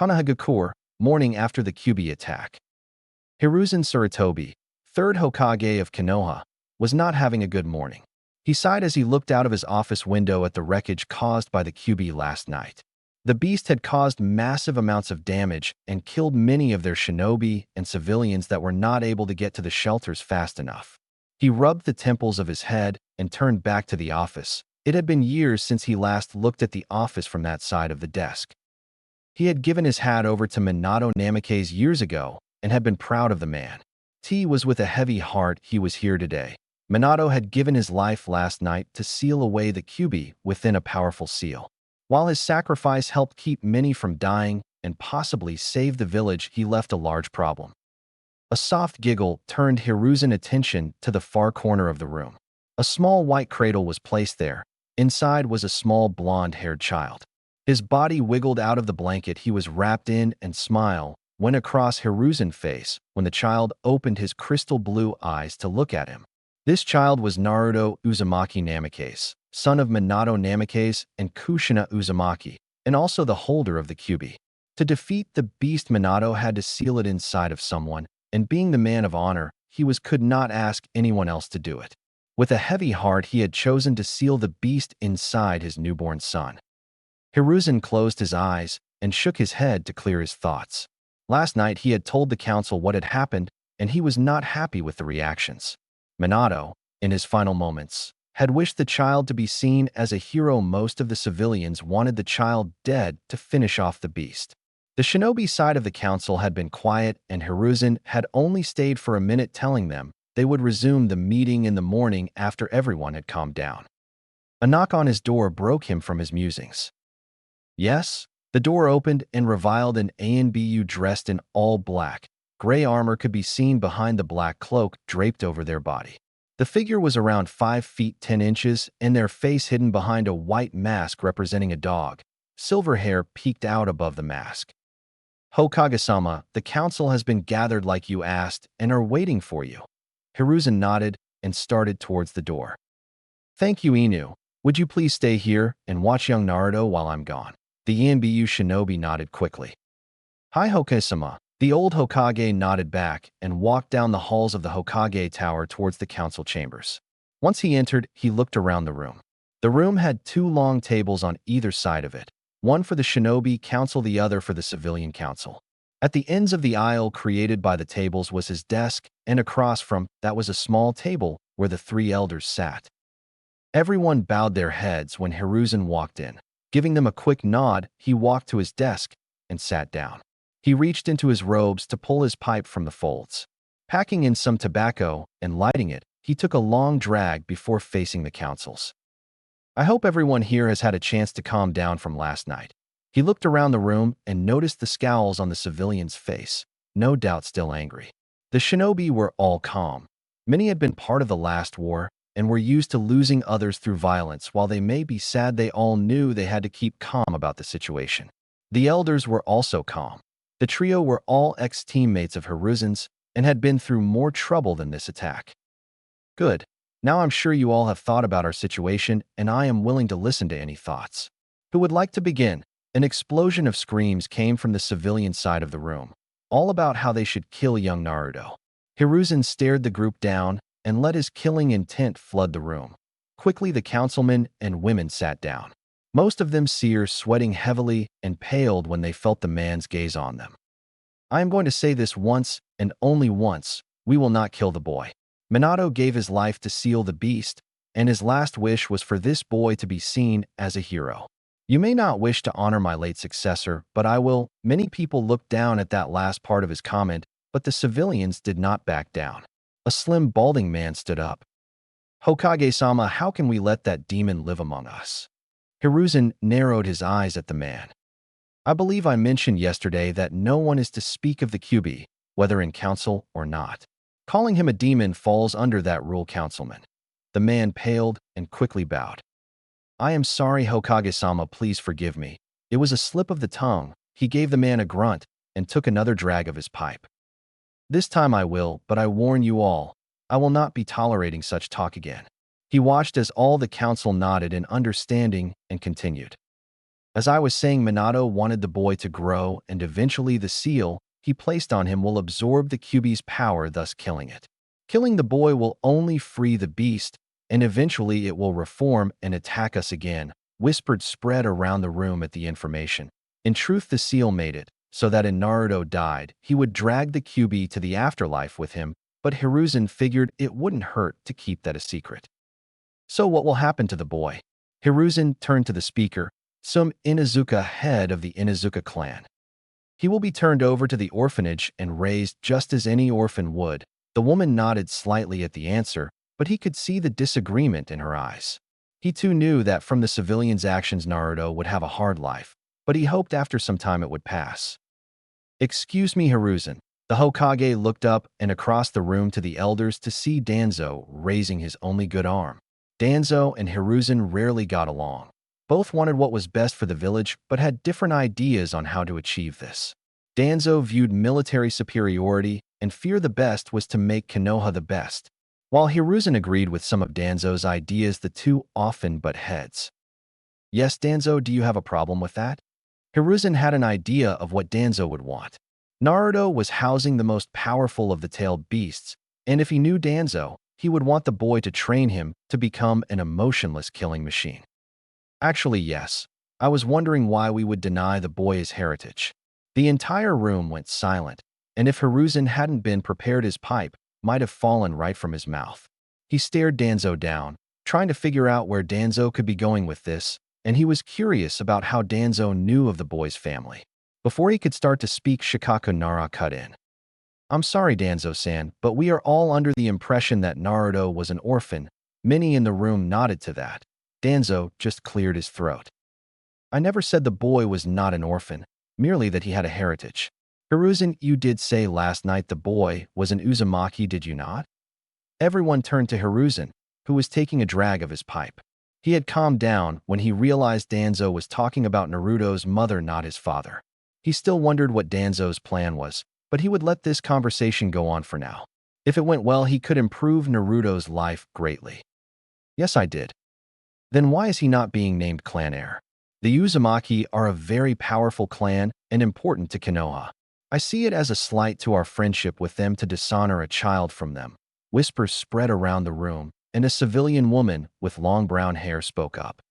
Konohagakure, morning after the Kyuubi attack. Hiruzen Tsurutobi, third Hokage of Konoha, was not having a good morning. He sighed as he looked out of his office window at the wreckage caused by the Kyuubi last night. The beast had caused massive amounts of damage and killed many of their shinobi and civilians that were not able to get to the shelters fast enough. He rubbed the temples of his head and turned back to the office. It had been years since he last looked at the office from that side of the desk. He had given his hat over to Minato Namikaze years ago and had been proud of the man. T was with a heavy heart he was here today. Minato had given his life last night to seal away the Kyuubi within a powerful seal. While his sacrifice helped keep many from dying and possibly save the village, he left a large problem. A soft giggle turned Hiruzen's attention to the far corner of the room. A small white cradle was placed there. Inside was a small blonde-haired child. His body wiggled out of the blanket he was wrapped in, and smile went across Hiruzen's face when the child opened his crystal blue eyes to look at him. This child was Naruto Uzumaki Namikaze, son of Minato Namikaze and Kushina Uzumaki, and also the holder of the Kyuubi. To defeat the beast, Minato had to seal it inside of someone, and being the man of honor, could not ask anyone else to do it. With a heavy heart, he had chosen to seal the beast inside his newborn son. Hiruzen closed his eyes and shook his head to clear his thoughts. Last night he had told the council what had happened, and he was not happy with the reactions. Minato, in his final moments, had wished the child to be seen as a hero. Most of the civilians wanted the child dead to finish off the beast. The shinobi side of the council had been quiet, and Hiruzen had only stayed for a minute, telling them they would resume the meeting in the morning after everyone had calmed down. A knock on his door broke him from his musings. Yes, the door opened and revealed an ANBU dressed in all black. Gray armor could be seen behind the black cloak draped over their body. The figure was around 5 feet 10 inches, and their face hidden behind a white mask representing a dog. Silver hair peeked out above the mask. Hokage-sama, the council has been gathered like you asked and are waiting for you. Hiruzen nodded and started towards the door. Thank you, Inu. Would you please stay here and watch young Naruto while I'm gone? The ANBU shinobi nodded quickly. Hi, Hokage-sama. The old Hokage nodded back and walked down the halls of the Hokage tower towards the council chambers. Once he entered, he looked around the room. The room had 2 long tables on either side of it, one for the shinobi council, the other for the civilian council. At the ends of the aisle created by the tables was his desk, and across from that was a small table where the 3 elders sat. Everyone bowed their heads when Hiruzen walked in. Giving them a quick nod, he walked to his desk and sat down. He reached into his robes to pull his pipe from the folds. Packing in some tobacco and lighting it, he took a long drag before facing the councils. I hope everyone here has had a chance to calm down from last night. He looked around the room and noticed the scowls on the civilian's face, no doubt still angry. The shinobi were all calm. Many had been part of the last war and were used to losing others through violence. While they may be sad, they all knew they had to keep calm about the situation. The elders were also calm. The trio were all ex-teammates of Hiruzen's and had been through more trouble than this attack. Good. Now I'm sure you all have thought about our situation, and I am willing to listen to any thoughts. Who would like to begin? An explosion of screams came from the civilian side of the room, all about how they should kill young Naruto. Hiruzen stared the group down and let his killing intent flood the room. Quickly the councilmen and women sat down. Most of them sweating heavily and paled when they felt the man's gaze on them. I am going to say this once and only once: we will not kill the boy. Minato gave his life to seal the beast, and his last wish was for this boy to be seen as a hero. You may not wish to honor my late successor, but I will. Many people looked down at that last part of his comment, but the civilians did not back down. A slim, balding man stood up. Hokage-sama, how can we let that demon live among us? Hiruzen narrowed his eyes at the man. I believe I mentioned yesterday that no one is to speak of the Kyuubi, whether in council or not. Calling him a demon falls under that rule, councilman. The man paled and quickly bowed. I am sorry, Hokage-sama, please forgive me. It was a slip of the tongue. He gave the man a grunt and took another drag of his pipe. This time I will, but I warn you all, I will not be tolerating such talk again. He watched as all the council nodded in understanding and continued. As I was saying, Minato wanted the boy to grow, and eventually the seal he placed on him will absorb the Kyuubi's power, thus killing it. Killing the boy will only free the beast, and eventually it will reform and attack us again. Whispered spread around the room at the information. In truth, the seal made it so that when Naruto died, he would drag the Kyuubi to the afterlife with him, but Hiruzen figured it wouldn't hurt to keep that a secret. So what will happen to the boy? Hiruzen turned to the speaker, some Inuzuka, head of the Inuzuka clan. He will be turned over to the orphanage and raised just as any orphan would. The woman nodded slightly at the answer, but he could see the disagreement in her eyes. He too knew that from the civilians' actions Naruto would have a hard life, but he hoped after some time it would pass. Excuse me, Hiruzen. The Hokage looked up and across the room to the elders to see Danzo raising his only good arm. Danzo and Hiruzen rarely got along. Both wanted what was best for the village, but had different ideas on how to achieve this. Danzo viewed military superiority and fear the best was to make Konoha the best. While Hiruzen agreed with some of Danzo's ideas, the two often butt heads. Yes, Danzo, do you have a problem with that? Hiruzen had an idea of what Danzo would want. Naruto was housing the most powerful of the tailed beasts, and if he knew Danzo, he would want the boy to train him to become an emotionless killing machine. Actually, yes. I was wondering why we would deny the boy his heritage. The entire room went silent, and if Hiruzen hadn't been prepared, his pipe might have fallen right from his mouth. He stared Danzo down, trying to figure out where Danzo could be going with this, and he was curious about how Danzo knew of the boy's family. Before he could start to speak, Shikaku Nara cut in. I'm sorry, Danzo-san, but we are all under the impression that Naruto was an orphan. Many in the room nodded to that. Danzo just cleared his throat. I never said the boy was not an orphan, merely that he had a heritage. Hiruzen, you did say last night the boy was an Uzumaki, did you not? Everyone turned to Hiruzen, who was taking a drag of his pipe. He had calmed down when he realized Danzo was talking about Naruto's mother, not his father. He still wondered what Danzo's plan was, but he would let this conversation go on for now. If it went well, he could improve Naruto's life greatly. Yes, I did. Then why is he not being named clan heir? The Uzumaki are a very powerful clan and important to Konoha. I see it as a slight to our friendship with them to dishonor a child from them. Whispers spread around the room, and a civilian woman with long brown hair spoke up.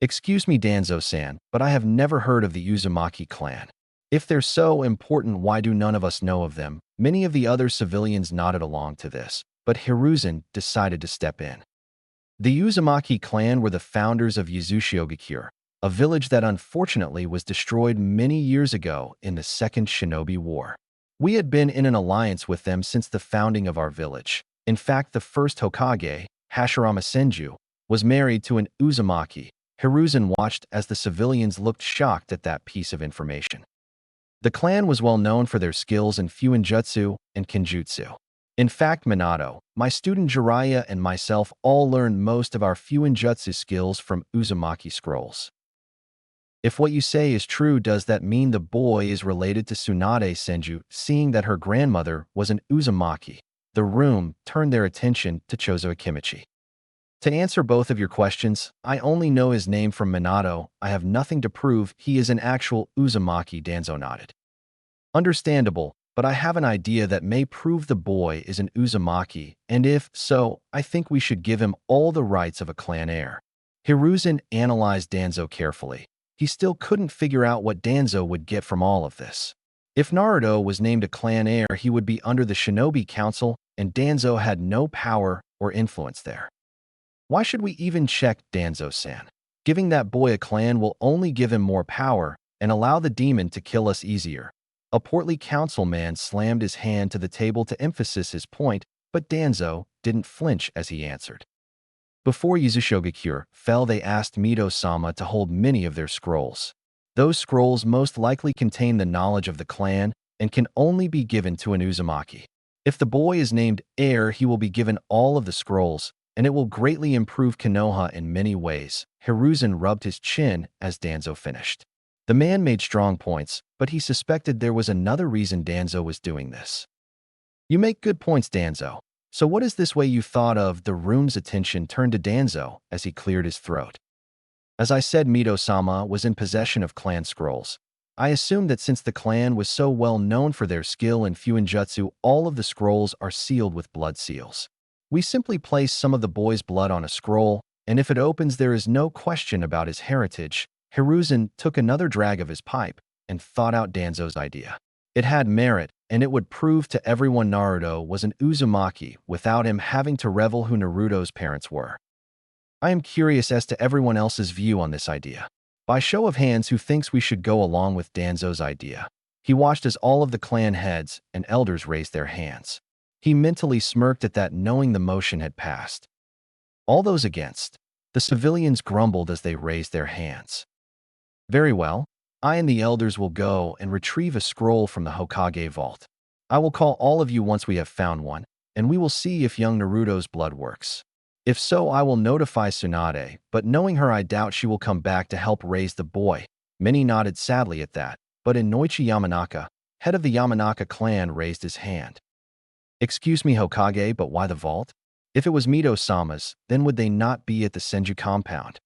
Excuse me, Danzo-san, but I have never heard of the Uzumaki clan. If they're so important, why do none of us know of them? Many of the other civilians nodded along to this, but Hiruzen decided to step in. The Uzumaki clan were the founders of Yuzushiogakure, a village that unfortunately was destroyed many years ago in the Second Shinobi War. We had been in an alliance with them since the founding of our village. In fact, the first Hokage, Hashirama Senju, was married to an Uzumaki. Hiruzen watched as the civilians looked shocked at that piece of information. The clan was well known for their skills in Fuinjutsu and Kenjutsu. In fact, Minato, my student Jiraiya, and myself all learned most of our Fuinjutsu skills from Uzumaki scrolls. If what you say is true, does that mean the boy is related to Tsunade Senju, seeing that her grandmother was an Uzumaki? The room turned their attention to Chozo Akimichi. To answer both of your questions, I only know his name from Minato. I have nothing to prove he is an actual Uzumaki, Danzo nodded. Understandable, but I have an idea that may prove the boy is an Uzumaki, and if so, I think we should give him all the rights of a clan heir. Hiruzen analyzed Danzo carefully. He still couldn't figure out what Danzo would get from all of this. If Naruto was named a clan heir, he would be under the Shinobi Council, and Danzo had no power or influence there. Why should we even check, Danzo-san? Giving that boy a clan will only give him more power and allow the demon to kill us easier. A portly councilman slammed his hand to the table to emphasize his point, but Danzo didn't flinch as he answered. Before Yuzushiogakure fell, they asked Mito-sama to hold many of their scrolls. Those scrolls most likely contain the knowledge of the clan and can only be given to an Uzumaki. If the boy is named heir, he will be given all of the scrolls, and it will greatly improve Konoha in many ways. Hiruzen rubbed his chin as Danzo finished. The man made strong points, but he suspected there was another reason Danzo was doing this. You make good points, Danzo. So what is this way you thought of? The room's attention turned to Danzo as he cleared his throat. As I said, Mito-sama was in possession of clan scrolls. I assumed that since the clan was so well known for their skill in Fuinjutsu, all of the scrolls are sealed with blood seals. We simply place some of the boy's blood on a scroll, and if it opens, there is no question about his heritage. Hiruzen took another drag of his pipe and thought out Danzo's idea. It had merit, and it would prove to everyone Naruto was an Uzumaki without him having to reveal who Naruto's parents were. I am curious as to everyone else's view on this idea. By show of hands, who thinks we should go along with Danzo's idea? He watched as all of the clan heads and elders raised their hands. He mentally smirked at that, knowing the motion had passed. All those against. The civilians grumbled as they raised their hands. Very well. I and the elders will go and retrieve a scroll from the Hokage vault. I will call all of you once we have found one, and we will see if young Naruto's blood works. If so, I will notify Tsunade, but knowing her, I doubt she will come back to help raise the boy. Many nodded sadly at that, but Inoichi Yamanaka, head of the Yamanaka clan, raised his hand. Excuse me, Hokage, but why the vault? If it was Mito-sama's, then would they not be at the Senju compound?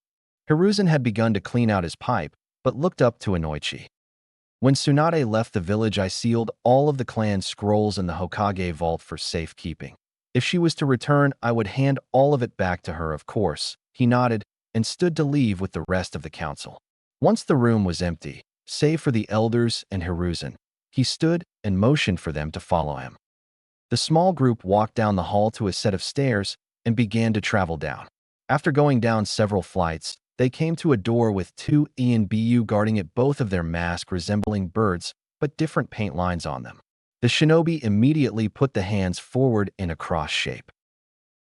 Hiruzen had begun to clean out his pipe, but looked up to Inoichi. When Tsunade left the village, I sealed all of the clan's scrolls in the Hokage vault for safekeeping. If she was to return, I would hand all of it back to her, of course. He nodded and stood to leave with the rest of the council. Once the room was empty, save for the elders and Hiruzen, he stood and motioned for them to follow him. The small group walked down the hall to a set of stairs and began to travel down. After going down several flights, they came to a door with two ANBU guarding it, both of their masks resembling birds, but different paint lines on them. The shinobi immediately put the hands forward in a cross shape.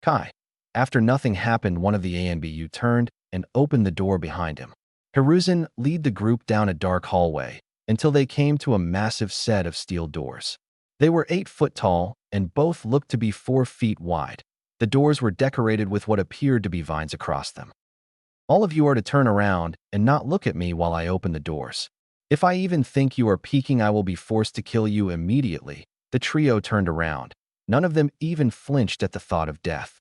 Kai. After nothing happened, one of the ANBU turned and opened the door behind him. Hiruzen led the group down a dark hallway until they came to a massive set of steel doors. They were 8 foot tall and both looked to be 4 feet wide. The doors were decorated with what appeared to be vines across them. All of you are to turn around and not look at me while I open the doors. If I even think you are peeking, I will be forced to kill you immediately. The trio turned around. None of them even flinched at the thought of death.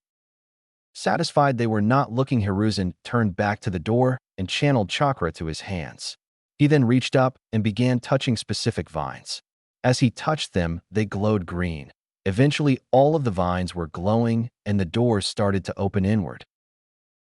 Satisfied they were not looking, Hiruzen turned back to the door and channeled chakra to his hands. He then reached up and began touching specific vines. As he touched them, they glowed green. Eventually, all of the vines were glowing and the doors started to open inward.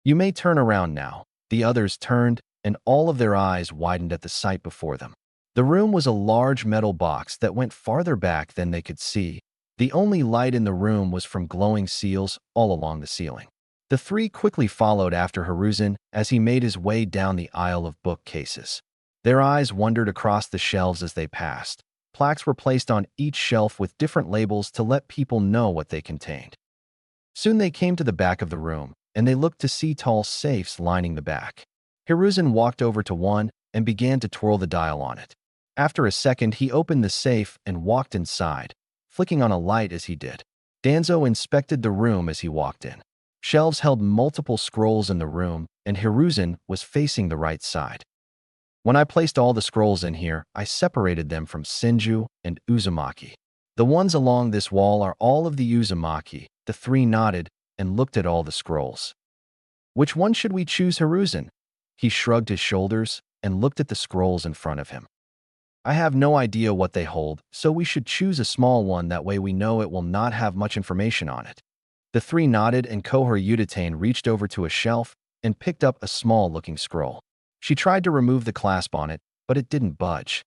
You may turn around now. The others turned, and all of their eyes widened at the sight before them. The room was a large metal box that went farther back than they could see. The only light in the room was from glowing seals all along the ceiling. The three quickly followed after Hiruzen as he made his way down the aisle of bookcases. Their eyes wandered across the shelves as they passed. Plaques were placed on each shelf with different labels to let people know what they contained. Soon they came to the back of the room, and they looked to see tall safes lining the back. Hiruzen walked over to one and began to twirl the dial on it. After a second, he opened the safe and walked inside, flicking on a light as he did. Danzo inspected the room as he walked in. Shelves held multiple scrolls in the room, and Hiruzen was facing the right side. When I placed all the scrolls in here, I separated them from Senju and Uzumaki. The ones along this wall are all of the Uzumaki. The three nodded and looked at all the scrolls. Which one should we choose, Hiruzen? He shrugged his shoulders and looked at the scrolls in front of him. I have no idea what they hold, so we should choose a small one, that way we know it will not have much information on it. The three nodded, and Kohor Udatane reached over to a shelf and picked up a small-looking scroll. She tried to remove the clasp on it, but it didn't budge.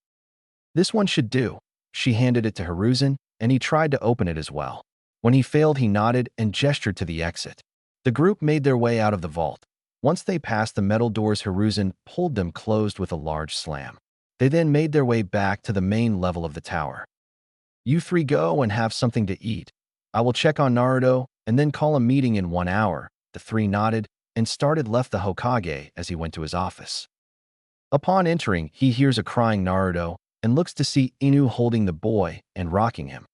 This one should do. She handed it to Hiruzen, and he tried to open it as well. When he failed, he nodded and gestured to the exit. The group made their way out of the vault. Once they passed the metal doors, Hiruzen pulled them closed with a large slam. They then made their way back to the main level of the tower. You three go and have something to eat. I will check on Naruto and then call a meeting in 1 hour. The three nodded and left the Hokage as he went to his office. Upon entering, he hears a crying Naruto and looks to see Inu holding the boy and rocking him.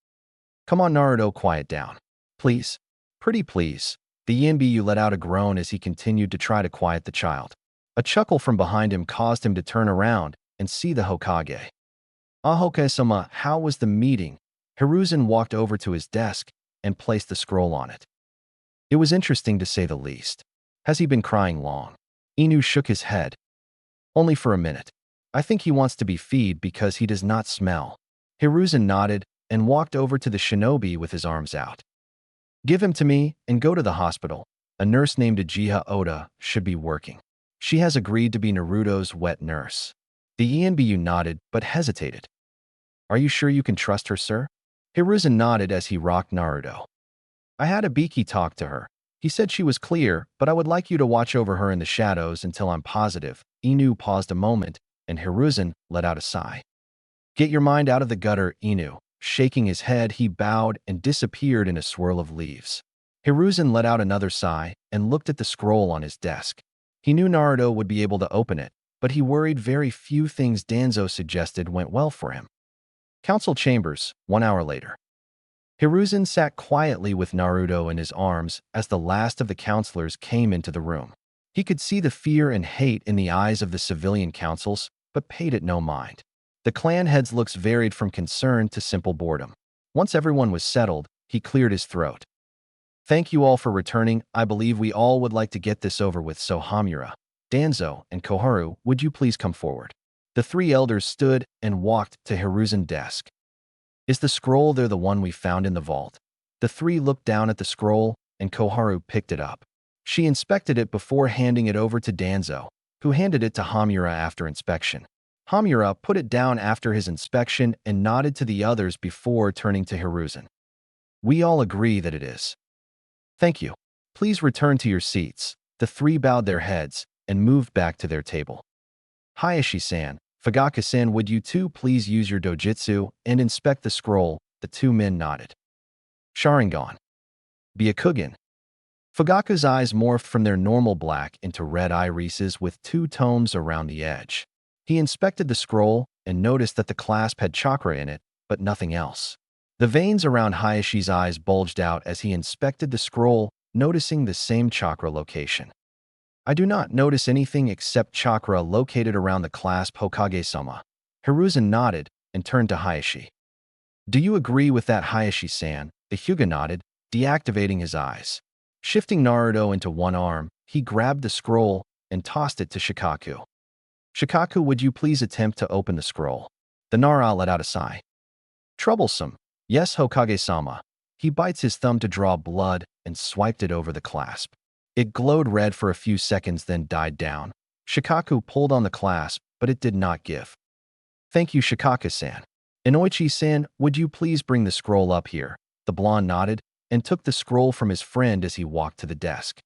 Come on, Naruto, quiet down. Please. Pretty please. The ANBU let out a groan as he continued to try to quiet the child. A chuckle from behind him caused him to turn around and see the Hokage. Ah, Hokage-sama, how was the meeting? Hiruzen walked over to his desk and placed the scroll on it. It was interesting, to say the least. Has he been crying long? Inu shook his head. Only for a minute. I think he wants to be feed because he does not smell. Hiruzen nodded and walked over to the shinobi with his arms out. Give him to me and go to the hospital. A nurse named Uchiha Oda should be working. She has agreed to be Naruto's wet nurse. The ANBU nodded but hesitated. Are you sure you can trust her, sir? Hiruzen nodded as he rocked Naruto. I had a Biki talk to her. He said she was clear, but I would like you to watch over her in the shadows until I'm positive. Inu paused a moment, and Hiruzen let out a sigh. Get your mind out of the gutter, Inu. Shaking his head, he bowed and disappeared in a swirl of leaves. Hiruzen let out another sigh and looked at the scroll on his desk. He knew Naruto would be able to open it, but he worried very few things Danzo suggested went well for him. Council chambers, 1 hour later. Hiruzen sat quietly with Naruto in his arms as the last of the counselors came into the room. He could see the fear and hate in the eyes of the civilian councils, but paid it no mind. The clan head's looks varied from concern to simple boredom. Once everyone was settled, he cleared his throat. Thank you all for returning. I believe we all would like to get this over with, so Hamura, Danzo, and Koharu, would you please come forward? The 3 elders stood and walked to Hiruzen's desk. Is the scroll there the one we found in the vault? The 3 looked down at the scroll, and Koharu picked it up. She inspected it before handing it over to Danzo, who handed it to Hamura after inspection. Hamura put it down after his inspection and nodded to the others before turning to Hiruzen. We all agree that it is. Thank you. Please return to your seats. The 3 bowed their heads and moved back to their table. Hayashi-san, Fugaka-san, would you two please use your dojutsu and inspect the scroll? The 2 men nodded. Sharingan. Byakugan. Fugaka's eyes morphed from their normal black into red irises with 2 tomes around the edge. He inspected the scroll and noticed that the clasp had chakra in it, but nothing else. The veins around Hayashi's eyes bulged out as he inspected the scroll, noticing the same chakra location. I do not notice anything except chakra located around the clasp, Hokage-sama. Hiruzen nodded and turned to Hayashi. Do you agree with that, Hayashi-san? The Hyuga nodded, deactivating his eyes. Shifting Naruto into one arm, he grabbed the scroll and tossed it to Shikaku. Shikaku, would you please attempt to open the scroll? The Nara let out a sigh. Troublesome. Yes, Hokage-sama. He bites his thumb to draw blood and swiped it over the clasp. It glowed red for a few seconds, then died down. Shikaku pulled on the clasp, but it did not give. Thank you, Shikaku-san. Inoichi-san, would you please bring the scroll up here? The blonde nodded and took the scroll from his friend as he walked to the desk.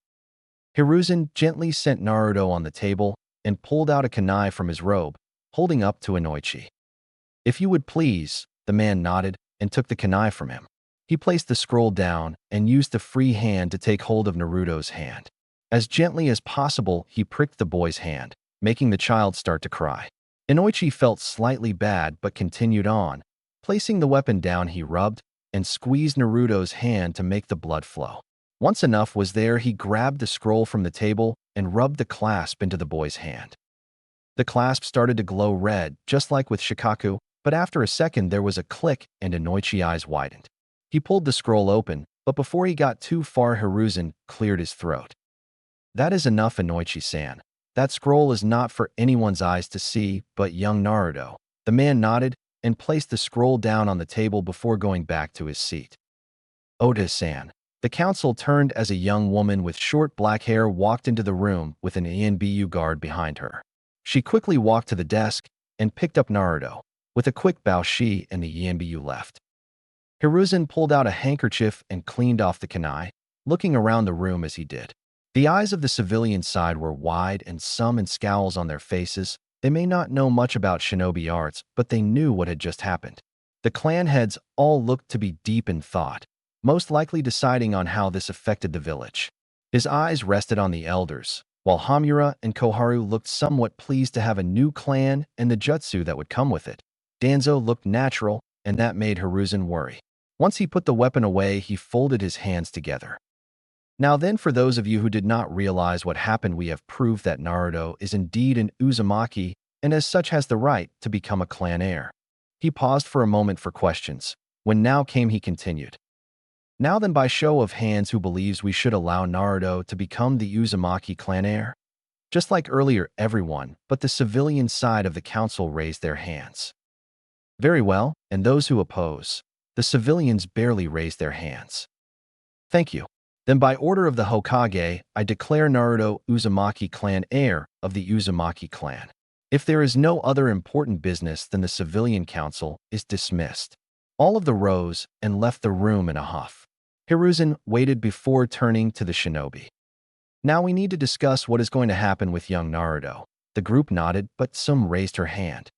Hiruzen gently sent Naruto on the table and pulled out a kunai from his robe, holding up to Inoichi. If you would please, the man nodded and took the kunai from him. He placed the scroll down and used the free hand to take hold of Naruto's hand. As gently as possible, he pricked the boy's hand, making the child start to cry. Inoichi felt slightly bad but continued on. Placing the weapon down, he rubbed and squeezed Naruto's hand to make the blood flow. Once enough was there, he grabbed the scroll from the table and rubbed the clasp into the boy's hand. The clasp started to glow red, just like with Shikaku, but after a second there was a click and Inoichi's eyes widened. He pulled the scroll open, but before he got too far, Hiruzen cleared his throat. That is enough, Inoichi-san. That scroll is not for anyone's eyes to see but young Naruto. The man nodded and placed the scroll down on the table before going back to his seat. Oda-san. The council turned as a young woman with short black hair walked into the room with an ANBU guard behind her. She quickly walked to the desk and picked up Naruto. With a quick bow, she and the ANBU left. Hiruzen pulled out a handkerchief and cleaned off the kunai, looking around the room as he did. The eyes of the civilian side were wide and some in scowls on their faces. They may not know much about shinobi arts, but they knew what had just happened. The clan heads all looked to be deep in thought, most likely deciding on how this affected the village. His eyes rested on the elders, while Hamura and Koharu looked somewhat pleased to have a new clan and the jutsu that would come with it. Danzo looked natural, and that made Hiruzen worry. Once he put the weapon away, he folded his hands together. Now then, for those of you who did not realize what happened, we have proved that Naruto is indeed an Uzumaki and as such has the right to become a clan heir. He paused for a moment for questions. When now came, he continued. Now then, by show of hands, who believes we should allow Naruto to become the Uzumaki clan heir? Just like earlier, everyone but the civilian side of the council raised their hands. Very well, and those who oppose, the civilians barely raised their hands. Thank you. Then by order of the Hokage, I declare Naruto Uzumaki clan heir of the Uzumaki clan. If there is no other important business, then the civilian council is dismissed. All of them rose and left the room in a huff. Hiruzen waited before turning to the shinobi. Now we need to discuss what is going to happen with young Naruto. The group nodded, but some raised her hand.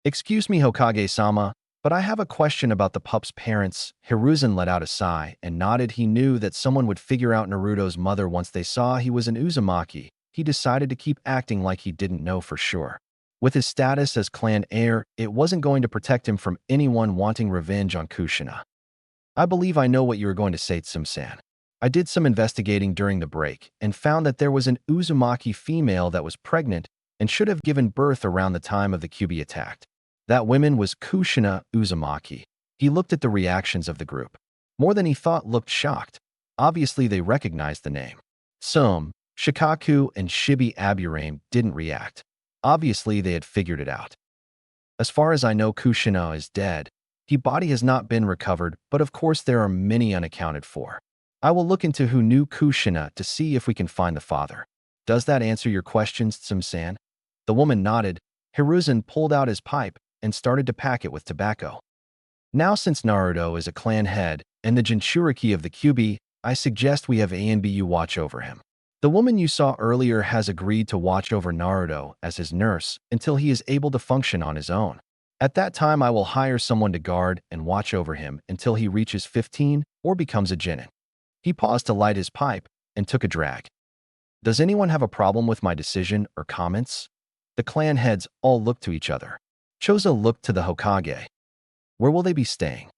Excuse me, Hokage-sama, but I have a question about the pup's parents. Hiruzen let out a sigh and nodded. He knew that someone would figure out Naruto's mother once they saw he was an Uzumaki. He decided to keep acting like he didn't know for sure. With his status as clan heir, it wasn't going to protect him from anyone wanting revenge on Kushina. I believe I know what you are going to say, Tsum-san. I did some investigating during the break and found that there was an Uzumaki female that was pregnant and should have given birth around the time of the Kyuubi attack. That woman was Kushina Uzumaki. He looked at the reactions of the group. More than he thought looked shocked. Obviously, they recognized the name. Some, Shikaku and Shibi Aburame didn't react. Obviously, they had figured it out. As far as I know, Kushina is dead. His body has not been recovered, but of course there are many unaccounted for. I will look into who knew Kushina to see if we can find the father. Does that answer your questions, Tsum-san? The woman nodded. Hiruzen pulled out his pipe and started to pack it with tobacco. Now, since Naruto is a clan head and the Jinchuriki of the Kyuubi, I suggest we have ANBU watch over him. The woman you saw earlier has agreed to watch over Naruto as his nurse until he is able to function on his own. At that time, I will hire someone to guard and watch over him until he reaches 15 or becomes a genin. He paused to light his pipe and took a drag. Does anyone have a problem with my decision or comments? The clan heads all looked to each other. Chozo looked to the Hokage. Where will they be staying?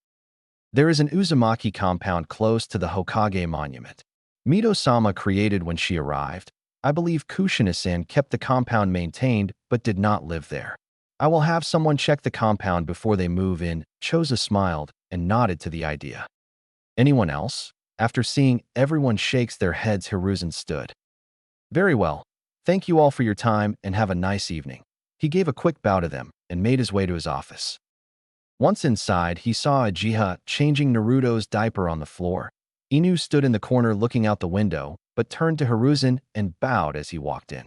There is an Uzumaki compound close to the Hokage monument. Mito-sama created when she arrived. I believe Kushina-san kept the compound maintained but did not live there. I will have someone check the compound before they move in. Chozo smiled and nodded to the idea. Anyone else? After seeing everyone shakes their heads, Hiruzen stood. Very well. Thank you all for your time and have a nice evening. He gave a quick bow to them and made his way to his office. Once inside, he saw Uchiha changing Naruto's diaper on the floor. Inu stood in the corner looking out the window, but turned to Hiruzen and bowed as he walked in.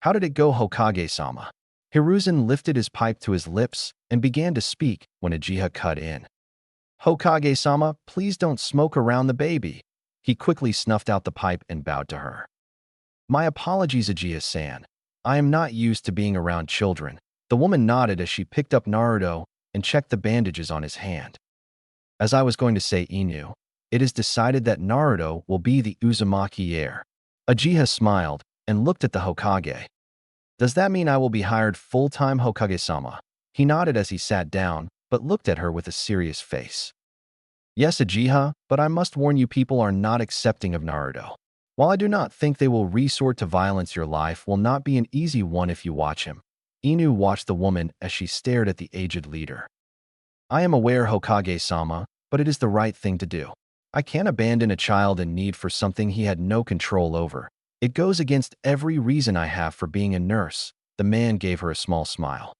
How did it go, Hokage-sama? Hiruzen lifted his pipe to his lips and began to speak when Uchiha cut in. Hokage-sama, please don't smoke around the baby. He quickly snuffed out the pipe and bowed to her. My apologies, Uchiha-san. I am not used to being around children. The woman nodded as she picked up Naruto and checked the bandages on his hand. As I was going to say, Inu, it is decided that Naruto will be the Uzumaki heir. Uchiha smiled and looked at the Hokage. Does that mean I will be hired full-time, Hokage-sama? He nodded as he sat down, but looked at her with a serious face. Yes, Uchiha, but I must warn you, people are not accepting of Naruto. While I do not think they will resort to violence, your life will not be an easy one if you watch him. Inu watched the woman as she stared at the aged leader. I am aware, Hokage-sama, but it is the right thing to do. I can't abandon a child in need for something he had no control over. It goes against every reason I have for being a nurse. The man gave her a small smile.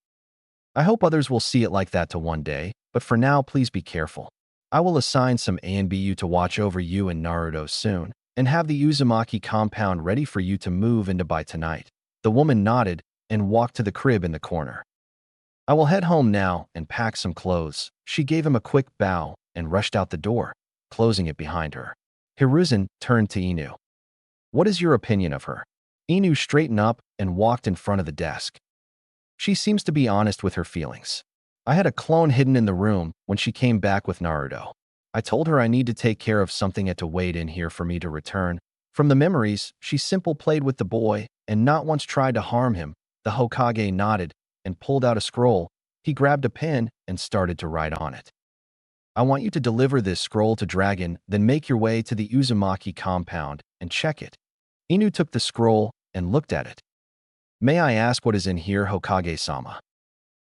I hope others will see it like that too one day, but for now, please be careful. I will assign some ANBU to watch over you and Naruto soon, and have the Uzumaki compound ready for you to move into by tonight. The woman nodded and walked to the crib in the corner. I will head home now and pack some clothes. She gave him a quick bow and rushed out the door, closing it behind her. Hiruzen turned to Inu. What is your opinion of her? Inu straightened up and walked in front of the desk. She seems to be honest with her feelings. I had a clone hidden in the room when she came back with Naruto. I told her I need to take care of something at to wait in here for me to return. From the memories, she simply played with the boy and not once tried to harm him. The Hokage nodded and pulled out a scroll. He grabbed a pen and started to write on it. I want you to deliver this scroll to Dragon, then make your way to the Uzumaki compound and check it. Inu took the scroll and looked at it. May I ask what is in here, Hokage-sama?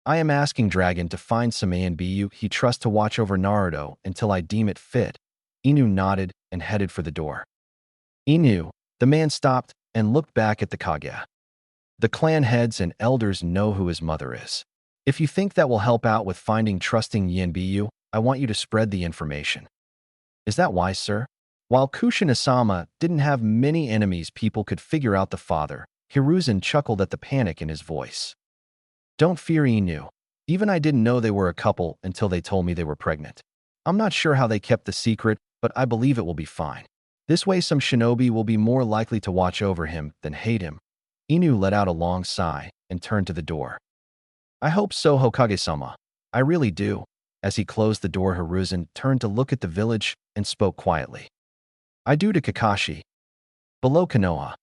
I am asking Dragon to find some ANBU he trusts to watch over Naruto until I deem it fit. Inu nodded and headed for the door. Inu, the man stopped and looked back at the Kage. The clan heads and elders know who his mother is. If you think that will help out with finding trusting ANBU, I want you to spread the information. Is that wise, sir? While Kushina-sama didn't have many enemies, people could figure out the father. Hiruzen chuckled at the panic in his voice. Don't fear, Inu. Even I didn't know they were a couple until they told me they were pregnant. I'm not sure how they kept the secret, but I believe it will be fine. This way some shinobi will be more likely to watch over him than hate him. Inu let out a long sigh and turned to the door. I hope so, Hokage-sama. I really do. As he closed the door, Hiruzen turned to look at the village and spoke quietly. I do to Kakashi. Below Konoha.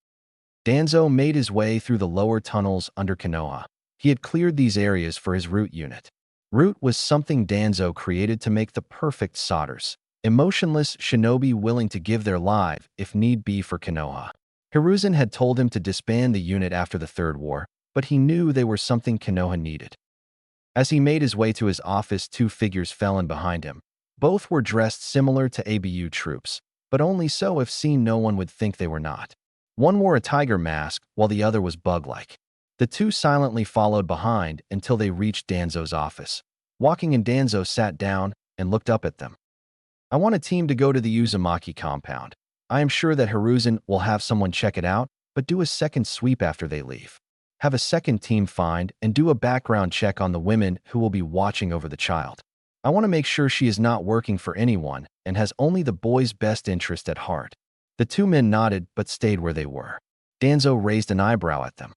Danzo made his way through the lower tunnels under Konoha. He had cleared these areas for his root unit. Root was something Danzo created to make the perfect solders. Emotionless shinobi willing to give their life if need be for Konoha. Hiruzen had told him to disband the unit after the Third War, but he knew they were something Konoha needed. As he made his way to his office, two figures fell in behind him. Both were dressed similar to ABU troops, but only so if seen no one would think they were not. One wore a tiger mask, while the other was bug-like. The two silently followed behind until they reached Danzo's office. Walking in, Danzo sat down and looked up at them. I want a team to go to the Uzumaki compound. I am sure that Hiruzen will have someone check it out, but do a second sweep after they leave. Have a second team find and do a background check on the women who will be watching over the child. I want to make sure she is not working for anyone and has only the boy's best interest at heart. The two men nodded but stayed where they were. Danzo raised an eyebrow at them.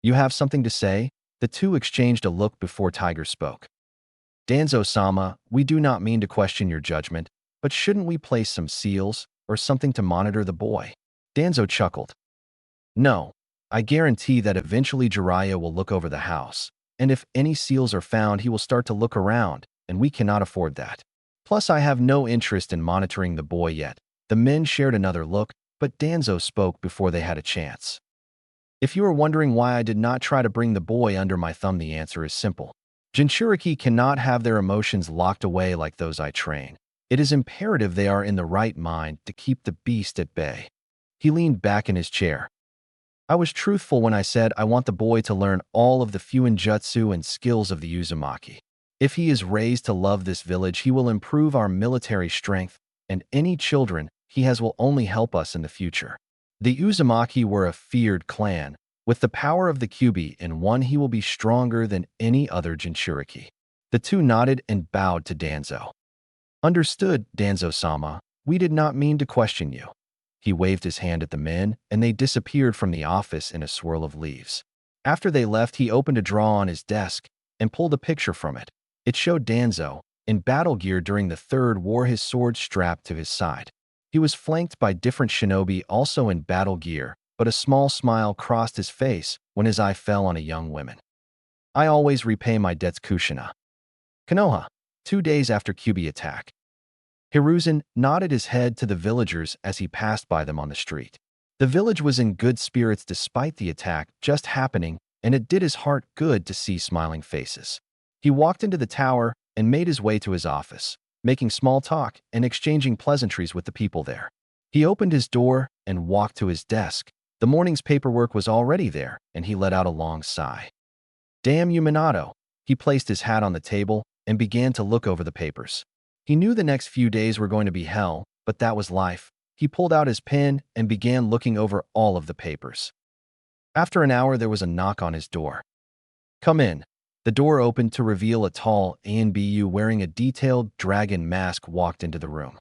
You have something to say? The two exchanged a look before Tiger spoke. Danzo-sama, we do not mean to question your judgment, but shouldn't we place some seals or something to monitor the boy? Danzo chuckled. No, I guarantee that eventually Jiraiya will look over the house, and if any seals are found, he will start to look around, and we cannot afford that. Plus, I have no interest in monitoring the boy yet. The men shared another look, but Danzo spoke before they had a chance. If you are wondering why I did not try to bring the boy under my thumb, the answer is simple. Jinchuriki cannot have their emotions locked away like those I train. It is imperative they are in the right mind to keep the beast at bay. He leaned back in his chair. I was truthful when I said I want the boy to learn all of the Fuinjutsu and skills of the Uzumaki. If he is raised to love this village, he will improve our military strength, and any children he has will only help us in the future. The Uzumaki were a feared clan. With the power of the Kyuubi in one, he will be stronger than any other Jinchuriki. The two nodded and bowed to Danzo. Understood, Danzo-sama. We did not mean to question you. He waved his hand at the men, and they disappeared from the office in a swirl of leaves. After they left, he opened a drawer on his desk and pulled a picture from it. It showed Danzo, in battle gear during the Third War, his sword strapped to his side. He was flanked by different shinobi also in battle gear, but a small smile crossed his face when his eye fell on a young woman. I always repay my debts, Kushina. Konoha, 2 days after Kyuubi attack. Hiruzen nodded his head to the villagers as he passed by them on the street. The village was in good spirits despite the attack just happening, and it did his heart good to see smiling faces. He walked into the tower and made his way to his office, making small talk and exchanging pleasantries with the people there. He opened his door and walked to his desk. The morning's paperwork was already there, and he let out a long sigh. Damn you, Minato. He placed his hat on the table and began to look over the papers. He knew the next few days were going to be hell, but that was life. He pulled out his pen and began looking over all of the papers. After an hour, there was a knock on his door. Come in. The door opened to reveal a tall ANBU wearing a detailed dragon mask walked into the room.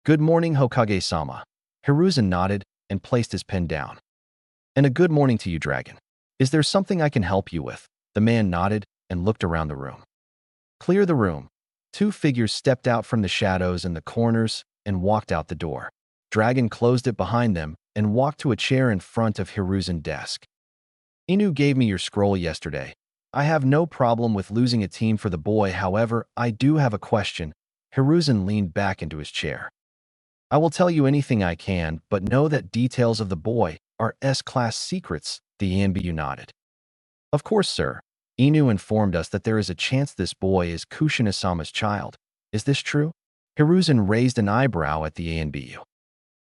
Good morning, Hokage-sama. Hiruzen nodded and placed his pen down. And a good morning to you, dragon. Is there something I can help you with? The man nodded and looked around the room. Clear the room. Two figures stepped out from the shadows in the corners and walked out the door. Dragon closed it behind them and walked to a chair in front of Hiruzen's desk. Inu gave me your scroll yesterday. I have no problem with losing a team for the boy, however, I do have a question. Hiruzen leaned back into his chair. I will tell you anything I can, but know that details of the boy are S-class secrets, the ANBU nodded. Of course, sir. Inu informed us that there is a chance this boy is Kushina-sama's child. Is this true? Hiruzen raised an eyebrow at the ANBU.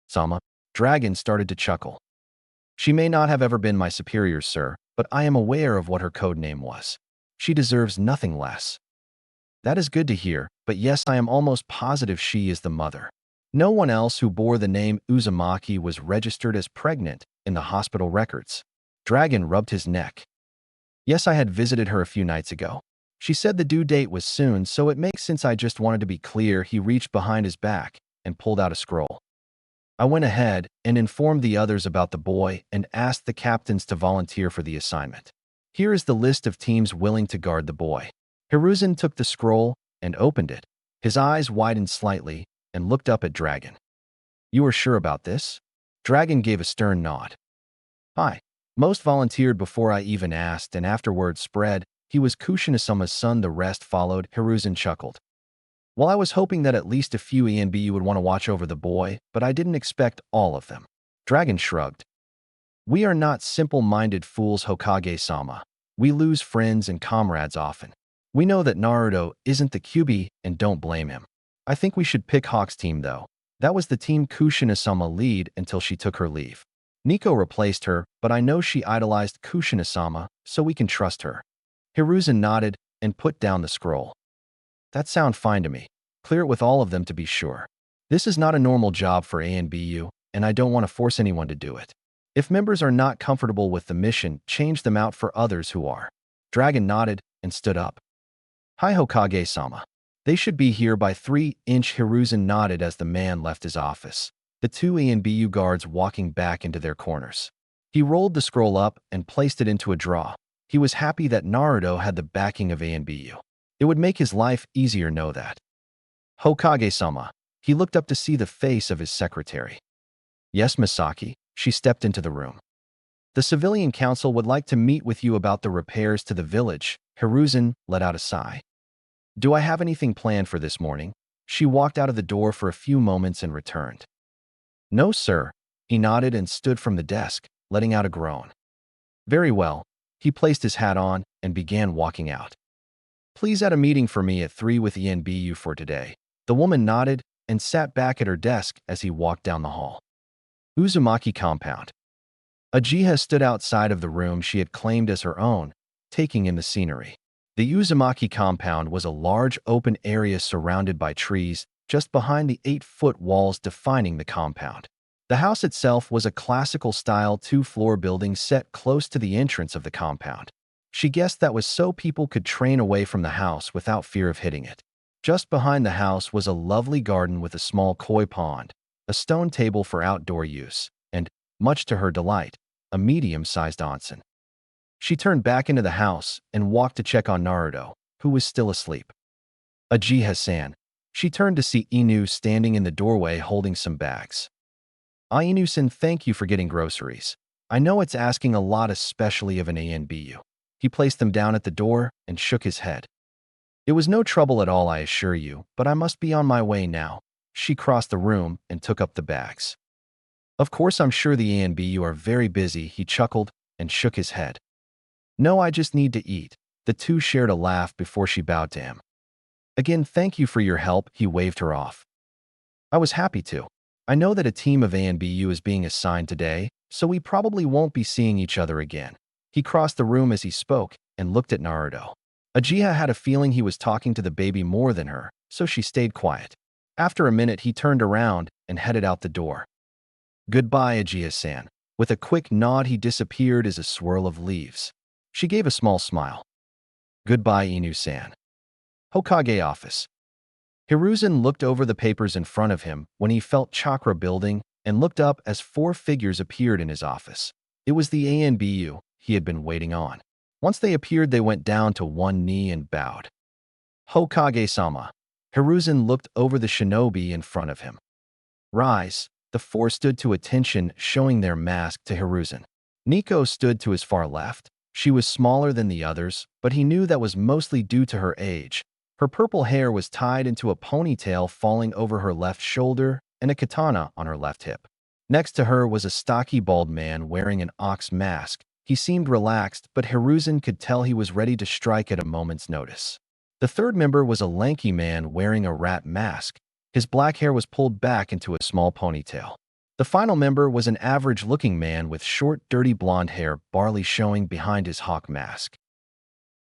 Sama, Dragon started to chuckle. She may not have ever been my superior, sir, but I am aware of what her code name was. She deserves nothing less. That is good to hear, but yes, I am almost positive she is the mother. No one else who bore the name Uzumaki was registered as pregnant in the hospital records. Dragon rubbed his neck. Yes, I had visited her a few nights ago. She said the due date was soon, so it makes sense. I just wanted to be clear. He reached behind his back and pulled out a scroll. I went ahead and informed the others about the boy and asked the captains to volunteer for the assignment. Here is the list of teams willing to guard the boy. Hiruzen took the scroll and opened it. His eyes widened slightly and looked up at Dragon. You are sure about this? Dragon gave a stern nod. Hi. Most volunteered before I even asked, and after word spread, he was Kushina-sama's son. The rest followed. Hiruzen chuckled. Well, I was hoping that at least a few ANBU would want to watch over the boy, but I didn't expect all of them. Dragon shrugged. We are not simple-minded fools, Hokage-sama. We lose friends and comrades often. We know that Naruto isn't the QB and don't blame him. I think we should pick Hawk's team, though. That was the team Kushina-sama lead until she took her leave. Nico replaced her, but I know she idolized Kushina-sama, so we can trust her. Hiruzen nodded and put down the scroll. That sounds fine to me. Clear it with all of them to be sure. This is not a normal job for ANBU, and I don't want to force anyone to do it. If members are not comfortable with the mission, change them out for others who are. Dragon nodded and stood up. Hi, Hokage-sama. They should be here by 3-inch. Hiruzen nodded as the man left his office, the two ANBU guards walking back into their corners. He rolled the scroll up and placed it into a drawer. He was happy that Naruto had the backing of ANBU. It would make his life easier, know that. Hokage-sama. He looked up to see the face of his secretary. Yes, Misaki. She stepped into the room. The civilian council would like to meet with you about the repairs to the village. Hiruzen let out a sigh. Do I have anything planned for this morning? She walked out of the door for a few moments and returned. No, sir. He nodded and stood from the desk, letting out a groan. Very well. He placed his hat on and began walking out. Please add a meeting for me at 3 with ANBU for today. The woman nodded and sat back at her desk as he walked down the hall. Uzumaki compound. Uchiha stood outside of the room she had claimed as her own, taking in the scenery. The Uzumaki compound was a large open area surrounded by trees just behind the 8-foot walls defining the compound. The house itself was a classical-style 2-floor building set close to the entrance of the compound. She guessed that was so people could train away from the house without fear of hitting it. Just behind the house was a lovely garden with a small koi pond, a stone table for outdoor use, and, much to her delight, a medium-sized onsen. She turned back into the house and walked to check on Naruto, who was still asleep. Uchiha-san. She turned to see Inu standing in the doorway holding some bags. Inu-san, thank you for getting groceries. I know it's asking a lot, especially of an ANBU. He placed them down at the door and shook his head. It was no trouble at all, I assure you, but I must be on my way now. She crossed the room and took up the bags. Of course, I'm sure the ANBU are very busy, he chuckled and shook his head. No, I just need to eat. The two shared a laugh before she bowed to him. Again, thank you for your help, he waved her off. I was happy to. I know that a team of ANBU is being assigned today, so we probably won't be seeing each other again. He crossed the room as he spoke and looked at Naruto. Uchiha had a feeling he was talking to the baby more than her, so she stayed quiet. After a minute, he turned around and headed out the door. Goodbye, Uchiha-san. With a quick nod, he disappeared as a swirl of leaves. She gave a small smile. Goodbye, Inu-san. Hokage office. Hiruzen looked over the papers in front of him when he felt chakra building and looked up as 4 figures appeared in his office. It was the ANBU he had been waiting on. Once they appeared, they went down to one knee and bowed. Hokage-sama. Hiruzen looked over the shinobi in front of him. Rise. The 4 stood to attention, showing their mask to Hiruzen. Nico stood to his far left. She was smaller than the others, but he knew that was mostly due to her age. Her purple hair was tied into a ponytail falling over her left shoulder and a katana on her left hip. Next to her was a stocky bald man wearing an ox mask. He seemed relaxed, but Hiruzen could tell he was ready to strike at a moment's notice. The third member was a lanky man wearing a rat mask. His black hair was pulled back into a small ponytail. The final member was an average-looking man with short, dirty blonde hair barely showing behind his hawk mask.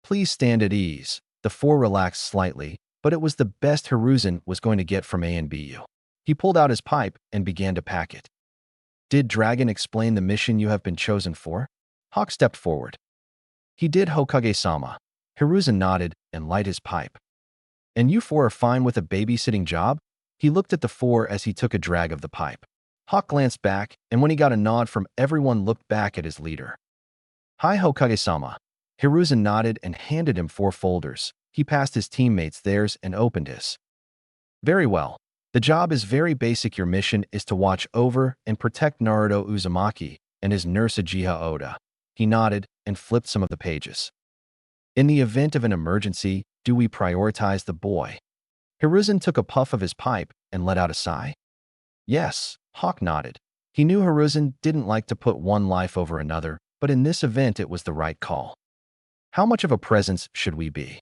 Please stand at ease. The four relaxed slightly, but it was the best Hiruzen was going to get from ANBU. He pulled out his pipe and began to pack it. Did Dragon explain the mission you have been chosen for? Hawk stepped forward. He did, Hokage-sama. Hiruzen nodded and lighted his pipe. And you four are fine with a babysitting job? He looked at the four as he took a drag of the pipe. Hawk glanced back, and when he got a nod from everyone, looked back at his leader. Hi, Hokage-sama. Hiruzen nodded and handed him 4 folders. He passed his teammates theirs and opened his. Very well. The job is very basic. Your mission is to watch over and protect Naruto Uzumaki and his nurse Uchiha Oda. He nodded and flipped some of the pages. In the event of an emergency, do we prioritize the boy? Hiruzen took a puff of his pipe and let out a sigh. Yes, Hawk nodded. He knew Hiruzen didn't like to put one life over another, but in this event it was the right call. How much of a presence should we be?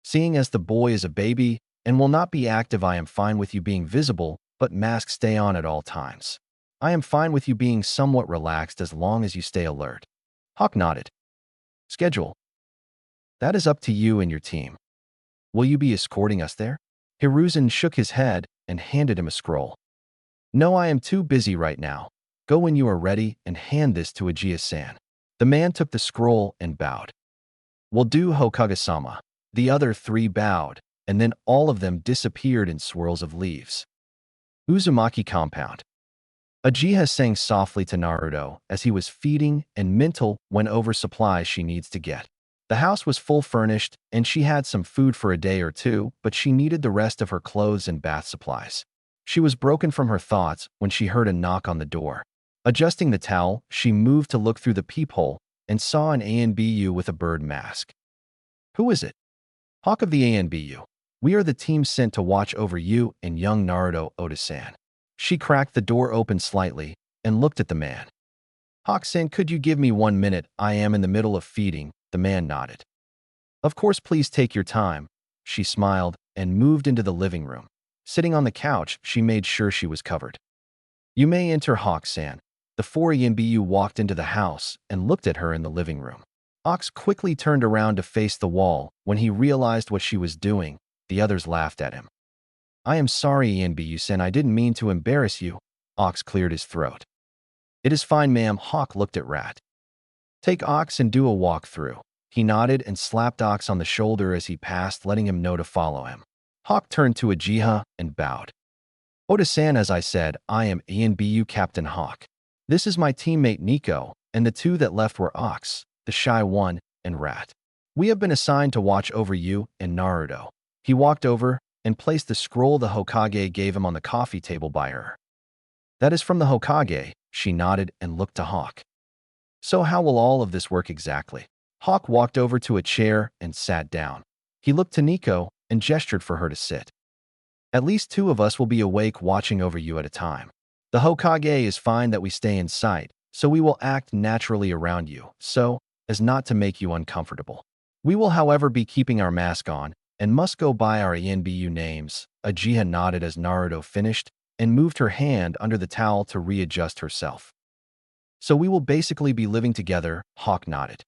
Seeing as the boy is a baby and will not be active, I am fine with you being visible, but masks stay on at all times. I am fine with you being somewhat relaxed as long as you stay alert. Hawk nodded. Schedule. That is up to you and your team. Will you be escorting us there? Hiruzen shook his head and handed him a scroll. No, I am too busy right now. Go when you are ready and hand this to Uchiha-san. The man took the scroll and bowed. Will do, Hokage-sama. The other 3 bowed, and then all of them disappeared in swirls of leaves. Uzumaki compound. Uchiha sang softly to Naruto as he was feeding and mental went over supplies she needs to get. The house was full furnished, and she had some food for a day or two, but she needed the rest of her clothes and bath supplies. She was broken from her thoughts when she heard a knock on the door. Adjusting the towel, she moved to look through the peephole and saw an ANBU with a bird mask. Who is it? Hawk of the ANBU. We are the team sent to watch over you and young Naruto Oda-san. She cracked the door open slightly and looked at the man. Hawk-san, could you give me 1 minute? I am in the middle of feeding. The man nodded. Of course, please take your time. She smiled and moved into the living room. Sitting on the couch, she made sure she was covered. You may enter, Hawk-san. The 4 ANBU walked into the house and looked at her in the living room. Ox quickly turned around to face the wall. When he realized what she was doing, the others laughed at him. I am sorry, ANBU-san, I didn't mean to embarrass you. Ox cleared his throat. It is fine, ma'am. Hawk looked at Rat. Take Ox and do a walk-through. He nodded and slapped Ox on the shoulder as he passed, letting him know to follow him. Hawk turned to Uchiha and bowed. Oda-san, as I said, I am ANBU Captain Hawk. This is my teammate Nico, and the 2 that left were Ox, the shy one, and Rat. We have been assigned to watch over you and Naruto. He walked over and placed the scroll the Hokage gave him on the coffee table by her. That is from the Hokage. She nodded and looked to Hawk. So how will all of this work exactly? Hawk walked over to a chair and sat down. He looked to Nico and gestured for her to sit. At least 2 of us will be awake watching over you at a time. The Hokage is fine that we stay in sight, so we will act naturally around you, so as not to make you uncomfortable. We will, however, be keeping our mask on and must go by our ANBU names. Uchiha nodded as Naruto finished and moved her hand under the towel to readjust herself. So we will basically be living together, Hawk nodded.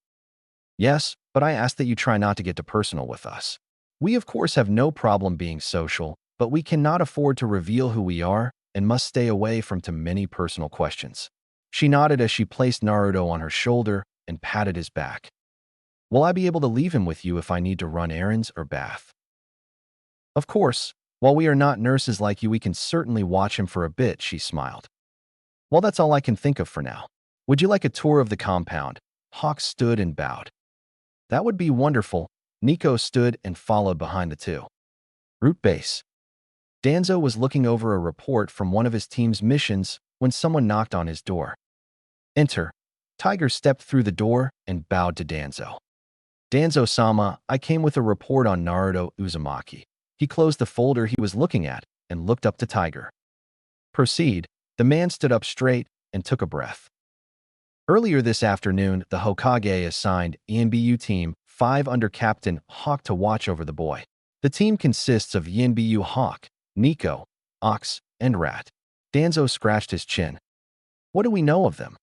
Yes, but I ask that you try not to get too personal with us. We of course have no problem being social, but we cannot afford to reveal who we are and must stay away from too many personal questions. She nodded as she placed Naruto on her shoulder and patted his back. Will I be able to leave him with you if I need to run errands or bath? Of course. While we are not nurses like you, we can certainly watch him for a bit, she smiled. Well, that's all I can think of for now. Would you like a tour of the compound? Hawk stood and bowed. That would be wonderful. Nico stood and followed behind the 2. Root base. Danzo was looking over a report from one of his team's missions when someone knocked on his door. Enter. Tiger stepped through the door and bowed to Danzo. Danzo-sama, I came with a report on Naruto Uzumaki. He closed the folder he was looking at and looked up to Tiger. Proceed. The man stood up straight and took a breath. Earlier this afternoon, the Hokage assigned ANBU Team 5 under Captain Hawk to watch over the boy. The team consists of ANBU Hawk, Nico, Ox, and Rat. Danzo scratched his chin. What do we know of them?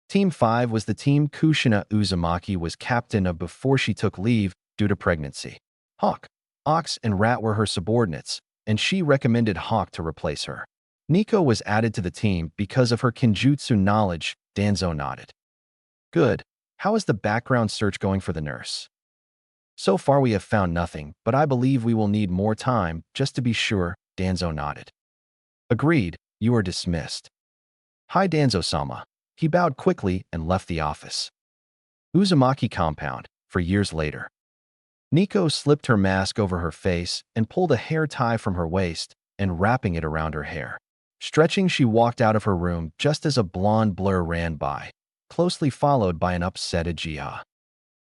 Team 5 was the team Kushina Uzumaki was captain of before she took leave due to pregnancy. Hawk, Ox, and Rat were her subordinates, and she recommended Hawk to replace her. Nico was added to the team because of her Kenjutsu knowledge. Danzo nodded. Good. How is the background search going for the nurse? So far we have found nothing, but I believe we will need more time, just to be sure. Danzo nodded. Agreed. You are dismissed. Hi Danzo-sama. He bowed quickly and left the office. Uzumaki compound, for years later. Nico slipped her mask over her face and pulled a hair tie from her waist and wrapping it around her hair. Stretching, she walked out of her room just as a blonde blur ran by, closely followed by an upset Uchiha.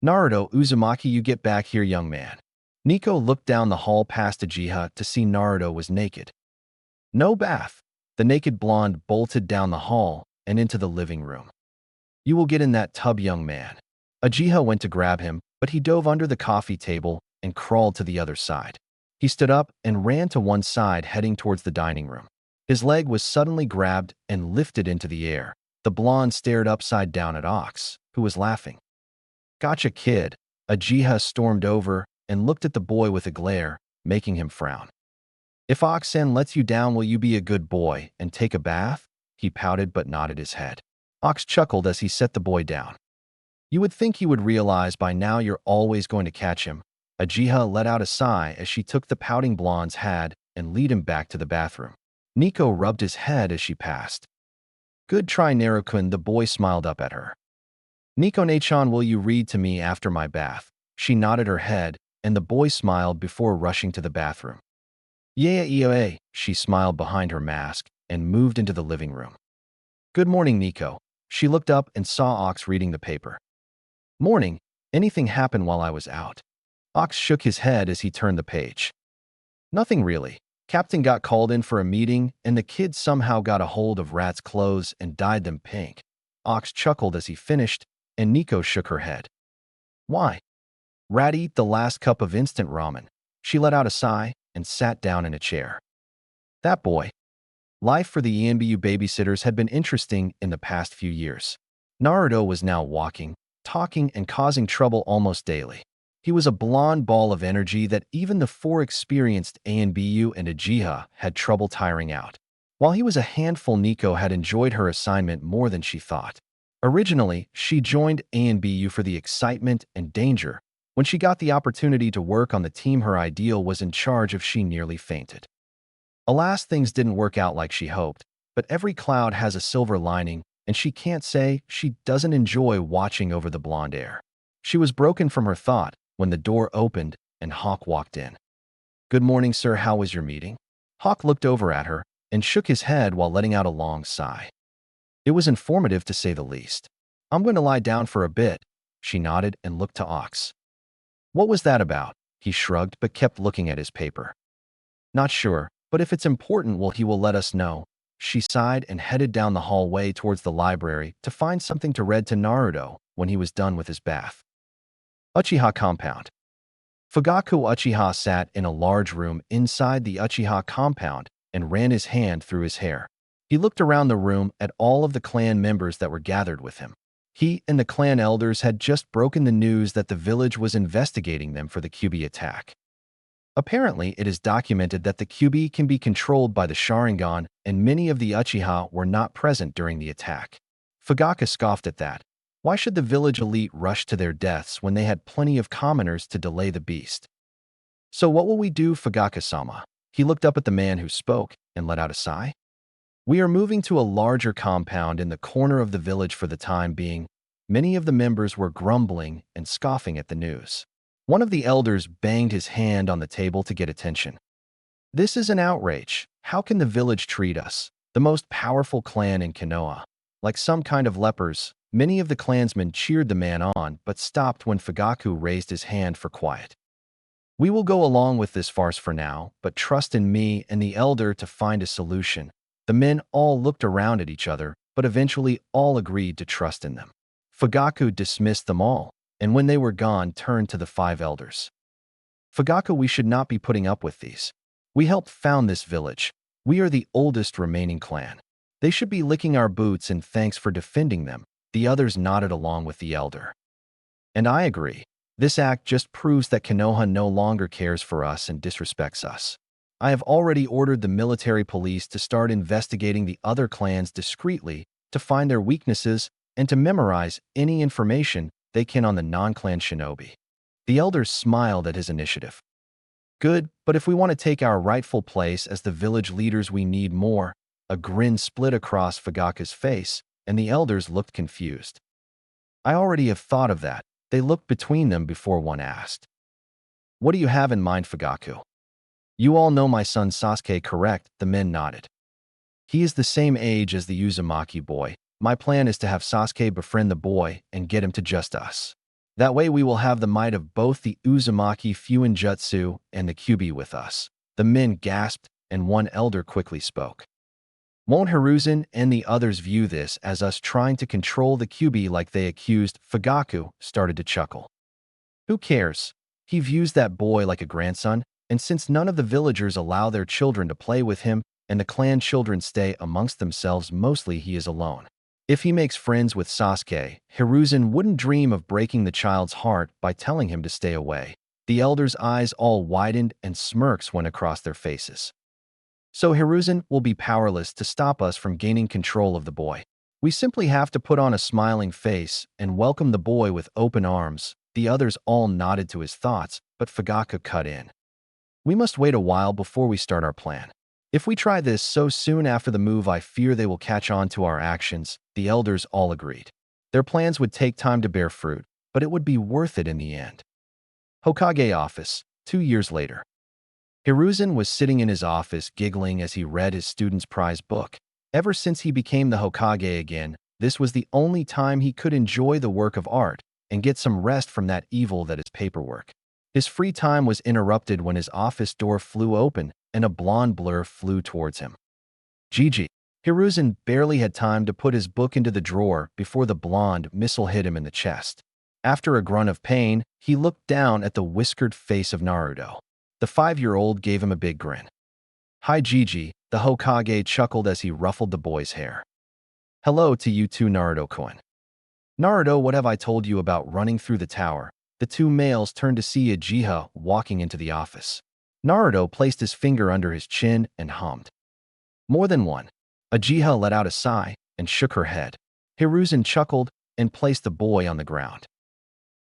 Naruto, Uzumaki, you get back here, young man. Nico looked down the hall past Uchiha to see Naruto was naked. No bath. The naked blonde bolted down the hall and into the living room. You will get in that tub, young man. Uchiha went to grab him, but he dove under the coffee table and crawled to the other side. He stood up and ran to one side, heading towards the dining room. His leg was suddenly grabbed and lifted into the air. The blonde stared upside down at Ox, who was laughing. Gotcha, kid. Uchiha stormed over and looked at the boy with a glare, making him frown. If Ox-san lets you down, will you be a good boy and take a bath? He pouted but nodded his head. Ox chuckled as he set the boy down. You would think he would realize by now you're always going to catch him. Uchiha let out a sigh as she took the pouting blonde's hand and led him back to the bathroom. Nico rubbed his head as she passed. Good try, Naruto-kun. The boy smiled up at her. Nico-ne-chan, will you read to me after my bath? She nodded her head, and the boy smiled before rushing to the bathroom. Yeah, she smiled behind her mask and moved into the living room. Good morning, Nico. She looked up and saw Ox reading the paper. Morning. Anything happened while I was out? Ox shook his head as he turned the page. Nothing really. Captain got called in for a meeting, and the kids somehow got a hold of Rat's clothes and dyed them pink. Ox chuckled as he finished, and Nico shook her head. Why? Rat ate the last cup of instant ramen. She let out a sigh and sat down in a chair. That boy. Life for the ANBU babysitters had been interesting in the past few years. Naruto was now walking, talking, and causing trouble almost daily. He was a blonde ball of energy that even the 4 experienced ANBU and Uchiha had trouble tiring out. While he was a handful, Nico had enjoyed her assignment more than she thought. Originally, she joined ANBU for the excitement and danger. When she got the opportunity to work on the team her ideal was in charge of, she nearly fainted. Alas, things didn't work out like she hoped, but every cloud has a silver lining, and she can't say she doesn't enjoy watching over the blonde air. She was broken from her thought when the door opened and Hawk walked in. Good morning, sir. How was your meeting? Hawk looked over at her and shook his head while letting out a long sigh. It was informative, to say the least. I'm going to lie down for a bit. She nodded and looked to Ox. What was that about? He shrugged but kept looking at his paper. Not sure, but if it's important, well, he will let us know. She sighed and headed down the hallway towards the library to find something to read to Naruto when he was done with his bath. Uchiha compound. Fugaku Uchiha sat in a large room inside the Uchiha compound and ran his hand through his hair. He looked around the room at all of the clan members that were gathered with him. He and the clan elders had just broken the news that the village was investigating them for the QB attack. Apparently, it is documented that the QB can be controlled by the Sharingan, and many of the Uchiha were not present during the attack. Fugaku scoffed at that. Why should the village elite rush to their deaths when they had plenty of commoners to delay the beast? So what will we do, Fugaku-sama? He looked up at the man who spoke and let out a sigh. We are moving to a larger compound in the corner of the village for the time being. Many of the members were grumbling and scoffing at the news. One of the elders banged his hand on the table to get attention. This is an outrage. How can the village treat us, the most powerful clan in Konoha, like some kind of lepers? Many of the clansmen cheered the man on, but stopped when Fugaku raised his hand for quiet. We will go along with this farce for now, but trust in me and the elder to find a solution. The men all looked around at each other, but eventually all agreed to trust in them. Fugaku dismissed them all, and when they were gone, turned to the 5 elders. Fugaku, we should not be putting up with these. We helped found this village. We are the oldest remaining clan. They should be licking our boots in thanks for defending them. The others nodded along with the elder. And I agree. This act just proves that Konoha no longer cares for us and disrespects us. I have already ordered the military police to start investigating the other clans discreetly to find their weaknesses and to memorize any information they can on the non-clan shinobi. The elders smiled at his initiative. Good, but if we want to take our rightful place as the village leaders, we need more. A grin split across Fugaku's face, and the elders looked confused. I already have thought of that. They looked between them before one asked. What do you have in mind, Fugaku? You all know my son Sasuke, correct? The men nodded. He is the same age as the Uzumaki boy. My plan is to have Sasuke befriend the boy and get him to just us. That way we will have the might of both the Uzumaki Fuinjutsu and the Kyuubi with us. The men gasped, and one elder quickly spoke. Won't Hiruzen and the others view this as us trying to control the Kyuubi like they accused? Fugaku started to chuckle. Who cares? He views that boy like a grandson, and since none of the villagers allow their children to play with him, and the clan children stay amongst themselves, mostly he is alone. If he makes friends with Sasuke, Hiruzen wouldn't dream of breaking the child's heart by telling him to stay away. The elders' eyes all widened and smirks went across their faces. So Hiruzen will be powerless to stop us from gaining control of the boy. We simply have to put on a smiling face and welcome the boy with open arms. The others all nodded to his thoughts, but Fugaku cut in. We must wait a while before we start our plan. If we try this so soon after the move, I fear they will catch on to our actions. The elders all agreed. Their plans would take time to bear fruit, but it would be worth it in the end. Hokage office, 2 years later. Hiruzen was sitting in his office giggling as he read his student's prize book. Ever since he became the Hokage again, this was the only time he could enjoy the work of art and get some rest from that evil that is paperwork. His free time was interrupted when his office door flew open and a blonde blur flew towards him. Gigi. Hiruzen barely had time to put his book into the drawer before the blonde missile hit him in the chest. After a grunt of pain, he looked down at the whiskered face of Naruto. The 5-year-old gave him a big grin. Hi Gigi, the Hokage chuckled as he ruffled the boy's hair. Hello to you too, Naruto-kun. Naruto, what have I told you about running through the tower? The two males turned to see Uchiha walking into the office. Naruto placed his finger under his chin and hummed. More than one. Uchiha let out a sigh and shook her head. Hiruzen chuckled and placed the boy on the ground.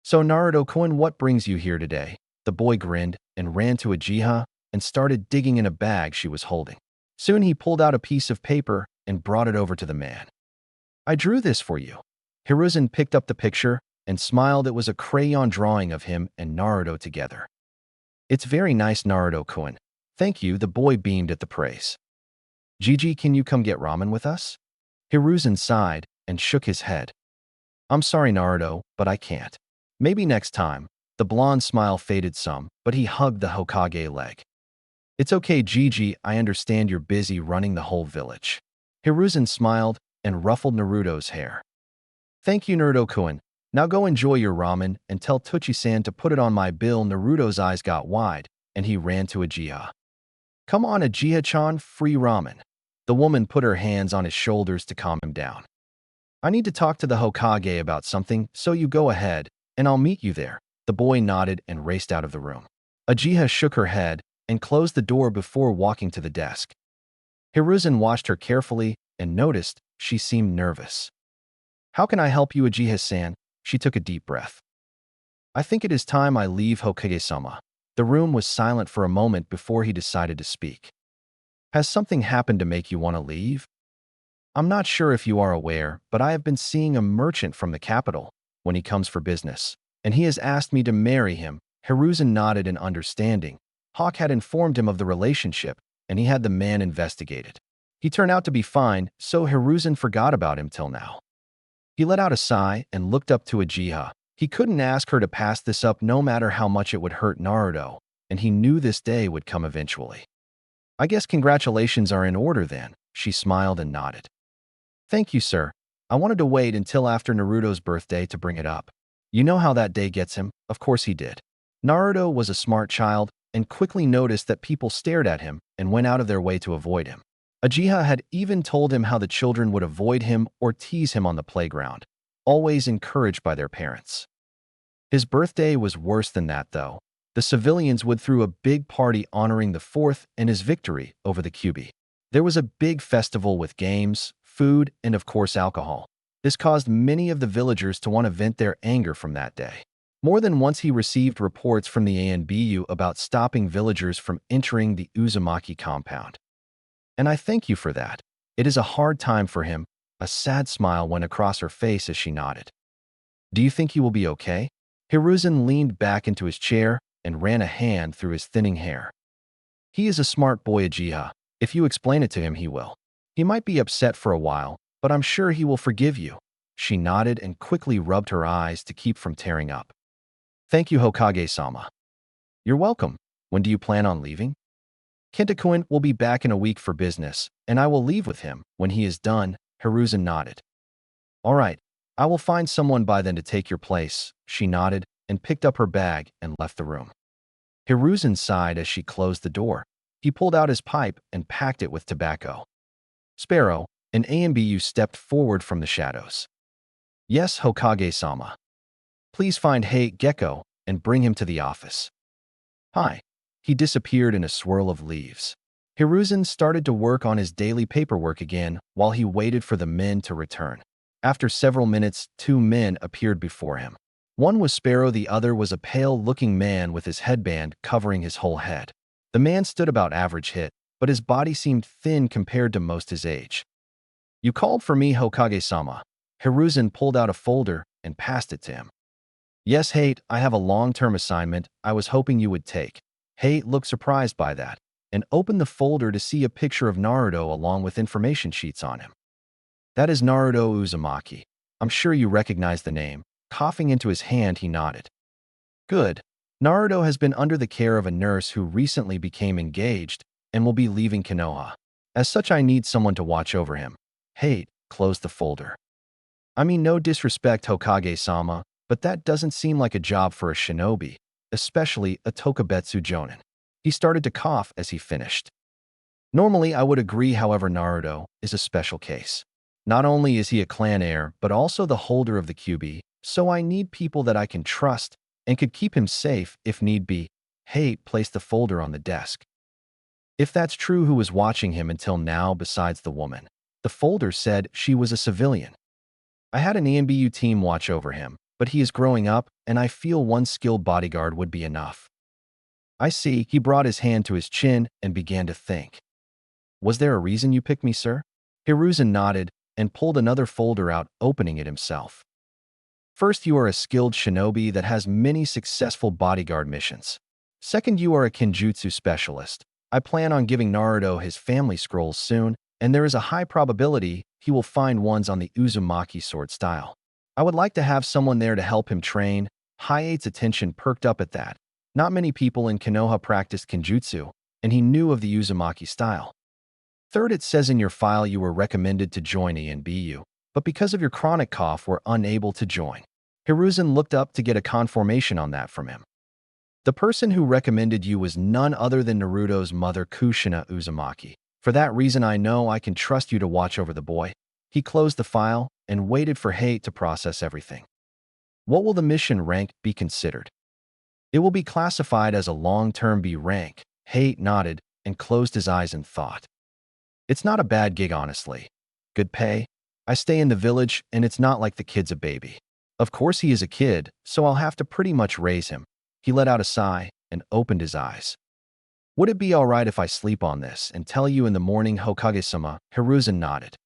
So Naruto-kun, what brings you here today? The boy grinned and ran to Uchiha and started digging in a bag she was holding. Soon he pulled out a piece of paper and brought it over to the man. I drew this for you. Hiruzen picked up the picture and smiled. It was a crayon drawing of him and Naruto together. It's very nice, Naruto-kun. Thank you, the boy beamed at the praise. Gigi, can you come get ramen with us? Hiruzen sighed and shook his head. I'm sorry, Naruto, but I can't. Maybe next time. The blonde smile faded some, but he hugged the Hokage leg. It's okay, Gigi, I understand you're busy running the whole village. Hiruzen smiled and ruffled Naruto's hair. Thank you, Naruto-kun. Now go enjoy your ramen and tell Tuchi-san to put it on my bill. Naruto's eyes got wide, and he ran to Uchiha. Come on, Uchiha-chan, free ramen. The woman put her hands on his shoulders to calm him down. I need to talk to the Hokage about something, so you go ahead, and I'll meet you there. The boy nodded and raced out of the room. Uchiha shook her head and closed the door before walking to the desk. Hiruzen watched her carefully and noticed she seemed nervous. How can I help you, Uchiha-san? She took a deep breath. I think it is time I leave, Hokage-sama. The room was silent for a moment before he decided to speak. Has something happened to make you want to leave? I'm not sure if you are aware, but I have been seeing a merchant from the capital when he comes for business, and he has asked me to marry him. Hiruzen nodded in understanding. Hawk had informed him of the relationship, and he had the man investigated. He turned out to be fine, so Hiruzen forgot about him till now. He let out a sigh and looked up to Uchiha. He couldn't ask her to pass this up no matter how much it would hurt Naruto, and he knew this day would come eventually. I guess congratulations are in order then, she smiled and nodded. Thank you, sir. I wanted to wait until after Naruto's birthday to bring it up. You know how that day gets him? Of course he did. Naruto was a smart child and quickly noticed that people stared at him and went out of their way to avoid him. Uchiha had even told him how the children would avoid him or tease him on the playground, always encouraged by their parents. His birthday was worse than that, though. The civilians would throw a big party honoring the 4th and his victory over the Kyuubi. There was a big festival with games, food, and of course alcohol. This caused many of the villagers to want to vent their anger from that day. More than once he received reports from the ANBU about stopping villagers from entering the Uzumaki compound. And I thank you for that. It is a hard time for him. A sad smile went across her face as she nodded. Do you think he will be okay? Hiruzen leaned back into his chair and ran a hand through his thinning hair. He is a smart boy, Uchiha. If you explain it to him, he will. He might be upset for a while, but I'm sure he will forgive you. She nodded and quickly rubbed her eyes to keep from tearing up. Thank you, Hokage-sama. You're welcome. When do you plan on leaving? Kenta-kun will be back in a week for business, and I will leave with him. When he is done, Hiruzen nodded. All right, I will find someone by then to take your place. She nodded and picked up her bag and left the room. Hiruzen sighed as she closed the door. He pulled out his pipe and packed it with tobacco. Sparrow, an ANBU stepped forward from the shadows. Yes, Hokage-sama. Please find Gecko and bring him to the office. Hi. He disappeared in a swirl of leaves. Hiruzen started to work on his daily paperwork again while he waited for the men to return. After several minutes, 2 men appeared before him. One was Sparrow, the other was a pale-looking man with his headband covering his whole head. The man stood about average height, but his body seemed thin compared to most his age. You called for me, Hokage-sama. Hiruzen pulled out a folder and passed it to him. Yes, I have a long-term assignment I was hoping you would take. Hate looked surprised by that and opened the folder to see a picture of Naruto along with information sheets on him. That is Naruto Uzumaki. I'm sure you recognize the name. Coughing into his hand, he nodded. Good. Naruto has been under the care of a nurse who recently became engaged and will be leaving Konoha. As such, I need someone to watch over him. Hate closed the folder. I mean, no disrespect, Hokage-sama, but that doesn't seem like a job for a shinobi, especially a Tokubetsu Jonin. He started to cough as he finished. Normally, I would agree, however, Naruto is a special case. Not only is he a clan heir, but also the holder of the Kyuubi, so I need people that I can trust and could keep him safe if need be. Placed the folder on the desk. If that's true, who was watching him until now besides the woman? The folder said she was a civilian. I had an ANBU team watch over him, but he is growing up, and I feel one skilled bodyguard would be enough. I see. He brought his hand to his chin and began to think. Was there a reason you picked me, sir? Hiruzen nodded and pulled another folder out, opening it himself. First, you are a skilled shinobi that has many successful bodyguard missions. Second, you are a Kenjutsu specialist. I plan on giving Naruto his family scrolls soon, and there is a high probability he will find ones on the Uzumaki sword style. I would like to have someone there to help him train. Hayate's attention perked up at that. Not many people in Konoha practiced Kenjutsu, and he knew of the Uzumaki style. Third, it says in your file you were recommended to join ANBU, but because of your chronic cough were unable to join. Hiruzen looked up to get a confirmation on that from him. The person who recommended you was none other than Naruto's mother, Kushina Uzumaki. For that reason, I know I can trust you to watch over the boy. He closed the file and waited for Hate to process everything. What will the mission rank be considered? It will be classified as a long-term B rank. Hate nodded and closed his eyes in thought. It's not a bad gig, honestly. Good pay. I stay in the village, and it's not like the kid's a baby. Of course he is a kid, so I'll have to pretty much raise him. He let out a sigh and opened his eyes. Would it be all right if I sleep on this and tell you in the morning, Hokage-sama? Hiruzen nodded.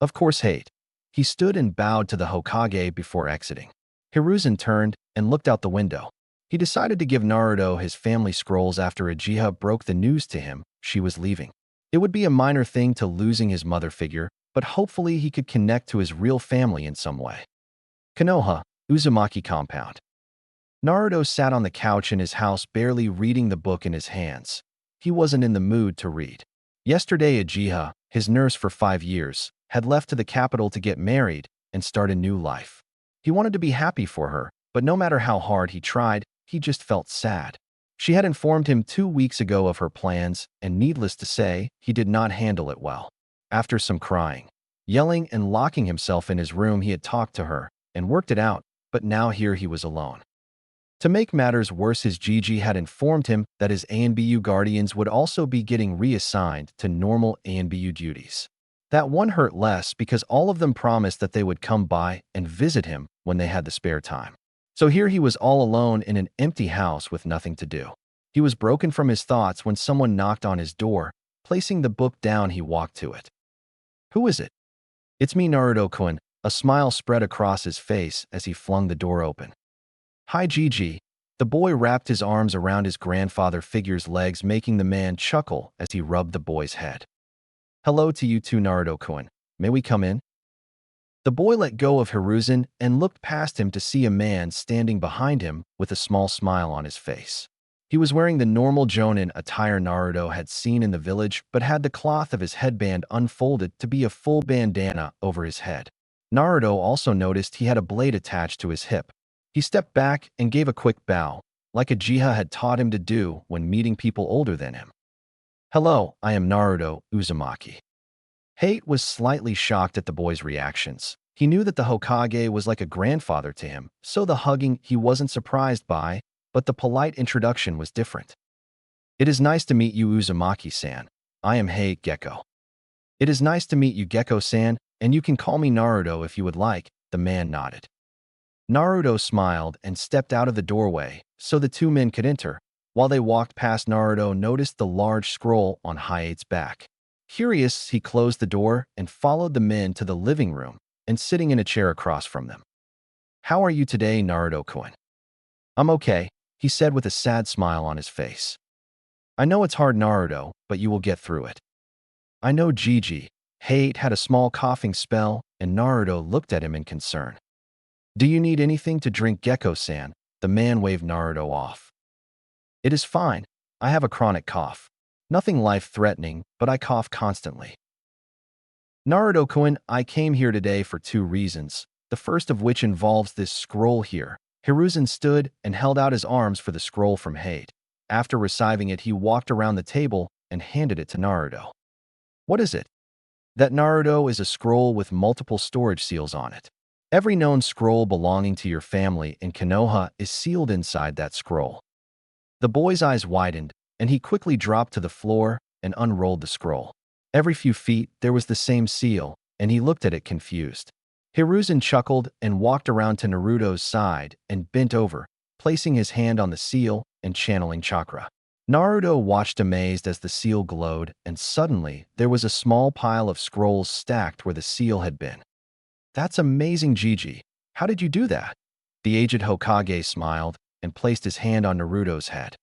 Of course, Hate. He stood and bowed to the Hokage before exiting. Hiruzen turned and looked out the window. He decided to give Naruto his family scrolls after Uchiha broke the news to him she was leaving. It would be a minor thing to losing his mother figure, but hopefully he could connect to his real family in some way. Konoha, Uzumaki compound. Naruto sat on the couch in his house, barely reading the book in his hands. He wasn't in the mood to read. Yesterday, Uchiha, his nurse for 5 years, had left to the capital to get married and start a new life. He wanted to be happy for her, but no matter how hard he tried, he just felt sad. She had informed him 2 weeks ago of her plans, and needless to say, he did not handle it well. After some crying, yelling, and locking himself in his room, he had talked to her and worked it out, but now here he was alone. To make matters worse, his Gigi had informed him that his ANBU guardians would also be getting reassigned to normal ANBU duties. That one hurt less because all of them promised that they would come by and visit him when they had the spare time. So here he was all alone in an empty house with nothing to do. He was broken from his thoughts when someone knocked on his door. Placing the book down, he walked to it. "Who is it?" "It's me, Naruto-kun." A smile spread across his face as he flung the door open. "Hi, Gigi." The boy wrapped his arms around his grandfather figure's legs, making the man chuckle as he rubbed the boy's head. "Hello to you too, Naruto-kun. May we come in?" The boy let go of Hiruzen and looked past him to see a man standing behind him with a small smile on his face. He was wearing the normal Jonin attire Naruto had seen in the village, but had the cloth of his headband unfolded to be a full bandana over his head. Naruto also noticed he had a blade attached to his hip. He stepped back and gave a quick bow, like Uchiha had taught him to do when meeting people older than him. "Hello, I am Naruto Uzumaki." Hate was slightly shocked at the boy's reactions. He knew that the Hokage was like a grandfather to him, so the hugging he wasn't surprised by, but the polite introduction was different. "It is nice to meet you, Uzumaki-san. I am Hate Gecko." "It is nice to meet you, Gecko-san, and you can call me Naruto if you would like," the man nodded. Naruto smiled and stepped out of the doorway so the two men could enter. While they walked past, Naruto noticed the large scroll on Hayate's back. Curious, he closed the door and followed the men to the living room and sitting in a chair across from them. "How are you today, Naruto-kun?" "I'm okay," he said with a sad smile on his face. "I know it's hard, Naruto, but you will get through it." "I know, Gigi." Hate had a small coughing spell, and Naruto looked at him in concern. "Do you need anything to drink, Gecko-san?" The man waved Naruto off. "It is fine. I have a chronic cough. Nothing life-threatening, but I cough constantly." "Naruto-kun, I came here today for 2 reasons, the first of which involves this scroll here." Hiruzen stood and held out his arms for the scroll from Hate. After receiving it, he walked around the table and handed it to Naruto. "What is it?" "That, Naruto, is a scroll with multiple storage seals on it. Every known scroll belonging to your family in Konoha is sealed inside that scroll." The boy's eyes widened, and he quickly dropped to the floor and unrolled the scroll. Every few feet, there was the same seal, and he looked at it confused. Hiruzen chuckled and walked around to Naruto's side and bent over, placing his hand on the seal and channeling chakra. Naruto watched amazed as the seal glowed, and suddenly there was a small pile of scrolls stacked where the seal had been. "That's amazing, Gigi. How did you do that?" The aged Hokage smiled and placed his hand on Naruto's head.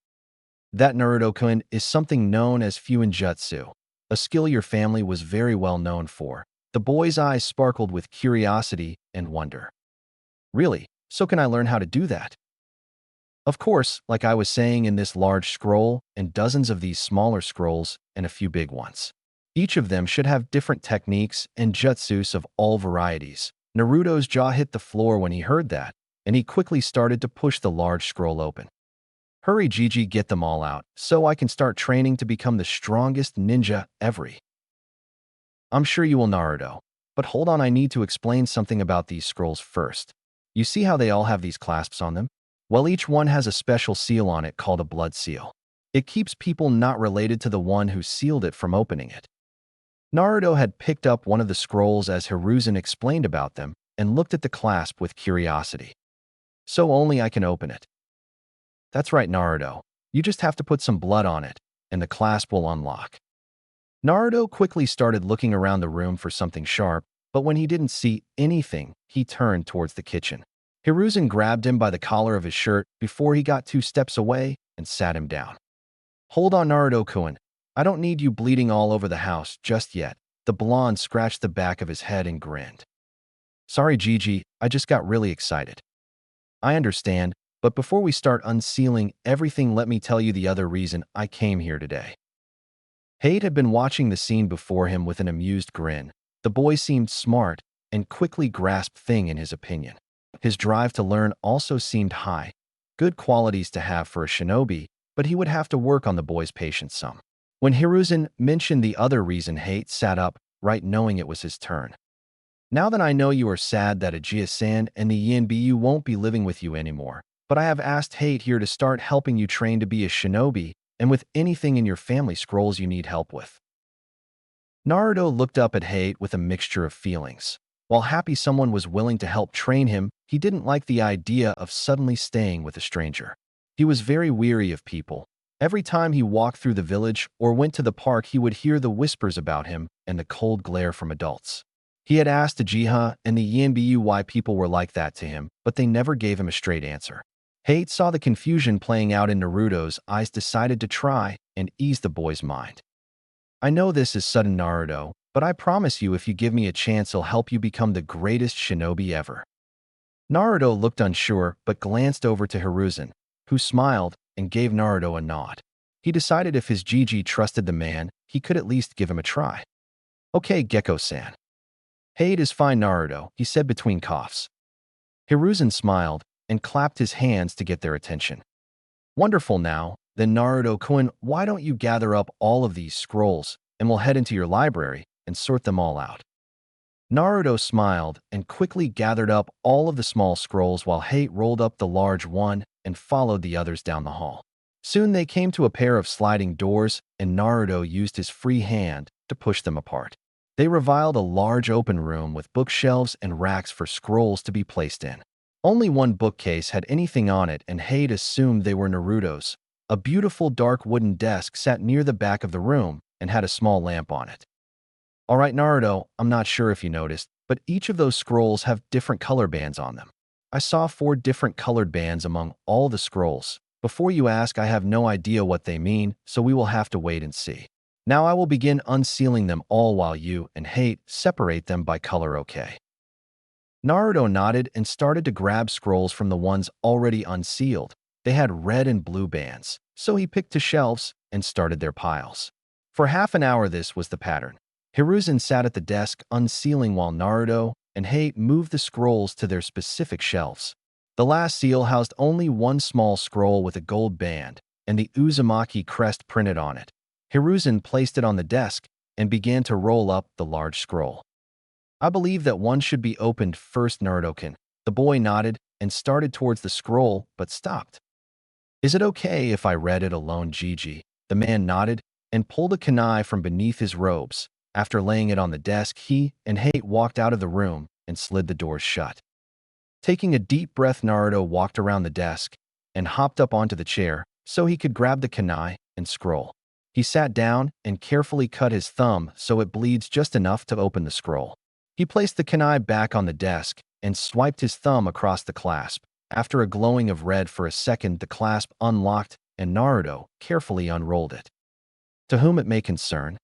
"That, Naruto-kun, is something known as Fuinjutsu, a skill your family was very well known for." The boy's eyes sparkled with curiosity and wonder. "Really? So can I learn how to do that?" "Of course, like I was saying, in this large scroll and dozens of these smaller scrolls and a few big ones. Each of them should have different techniques and jutsus of all varieties." Naruto's jaw hit the floor when he heard that, and he quickly started to push the large scroll open. "Hurry, Gigi, get them all out, so I can start training to become the strongest ninja ever." "I'm sure you will, Naruto. But hold on, I need to explain something about these scrolls first. You see how they all have these clasps on them? Well, each one has a special seal on it called a blood seal. It keeps people not related to the one who sealed it from opening it." Naruto had picked up one of the scrolls as Hiruzen explained about them and looked at the clasp with curiosity. "So only I can open it?" "That's right, Naruto. You just have to put some blood on it, and the clasp will unlock." Naruto quickly started looking around the room for something sharp, but when he didn't see anything, he turned towards the kitchen. Hiruzen grabbed him by the collar of his shirt before he got 2 steps away and sat him down. "Hold on, Naruto-kun. I don't need you bleeding all over the house just yet." The blonde scratched the back of his head and grinned. "Sorry, Gigi, I just got really excited." "I understand, but before we start unsealing everything, let me tell you the other reason I came here today." Hate had been watching the scene before him with an amused grin. The boy seemed smart and quickly grasped things in his opinion. His drive to learn also seemed high, good qualities to have for a shinobi, but he would have to work on the boy's patience some. When Hiruzen mentioned the other reason, Hate sat up, right knowing it was his turn. Now that I know you are sad that Uchiha-san and the ANBU won't be living with you anymore, but I have asked Hate here to start helping you train to be a shinobi and with anything in your family scrolls you need help with. Naruto looked up at Hate with a mixture of feelings. While happy someone was willing to help train him, he didn't like the idea of suddenly staying with a stranger. He was very weary of people. Every time he walked through the village or went to the park, he would hear the whispers about him and the cold glare from adults. He had asked Uchiha and the ANBU why people were like that to him, but they never gave him a straight answer. Hate saw the confusion playing out in Naruto's eyes, decided to try and ease the boy's mind. I know this is sudden, Naruto, but I promise you if you give me a chance, I'll help you become the greatest shinobi ever. Naruto looked unsure but glanced over to Hiruzen, who smiled and gave Naruto a nod. He decided if his Gigi trusted the man, he could at least give him a try. Okay, Gecko-san. Hate is fine, Naruto, he said between coughs. Hiruzen smiled and clapped his hands to get their attention. Wonderful. Now, then Naruto-kun, why don't you gather up all of these scrolls and we'll head into your library and sort them all out. Naruto smiled and quickly gathered up all of the small scrolls while Hate rolled up the large one and followed the others down the hall. Soon they came to a pair of sliding doors and Naruto used his free hand to push them apart. They revealed a large open room with bookshelves and racks for scrolls to be placed in. Only one bookcase had anything on it and Hate assumed they were Naruto's. A beautiful dark wooden desk sat near the back of the room and had a small lamp on it. Alright Naruto, I'm not sure if you noticed, but each of those scrolls have different color bands on them. I saw 4 different colored bands among all the scrolls. Before you ask, I have no idea what they mean, so we will have to wait and see. Now I will begin unsealing them all while you and Hate separate them by color, okay? Naruto nodded and started to grab scrolls from the ones already unsealed. They had red and blue bands, so he picked 2 shelves and started their piles. For half an hour this was the pattern. Hiruzen sat at the desk unsealing while Naruto and Hate moved the scrolls to their specific shelves. The last seal housed only one small scroll with a gold band and the Uzumaki crest printed on it. Hiruzen placed it on the desk and began to roll up the large scroll. I believe that one should be opened first, Naruto-kun. The boy nodded and started towards the scroll but stopped. Is it okay if I read it alone, Gigi? The man nodded and pulled a kunai from beneath his robes. After laying it on the desk, he and Hate walked out of the room and slid the doors shut. Taking a deep breath, Naruto walked around the desk and hopped up onto the chair so he could grab the kunai and scroll. He sat down and carefully cut his thumb so it bleeds just enough to open the scroll. He placed the kunai back on the desk and swiped his thumb across the clasp. After a glowing of red for a second, the clasp unlocked and Naruto carefully unrolled it. To whom it may concern.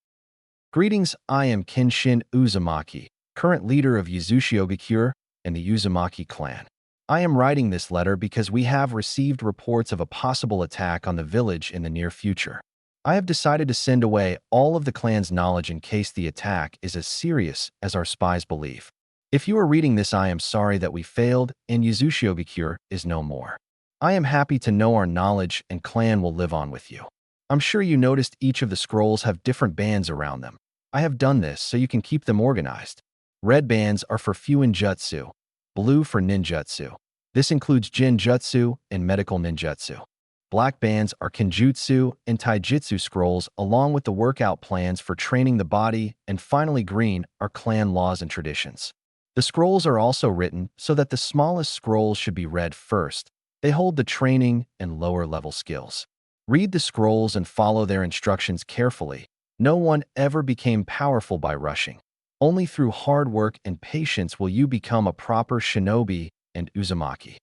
Greetings, I am Kinshin Uzumaki, current leader of Uzumaki and the Uzumaki clan. I am writing this letter because we have received reports of a possible attack on the village in the near future. I have decided to send away all of the clan's knowledge in case the attack is as serious as our spies believe. If you are reading this, I am sorry that we failed and Uzumaki is no more. I am happy to know our knowledge and clan will live on with you. I'm sure you noticed each of the scrolls have different bands around them. I have done this so you can keep them organized. Red bands are for Fuinjutsu, blue for ninjutsu. This includes Genjutsu and medical ninjutsu. Black bands are Kenjutsu and Taijutsu scrolls along with the workout plans for training the body, and finally green are clan laws and traditions. The scrolls are also written so that the smallest scrolls should be read first. They hold the training and lower level skills. Read the scrolls and follow their instructions carefully. No one ever became powerful by rushing. Only through hard work and patience will you become a proper shinobi and Uzumaki.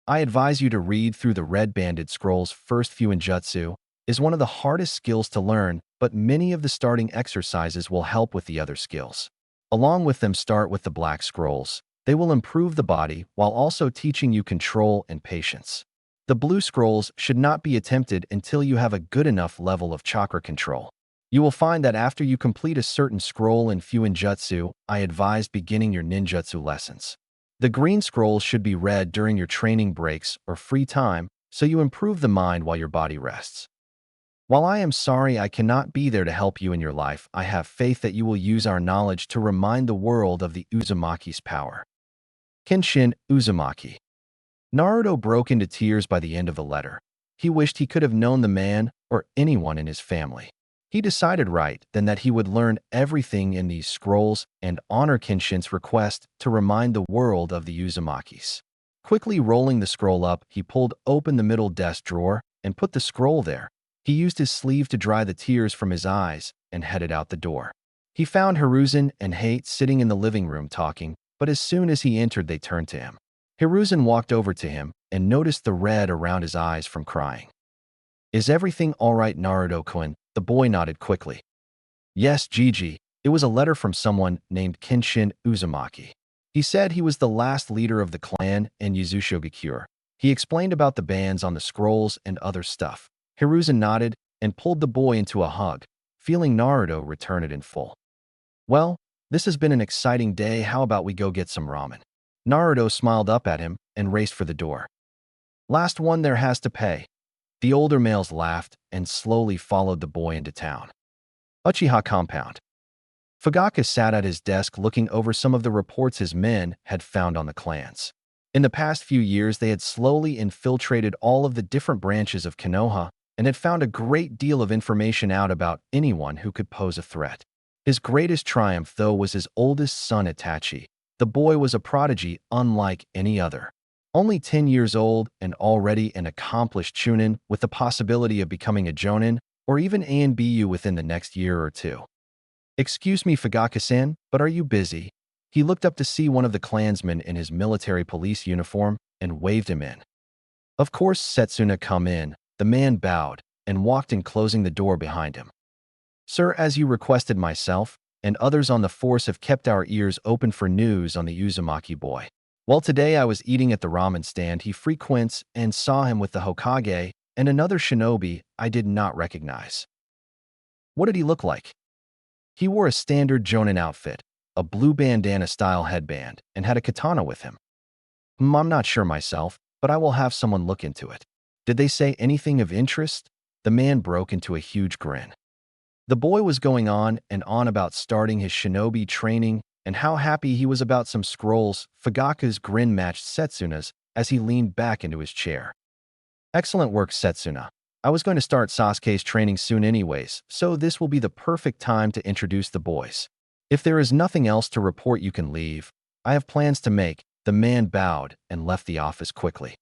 I advise you to read through the red-banded scrolls first. Fuinjutsu is one of the hardest skills to learn, but many of the starting exercises will help with the other skills. Along with them, start with the black scrolls. They will improve the body while also teaching you control and patience. The blue scrolls should not be attempted until you have a good enough level of chakra control. You will find that after you complete a certain scroll in Fuinjutsu, I advise beginning your ninjutsu lessons. The green scrolls should be read during your training breaks or free time so you improve the mind while your body rests. While I am sorry I cannot be there to help you in your life, I have faith that you will use our knowledge to remind the world of the Uzumaki's power. Kinshin, Uzumaki. Naruto broke into tears by the end of the letter. He wished he could have known the man or anyone in his family. He decided right then that he would learn everything in these scrolls and honor Kenshin's request to remind the world of the Uzumakis. Quickly rolling the scroll up, he pulled open the middle desk drawer and put the scroll there. He used his sleeve to dry the tears from his eyes and headed out the door. He found Hiruzen and Heir sitting in the living room talking, but as soon as he entered they turned to him. Hiruzen walked over to him and noticed the red around his eyes from crying. "Is everything all right, Naruto-kun?" The boy nodded quickly. "Yes, Gigi. It was a letter from someone named Kinshin Uzumaki. He said he was the last leader of the clan in Yuzushogakyure. He explained about the bands on the scrolls and other stuff." Hiruzen nodded and pulled the boy into a hug, feeling Naruto return it in full. "Well, this has been an exciting day. How about we go get some ramen?" Naruto smiled up at him and raced for the door. "Last one there has to pay." The older males laughed and slowly followed the boy into town. Uchiha compound. Fugaka sat at his desk looking over some of the reports his men had found on the clans. In the past few years, they had slowly infiltrated all of the different branches of Konoha and had found a great deal of information out about anyone who could pose a threat. His greatest triumph, though, was his oldest son, Itachi. The boy was a prodigy unlike any other. Only 10 years old and already an accomplished chunin with the possibility of becoming a jonin or even ANBU within the next year or two. "Excuse me, Fugaka-san, but are you busy?" He looked up to see one of the clansmen in his military police uniform and waved him in. "Of course, Setsuna, come in." The man bowed and walked in, closing the door behind him. "Sir, as you requested, myself and others on the force have kept our ears open for news on the Uzumaki boy. Well, today I was eating at the ramen stand he frequents and saw him with the Hokage and another shinobi I did not recognize." "What did he look like?" "He wore a standard jonin outfit, a blue bandana-style headband, and had a katana with him." "I'm not sure myself, but I will have someone look into it." "Did they say anything of interest?" The man broke into a huge grin. The boy was going on and on about starting his shinobi training and how happy he was about some scrolls. Fugaka's grin matched Setsuna's as he leaned back into his chair. "Excellent work, Setsuna. I was going to start Sasuke's training soon anyways, so this will be the perfect time to introduce the boys. If there is nothing else to report, you can leave. I have plans to make." The man bowed and left the office quickly.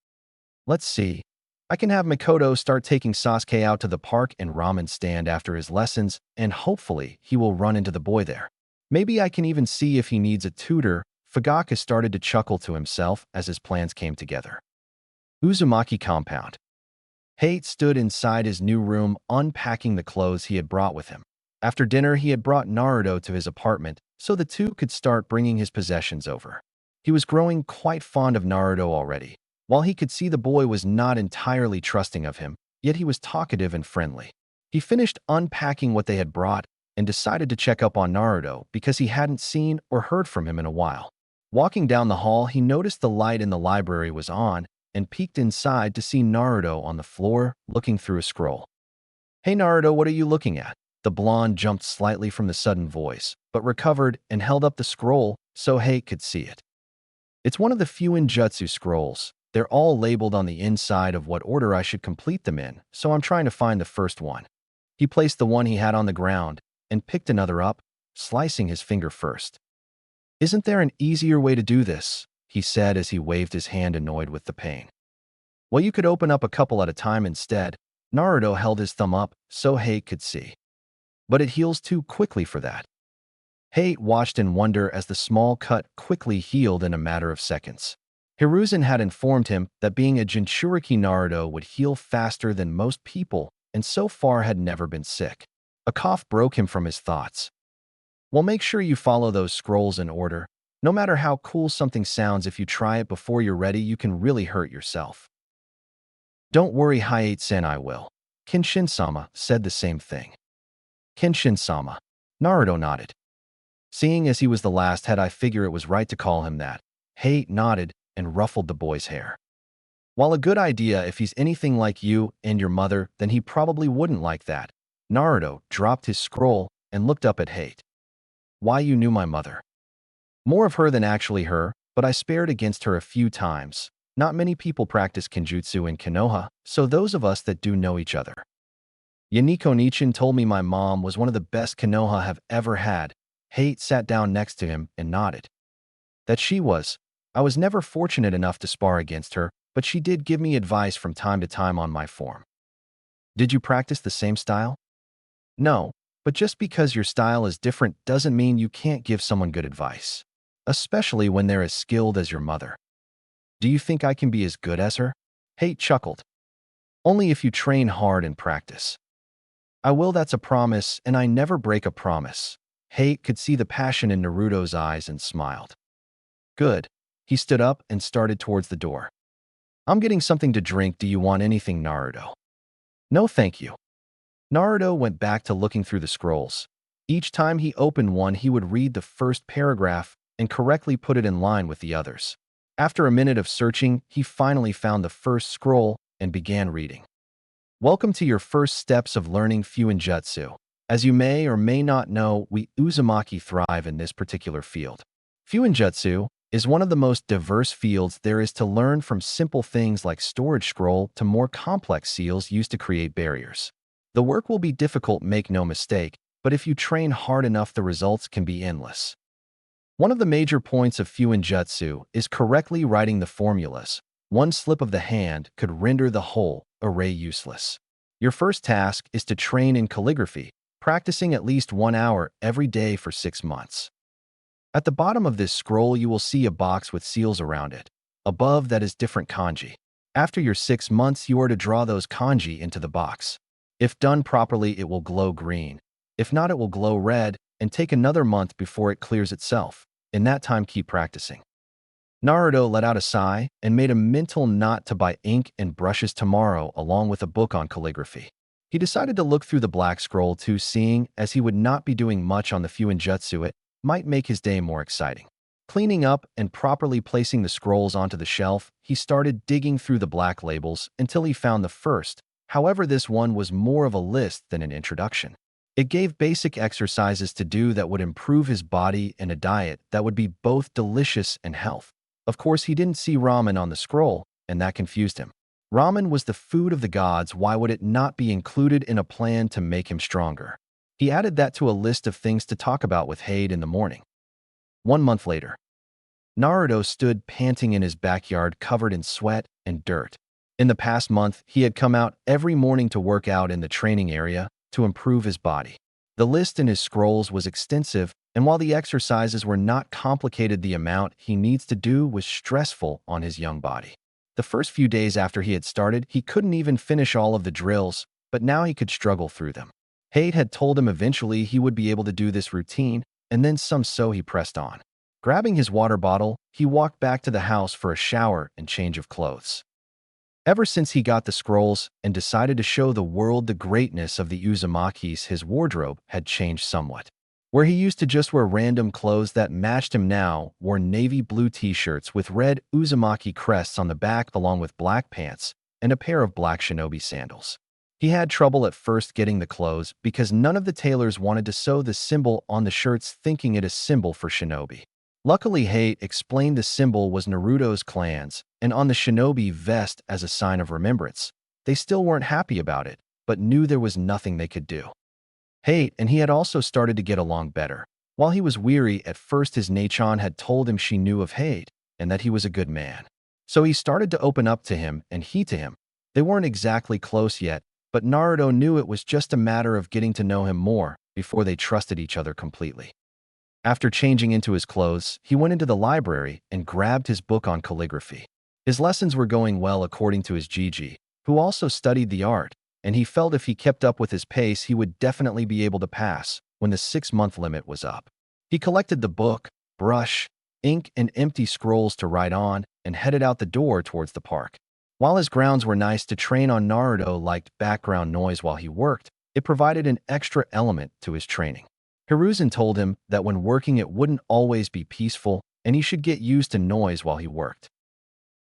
"Let's see. I can have Mikoto start taking Sasuke out to the park and ramen stand after his lessons, and hopefully he will run into the boy there. Maybe I can even see if he needs a tutor." Fugaka started to chuckle to himself as his plans came together. Uzumaki compound. Heir stood inside his new room unpacking the clothes he had brought with him. After dinner, he had brought Naruto to his apartment so the two could start bringing his possessions over. He was growing quite fond of Naruto already. While he could see the boy was not entirely trusting of him, yet he was talkative and friendly. He finished unpacking what they had brought and decided to check up on Naruto because he hadn't seen or heard from him in a while. Walking down the hall, he noticed the light in the library was on and peeked inside to see Naruto on the floor looking through a scroll. "Hey Naruto, what are you looking at?" The blonde jumped slightly from the sudden voice, but recovered and held up the scroll so Heir could see it. "It's one of the few Kenjutsu scrolls. They're all labeled on the inside of what order I should complete them in, so I'm trying to find the first one." He placed the one he had on the ground and picked another up, slicing his finger first. "Isn't there an easier way to do this?" he said as he waved his hand, annoyed with the pain. "Well, you could open up a couple at a time instead." Naruto held his thumb up so Heir could see. "But it heals too quickly for that." Heir watched in wonder as the small cut quickly healed in a matter of seconds. Hiruzen had informed him that being a Jinchuriki, Naruto would heal faster than most people and so far had never been sick. A cough broke him from his thoughts. "Well, make sure you follow those scrolls in order. No matter how cool something sounds, if you try it before you're ready, you can really hurt yourself." "Don't worry, Hayate-san, I will." Kenshin-sama said the same thing. "Kenshin-sama." Naruto nodded. Seeing as he was the last head, I figure it was right to call him that. Heir nodded and ruffled the boy's hair. While a good idea if he's anything like you and your mother, then he probably wouldn't like that. Naruto dropped his scroll and looked up at Hate. Why you knew my mother? More of her than actually her, but I spared against her a few times. Not many people practice Kenjutsu in Konoha, so those of us that do know each other. Yaniko Nichin told me my mom was one of the best Konoha have ever had. Hate sat down next to him and nodded. That she was. I was never fortunate enough to spar against her, but she did give me advice from time to time on my form. Did you practice the same style? No, but just because your style is different doesn't mean you can't give someone good advice, especially when they're as skilled as your mother. Do you think I can be as good as her? Hate chuckled. Only if you train hard and practice. I will, that's a promise, and I never break a promise. Hate could see the passion in Naruto's eyes and smiled. Good. He stood up and started towards the door. I'm getting something to drink. Do you want anything, Naruto? No, thank you. Naruto went back to looking through the scrolls. Each time he opened one, he would read the first paragraph and correctly put it in line with the others. After a minute of searching, he finally found the first scroll and began reading. Welcome to your first steps of learning Fuinjutsu. As you may or may not know, we Uzumaki thrive in this particular field. Fuinjutsu is one of the most diverse fields there is to learn, from simple things like storage scroll to more complex seals used to create barriers. The work will be difficult, make no mistake, but if you train hard enough, the results can be endless. One of the major points of Fuinjutsu is correctly writing the formulas. One slip of the hand could render the whole array useless. Your first task is to train in calligraphy, practicing at least 1 hour every day for 6 months. At the bottom of this scroll, you will see a box with seals around it. Above that is different kanji. After your 6 months, you are to draw those kanji into the box. If done properly, it will glow green. If not, it will glow red, and take another month before it clears itself. In that time, keep practicing. Naruto let out a sigh and made a mental note to buy ink and brushes tomorrow, along with a book on calligraphy. He decided to look through the black scroll too, seeing as he would not be doing much on the Fuinjutsu, it might make his day more exciting. Cleaning up and properly placing the scrolls onto the shelf, he started digging through the black labels until he found the first. However, this one was more of a list than an introduction. It gave basic exercises to do that would improve his body and a diet that would be both delicious and health. Of course, he didn't see ramen on the scroll, and that confused him. Ramen was the food of the gods. Why would it not be included in a plan to make him stronger? He added that to a list of things to talk about with Hade in the morning. 1 month later, Naruto stood panting in his backyard, covered in sweat and dirt. In the past month, he had come out every morning to work out in the training area to improve his body. The list in his scrolls was extensive, and while the exercises were not complicated, the amount he needs to do was stressful on his young body. The first few days after he had started, he couldn't even finish all of the drills, but now he could struggle through them. Hade had told him eventually he would be able to do this routine, and then some, so he pressed on. Grabbing his water bottle, he walked back to the house for a shower and change of clothes. Ever since he got the scrolls and decided to show the world the greatness of the Uzumakis, his wardrobe had changed somewhat. Where he used to just wear random clothes that matched him, now wore navy blue t-shirts with red Uzumaki crests on the back, along with black pants and a pair of black shinobi sandals. He had trouble at first getting the clothes because none of the tailors wanted to sew the symbol on the shirts, thinking it a symbol for shinobi. Luckily, Hate explained the symbol was Naruto's clans, and on the shinobi vest as a sign of remembrance. They still weren't happy about it, but knew there was nothing they could do. Hate and he had also started to get along better. While he was weary at first, his Nachon had told him she knew of Hate and that he was a good man. So he started to open up to him and he to him. They weren't exactly close yet, but Naruto knew it was just a matter of getting to know him more before they trusted each other completely. After changing into his clothes, he went into the library and grabbed his book on calligraphy. His lessons were going well according to his Gigi, who also studied the art, and he felt if he kept up with his pace, he would definitely be able to pass when the 6-month limit was up. He collected the book, brush, ink, and empty scrolls to write on and headed out the door towards the park. While his grounds were nice to train on, Naruto liked background noise while he worked. It provided an extra element to his training. Hiruzen told him that when working it wouldn't always be peaceful and he should get used to noise while he worked.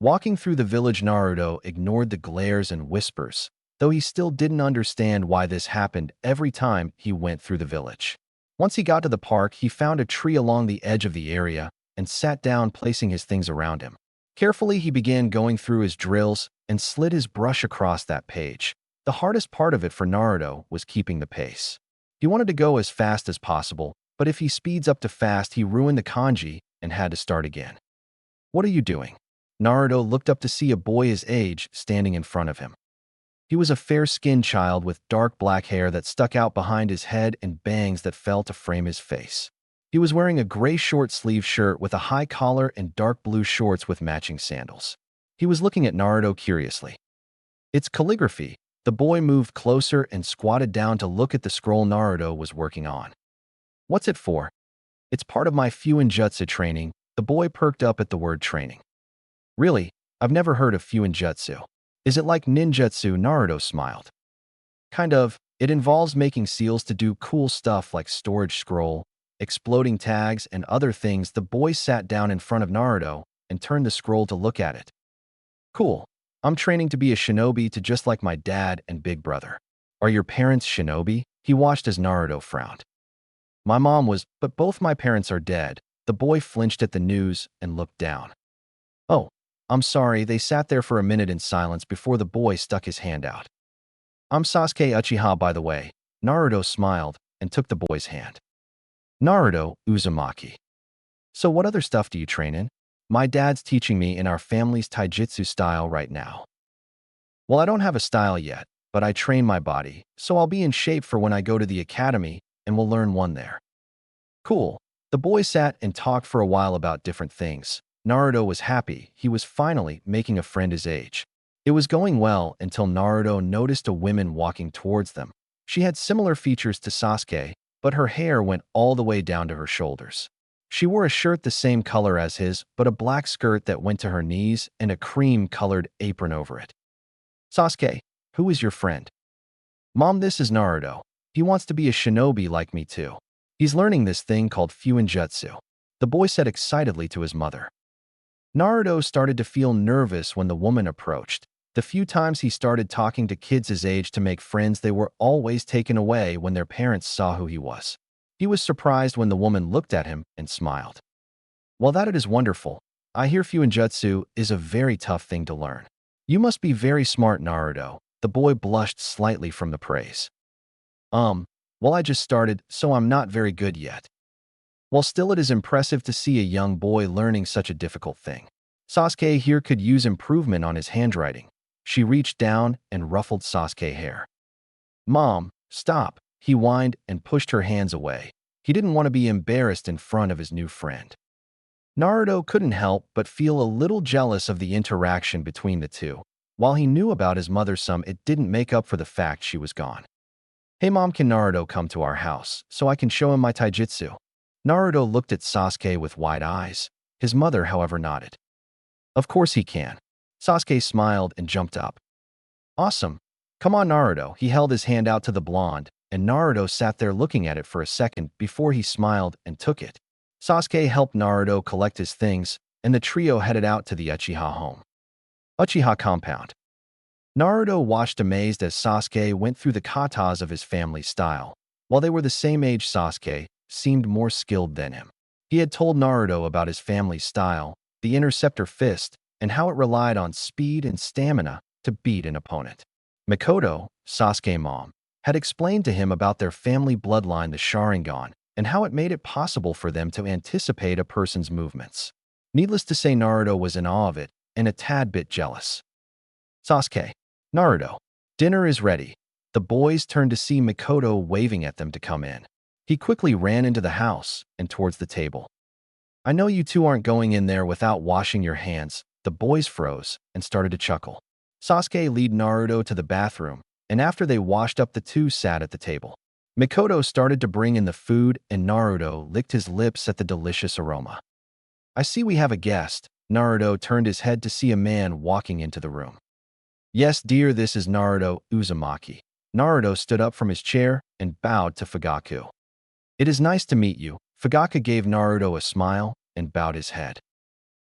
Walking through the village, Naruto ignored the glares and whispers, though he still didn't understand why this happened every time he went through the village. Once he got to the park, he found a tree along the edge of the area and sat down, placing his things around him. Carefully, he began going through his drills and slid his brush across that page. The hardest part of it for Naruto was keeping the pace. He wanted to go as fast as possible, but if he speeds up too fast, he ruined the kanji and had to start again. "What are you doing?" Naruto looked up to see a boy his age standing in front of him. He was a fair-skinned child with dark black hair that stuck out behind his head and bangs that fell to frame his face. He was wearing a gray short-sleeved shirt with a high collar and dark blue shorts with matching sandals. He was looking at Naruto curiously. "It's calligraphy." The boy moved closer and squatted down to look at the scroll Naruto was working on. "What's it for?" "It's part of my Fuinjutsu training." The boy perked up at the word training. "Really? I've never heard of Fuinjutsu. Is it like ninjutsu?" Naruto smiled. "Kind of. It involves making seals to do cool stuff like storage scroll, exploding tags, and other things." The boy sat down in front of Naruto and turned the scroll to look at it. "Cool. I'm training to be a shinobi to just like my dad and big brother." "Are your parents shinobi?" He watched as Naruto frowned. "My mom was, but both my parents are dead." The boy flinched at the news and looked down. "Oh, I'm sorry." They sat there for a minute in silence before the boy stuck his hand out. "I'm Sasuke Uchiha, by the way." Naruto smiled and took the boy's hand. "Naruto, Uzumaki. So what other stuff do you train in?" "My dad's teaching me in our family's taijutsu style right now." "Well, I don't have a style yet, but I train my body, so I'll be in shape for when I go to the academy, and we'll learn one there." "Cool." The boy sat and talked for a while about different things. Naruto was happy. He was finally making a friend his age. It was going well until Naruto noticed a woman walking towards them. She had similar features to Sasuke, but her hair went all the way down to her shoulders. She wore a shirt the same color as his, but a black skirt that went to her knees and a cream-colored apron over it. "Sasuke, who is your friend?" "Mom, this is Naruto. He wants to be a shinobi like me too. He's learning this thing called Fuinjutsu," the boy said excitedly to his mother. Naruto started to feel nervous when the woman approached. The few times he started talking to kids his age to make friends, they were always taken away when their parents saw who he was. He was surprised when the woman looked at him and smiled. "Well, that it is wonderful. I hear Fuinjutsu is a very tough thing to learn. You must be very smart, Naruto." The boy blushed slightly from the praise. Well, I just started, so I'm not very good yet." "Well, still it is impressive to see a young boy learning such a difficult thing. Sasuke here could use improvement on his handwriting." She reached down and ruffled Sasuke's hair. "Mom, stop." He whined and pushed her hands away. He didn't want to be embarrassed in front of his new friend. Naruto couldn't help but feel a little jealous of the interaction between the two. While he knew about his mother some, it didn't make up for the fact she was gone. "Hey Mom, can Naruto come to our house so I can show him my taijutsu?" Naruto looked at Sasuke with wide eyes. His mother, however, nodded. "Of course he can." Sasuke smiled and jumped up. "Awesome. Come on, Naruto." He held his hand out to the blonde, and Naruto sat there looking at it for a second before he smiled and took it. Sasuke helped Naruto collect his things, and the trio headed out to the Uchiha home. Uchiha compound. Naruto watched amazed as Sasuke went through the katas of his family style. While they were the same age, Sasuke seemed more skilled than him. He had told Naruto about his family's style, the interceptor fist, and how it relied on speed and stamina to beat an opponent. Mikoto, Sasuke's mom, had explained to him about their family bloodline, the Sharingan, and how it made it possible for them to anticipate a person's movements. Needless to say, Naruto was in awe of it and a tad bit jealous. "Sasuke, Naruto, dinner is ready." The boys turned to see Mikoto waving at them to come in. He quickly ran into the house and towards the table. "I know you two aren't going in there without washing your hands." The boys froze and started to chuckle. Sasuke led Naruto to the bathroom, and after they washed up, the two sat at the table. Mikoto started to bring in the food, and Naruto licked his lips at the delicious aroma. "I see we have a guest." Naruto turned his head to see a man walking into the room. "Yes, dear, this is Naruto Uzumaki." Naruto stood up from his chair and bowed to Fugaku. "It is nice to meet you." Fugaku gave Naruto a smile and bowed his head.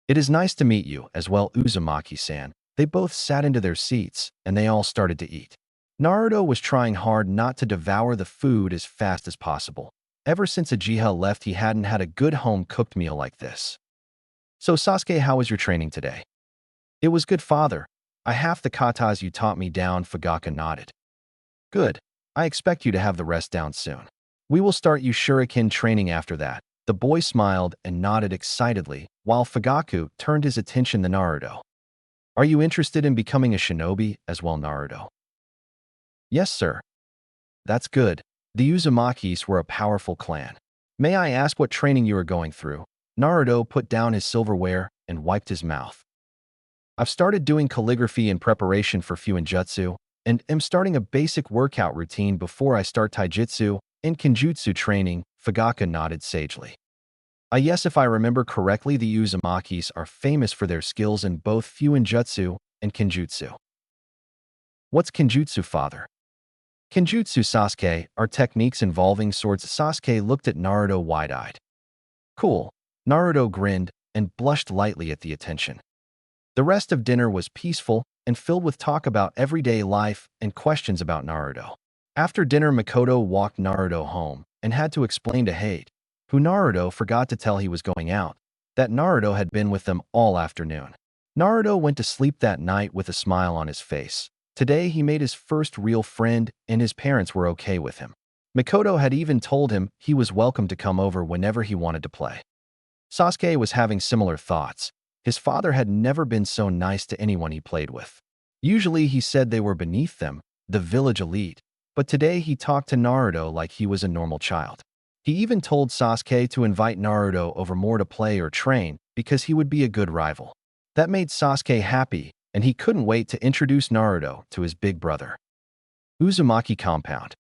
It is nice to meet you as well, Uzumaki-san. They both sat into their seats, and they all started to eat. Naruto was trying hard not to devour the food as fast as possible. Ever since Uchiha left, he hadn't had a good home-cooked meal like this. So Sasuke, how was your training today? It was good, father. I half the katas you taught me down, Fugaku nodded. Good. I expect you to have the rest down soon. We will start you shuriken training after that. The boy smiled and nodded excitedly, while Fugaku turned his attention to Naruto. Are you interested in becoming a shinobi as well, Naruto? Yes, sir. That's good. The Uzumakis were a powerful clan. May I ask what training you are going through? Naruto put down his silverware and wiped his mouth. I've started doing calligraphy in preparation for Fuinjutsu, and am starting a basic workout routine before I start taijutsu and Kenjutsu training, Fugaku nodded sagely. Yes, if I remember correctly, the Uzumakis are famous for their skills in both Fuinjutsu and Kenjutsu. What's Kenjutsu, father? Kenjutsu, Sasuke, are techniques involving swords. Sasuke looked at Naruto wide-eyed. Cool. Naruto grinned and blushed lightly at the attention. The rest of dinner was peaceful and filled with talk about everyday life and questions about Naruto. After dinner, Makoto walked Naruto home and had to explain to Heir, who Naruto forgot to tell he was going out, that Naruto had been with them all afternoon. Naruto went to sleep that night with a smile on his face. Today he made his first real friend, and his parents were okay with him. Makoto had even told him he was welcome to come over whenever he wanted to play. Sasuke was having similar thoughts. His father had never been so nice to anyone he played with. Usually he said they were beneath them, the village elite, but today he talked to Naruto like he was a normal child. He even told Sasuke to invite Naruto over more to play or train because he would be a good rival. That made Sasuke happy, and he couldn't wait to introduce Naruto to his big brother. Uzumaki compound.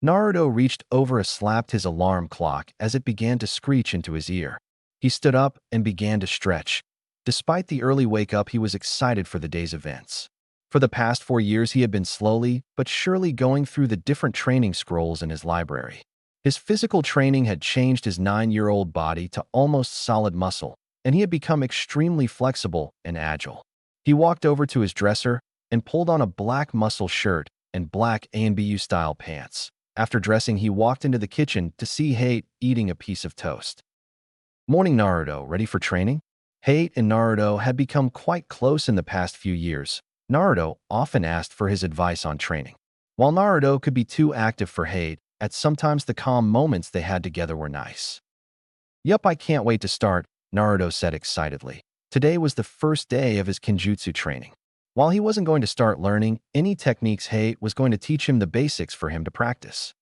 Naruto reached over and slapped his alarm clock as it began to screech into his ear. He stood up and began to stretch. Despite the early wake-up, he was excited for the day's events. For the past 4 years, he had been slowly but surely going through the different training scrolls in his library. His physical training had changed his 9-year-old body to almost solid muscle, and he had become extremely flexible and agile. He walked over to his dresser and pulled on a black muscle shirt and black ANBU-style pants. After dressing, he walked into the kitchen to see Heir eating a piece of toast. Morning, Naruto. Ready for training? Heir and Naruto had become quite close in the past few years. Naruto often asked for his advice on training. While Naruto could be too active for Heir, at sometimes the calm moments they had together were nice. Yup, I can't wait to start, Naruto said excitedly. Today was the first day of his Kenjutsu training. While he wasn't going to start learning any techniques, Heir was going to teach him the basics for him to practice.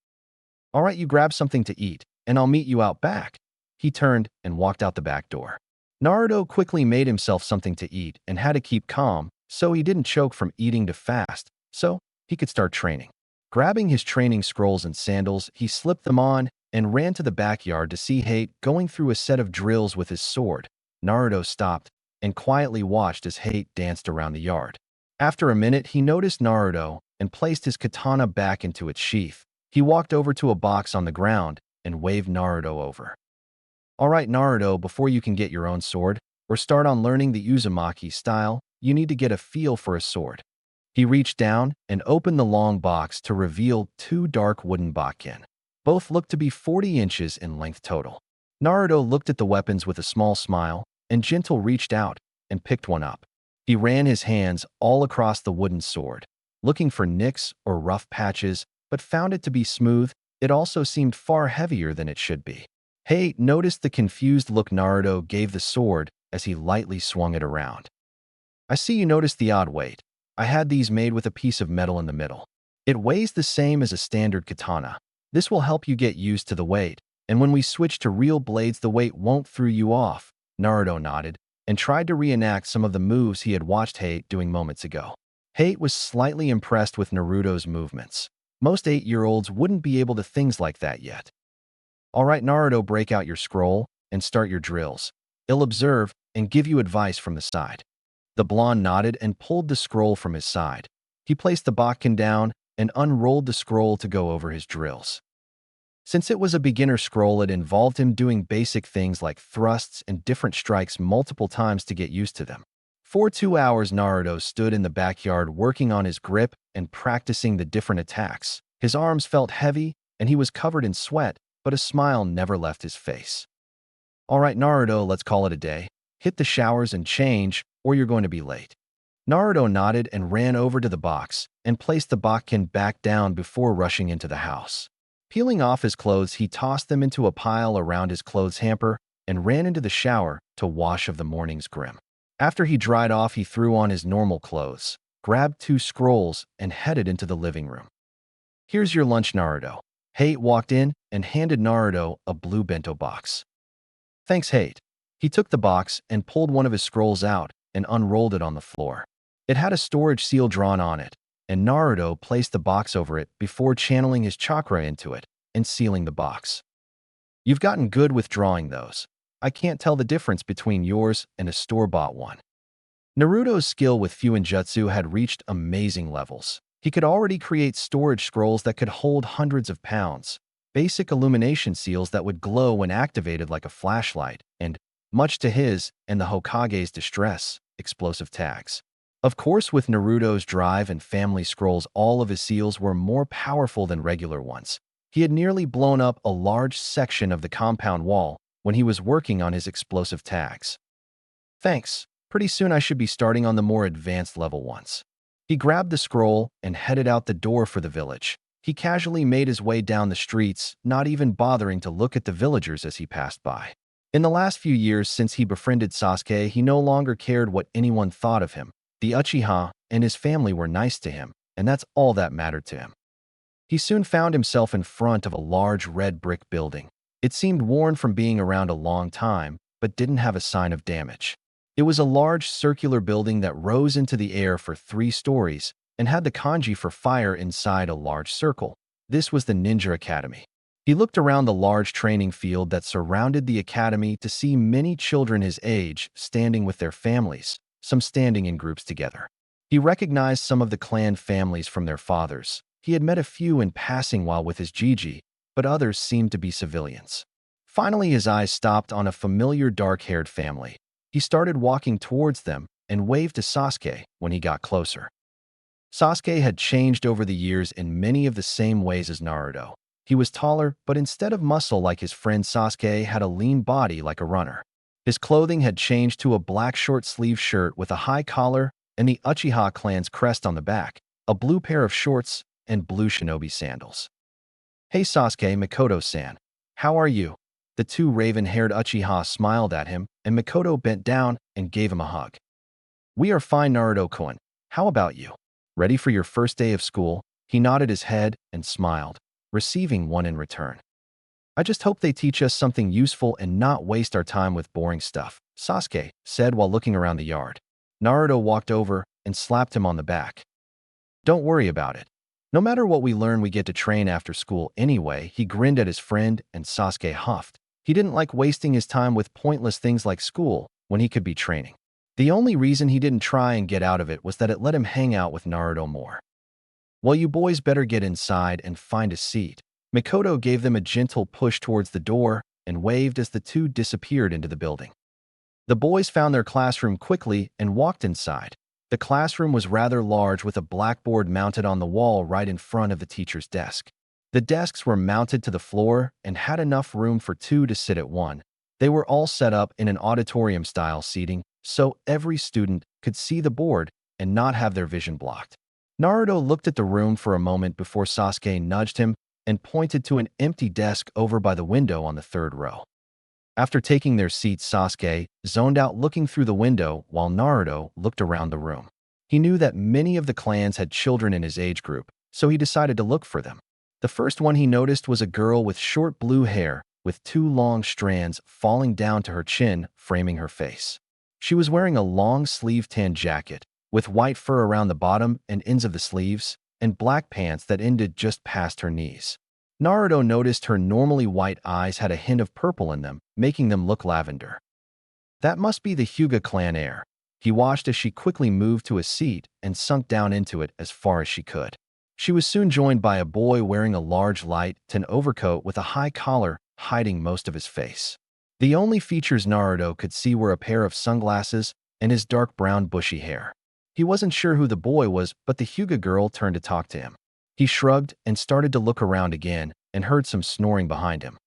All right, you grab something to eat, and I'll meet you out back. He turned and walked out the back door. Naruto quickly made himself something to eat and had to keep calm so he didn't choke from eating too fast, so he could start training. Grabbing his training scrolls and sandals, he slipped them on and ran to the backyard to see Heir going through a set of drills with his sword. Naruto stopped and quietly watched as Heir danced around the yard. After a minute, he noticed Naruto and placed his katana back into its sheath. He walked over to a box on the ground and waved Naruto over. All right, Naruto, before you can get your own sword or start on learning the Uzumaki style, you need to get a feel for a sword. He reached down and opened the long box to reveal 2 dark wooden bakken. Both looked to be 40 inches in length total. Naruto looked at the weapons with a small smile and gentle reached out and picked one up. He ran his hands all across the wooden sword, looking for nicks or rough patches, but found it to be smooth. It also seemed far heavier than it should be. Heir noticed the confused look Naruto gave the sword as he lightly swung it around. I see you noticed the odd weight. I had these made with a piece of metal in the middle. It weighs the same as a standard katana. This will help you get used to the weight, and when we switch to real blades, the weight won't throw you off. Naruto nodded and tried to reenact some of the moves he had watched Heir doing moments ago. Heir was slightly impressed with Naruto's movements. Most 8-year-olds wouldn't be able to things like that yet. All right, Naruto, break out your scroll and start your drills. I'll observe and give you advice from the side. The blonde nodded and pulled the scroll from his side. He placed the bakken down and unrolled the scroll to go over his drills. Since it was a beginner scroll, it involved him doing basic things like thrusts and different strikes multiple times to get used to them. For 2 hours, Naruto stood in the backyard working on his grip and practicing the different attacks. His arms felt heavy, and he was covered in sweat, but a smile never left his face. "All right, Naruto, let's call it a day. Hit the showers and change, or you're going to be late." Naruto nodded and ran over to the box and placed the Bakken back down before rushing into the house. Peeling off his clothes, he tossed them into a pile around his clothes hamper and ran into the shower to wash of the morning's grim. After he dried off, he threw on his normal clothes, grabbed 2 scrolls, and headed into the living room. "Here's your lunch, Naruto." Hate walked in and handed Naruto a blue bento box. "Thanks, Hate." He took the box and pulled one of his scrolls out and unrolled it on the floor. It had a storage seal drawn on it, and Naruto placed the box over it before channeling his chakra into it and sealing the box. "You've gotten good with drawing those. I can't tell the difference between yours and a store-bought one." Naruto's skill with Fuinjutsu had reached amazing levels. He could already create storage scrolls that could hold hundreds of pounds, basic illumination seals that would glow when activated like a flashlight, and, much to his and the Hokage's distress, explosive tags. Of course, with Naruto's drive and family scrolls, all of his seals were more powerful than regular ones. He had nearly blown up a large section of the compound wall when he was working on his explosive tags. "Thanks. Pretty soon I should be starting on the more advanced level ones." He grabbed the scroll and headed out the door for the village. He casually made his way down the streets, not even bothering to look at the villagers as he passed by. In the last few years since he befriended Sasuke, he no longer cared what anyone thought of him. The Uchiha and his family were nice to him, and that's all that mattered to him. He soon found himself in front of a large red brick building. It seemed worn from being around a long time, but didn't have a sign of damage. It was a large circular building that rose into the air for 3 stories and had the kanji for fire inside a large circle. This was the Ninja Academy. He looked around the large training field that surrounded the academy to see many children his age standing with their families, some standing in groups together. He recognized some of the clan families from their fathers. He had met a few in passing while with his Gigi, but others seemed to be civilians. Finally, his eyes stopped on a familiar dark-haired family. He started walking towards them and waved to Sasuke when he got closer. Sasuke had changed over the years in many of the same ways as Naruto. He was taller, but instead of muscle like his friend Sasuke, had a lean body like a runner. His clothing had changed to a black short-sleeved shirt with a high collar and the Uchiha clan's crest on the back, a blue pair of shorts, and blue shinobi sandals. "Hey Sasuke, Mikoto-san. How are you?" The 2 raven-haired Uchiha smiled at him, and Mikoto bent down and gave him a hug. "We are fine, Naruto-kun. How about you? Ready for your first day of school?" He nodded his head and smiled, receiving one in return. "I just hope they teach us something useful and not waste our time with boring stuff," Sasuke said while looking around the yard. Naruto walked over and slapped him on the back. "Don't worry about it. No matter what we learn, we get to train after school anyway." He grinned at his friend, and Sasuke huffed. He didn't like wasting his time with pointless things like school when he could be training. The only reason he didn't try and get out of it was that it let him hang out with Naruto more. "Well, you boys better get inside and find a seat." Mikoto gave them a gentle push towards the door and waved as the 2 disappeared into the building. The boys found their classroom quickly and walked inside. The classroom was rather large, with a blackboard mounted on the wall right in front of the teacher's desk. The desks were mounted to the floor and had enough room for 2 to sit at one. They were all set up in an auditorium-style seating, so every student could see the board and not have their vision blocked. Naruto looked at the room for a moment before Sasuke nudged him and pointed to an empty desk over by the window on the 3rd row. After taking their seats, Sasuke zoned out looking through the window while Naruto looked around the room. He knew that many of the clans had children in his age group, so he decided to look for them. The first one he noticed was a girl with short blue hair, with 2 long strands falling down to her chin, framing her face. She was wearing a long-sleeved tan jacket, with white fur around the bottom and ends of the sleeves, and black pants that ended just past her knees. Naruto noticed her normally white eyes had a hint of purple in them, making them look lavender. That must be the Hyuga clan Heir. He watched as she quickly moved to a seat and sunk down into it as far as she could. She was soon joined by a boy wearing a large light-tan overcoat with a high collar, hiding most of his face. The only features Naruto could see were a pair of sunglasses and his dark brown bushy hair. He wasn't sure who the boy was, but the Hyuga girl turned to talk to him. He shrugged and started to look around again and heard some snoring behind him.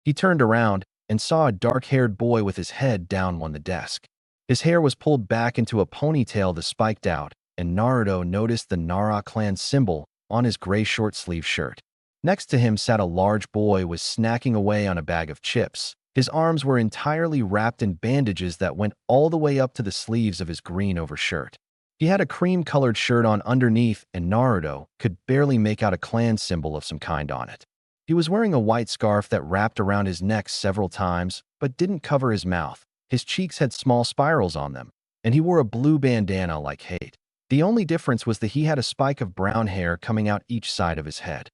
He turned around and saw a dark-haired boy with his head down on the desk. His hair was pulled back into a ponytail that spiked out, and Naruto noticed the Nara clan symbol on his gray short-sleeved shirt. Next to him sat a large boy was snacking away on a bag of chips. His arms were entirely wrapped in bandages that went all the way up to the sleeves of his green overshirt. He had a cream-colored shirt on underneath, and Naruto could barely make out a clan symbol of some kind on it. He was wearing a white scarf that wrapped around his neck several times, but didn't cover his mouth. His cheeks had small spirals on them, and he wore a blue bandana like hate. The only difference was that he had a spike of brown hair coming out each side of his head.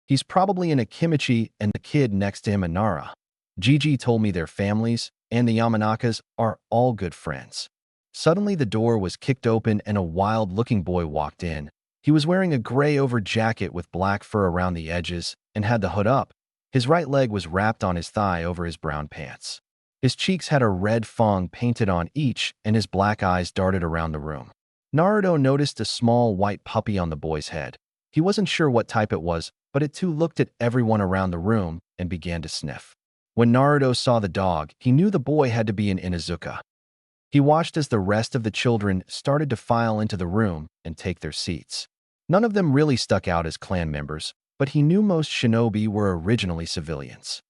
He's probably in a Kimichi, and the kid next to him a Nara. Gigi told me their families and the Yamanakas are all good friends. Suddenly the door was kicked open and a wild-looking boy walked in. He was wearing a gray over jacket with black fur around the edges and had the hood up. His right leg was wrapped on his thigh over his brown pants. His cheeks had a red fong painted on each, and his black eyes darted around the room. Naruto noticed a small white puppy on the boy's head. He wasn't sure what type it was, but it too looked at everyone around the room and began to sniff. When Naruto saw the dog, he knew the boy had to be an Inuzuka. He watched as the rest of the children started to file into the room and take their seats. None of them really stuck out as clan members, but he knew most shinobi were originally civilians.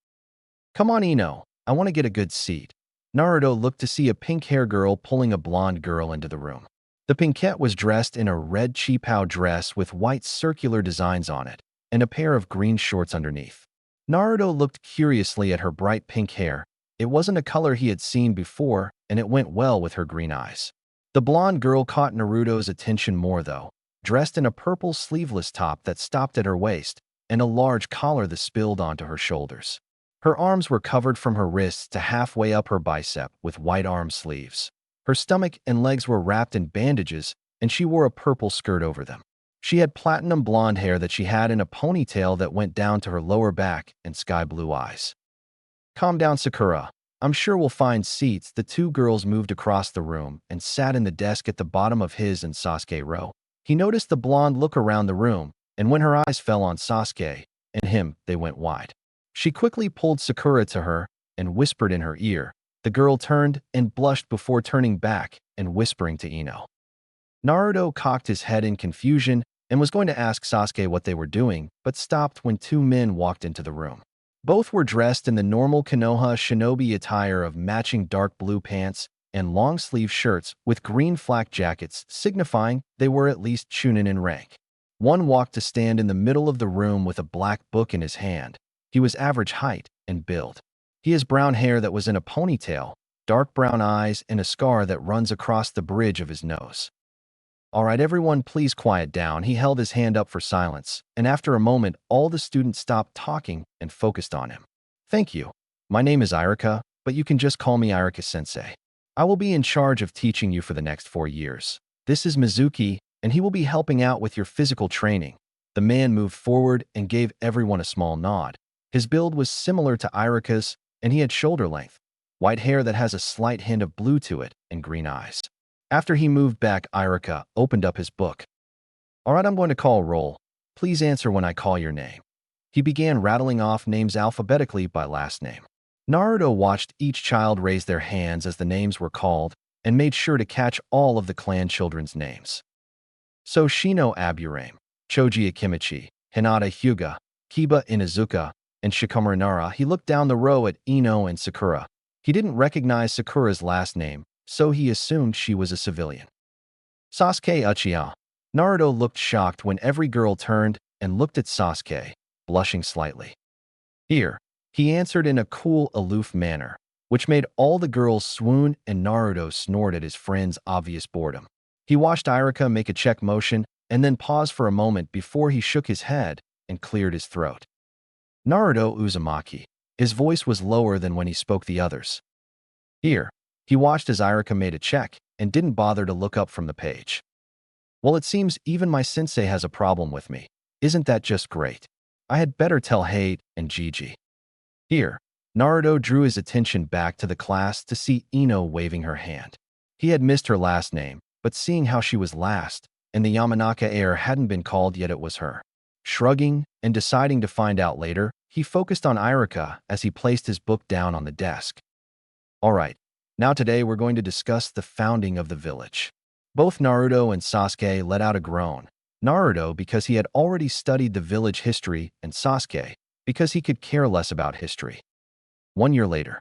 "Come on, Ino. I want to get a good seat." Naruto looked to see a pink-haired girl pulling a blonde girl into the room. The pinkette was dressed in a red cheapao dress with white circular designs on it and a pair of green shorts underneath. Naruto looked curiously at her bright pink hair. It wasn't a color he had seen before, and it went well with her green eyes. The blonde girl caught Naruto's attention more, though, dressed in a purple sleeveless top that stopped at her waist and a large collar that spilled onto her shoulders. Her arms were covered from her wrists to halfway up her bicep with white arm sleeves. Her stomach and legs were wrapped in bandages, and she wore a purple skirt over them. She had platinum blonde hair that she had in a ponytail that went down to her lower back and sky blue eyes. "Calm down, Sakura. I'm sure we'll find seats." The two girls moved across the room and sat in the desk at the bottom of his and Sasuke row. He noticed the blonde look around the room, and when her eyes fell on Sasuke and him, they went wide. She quickly pulled Sakura to her and whispered in her ear. The girl turned and blushed before turning back and whispering to Ino. Naruto cocked his head in confusion and was going to ask Sasuke what they were doing, but stopped when two men walked into the room. Both were dressed in the normal Konoha shinobi attire of matching dark blue pants and long-sleeve shirts with green flak jackets, signifying they were at least chunin in rank. One walked to stand in the middle of the room with a black book in his hand. He was average height and build. He has brown hair that was in a ponytail, dark brown eyes, and a scar that runs across the bridge of his nose. "All right, everyone, please quiet down." He held his hand up for silence, and after a moment, all the students stopped talking and focused on him. "Thank you. My name is Irika, but you can just call me Irika-sensei. I will be in charge of teaching you for the next 4 years. This is Mizuki, and he will be helping out with your physical training." The man moved forward and gave everyone a small nod. His build was similar to Irika's, and he had shoulder length, white hair that has a slight hint of blue to it, and green eyes. After he moved back, Irika opened up his book. "All right, I'm going to call roll. Please answer when I call your name." He began rattling off names alphabetically by last name. Naruto watched each child raise their hands as the names were called and made sure to catch all of the clan children's names. So Shino Aburame, Choji Akimichi, Hinata Hyuga, Kiba Inuzuka, and Shikamaru Nara. He looked down the row at Ino and Sakura. He didn't recognize Sakura's last name, so he assumed she was a civilian. Sasuke Uchiha. Naruto looked shocked when every girl turned and looked at Sasuke, blushing slightly. "Here," he answered in a cool, aloof manner, which made all the girls swoon and Naruto snort at his friend's obvious boredom. He watched Irika make a check motion and then paused for a moment before he shook his head and cleared his throat. "Naruto Uzumaki." His voice was lower than when he spoke the others. "Here." He watched as Irika made a check and didn't bother to look up from the page. Well, it seems even my sensei has a problem with me. Isn't that just great? I had better tell Heir and Gigi. Here, Naruto drew his attention back to the class to see Ino waving her hand. He had missed her last name, but seeing how she was last, and the Yamanaka heir hadn't been called yet, it was her. Shrugging and deciding to find out later, he focused on Irika as he placed his book down on the desk. Alright, now today we're going to discuss the founding of the village. Both Naruto and Sasuke let out a groan. Naruto because he had already studied the village history, and Sasuke because he could care less about history. 1 year later,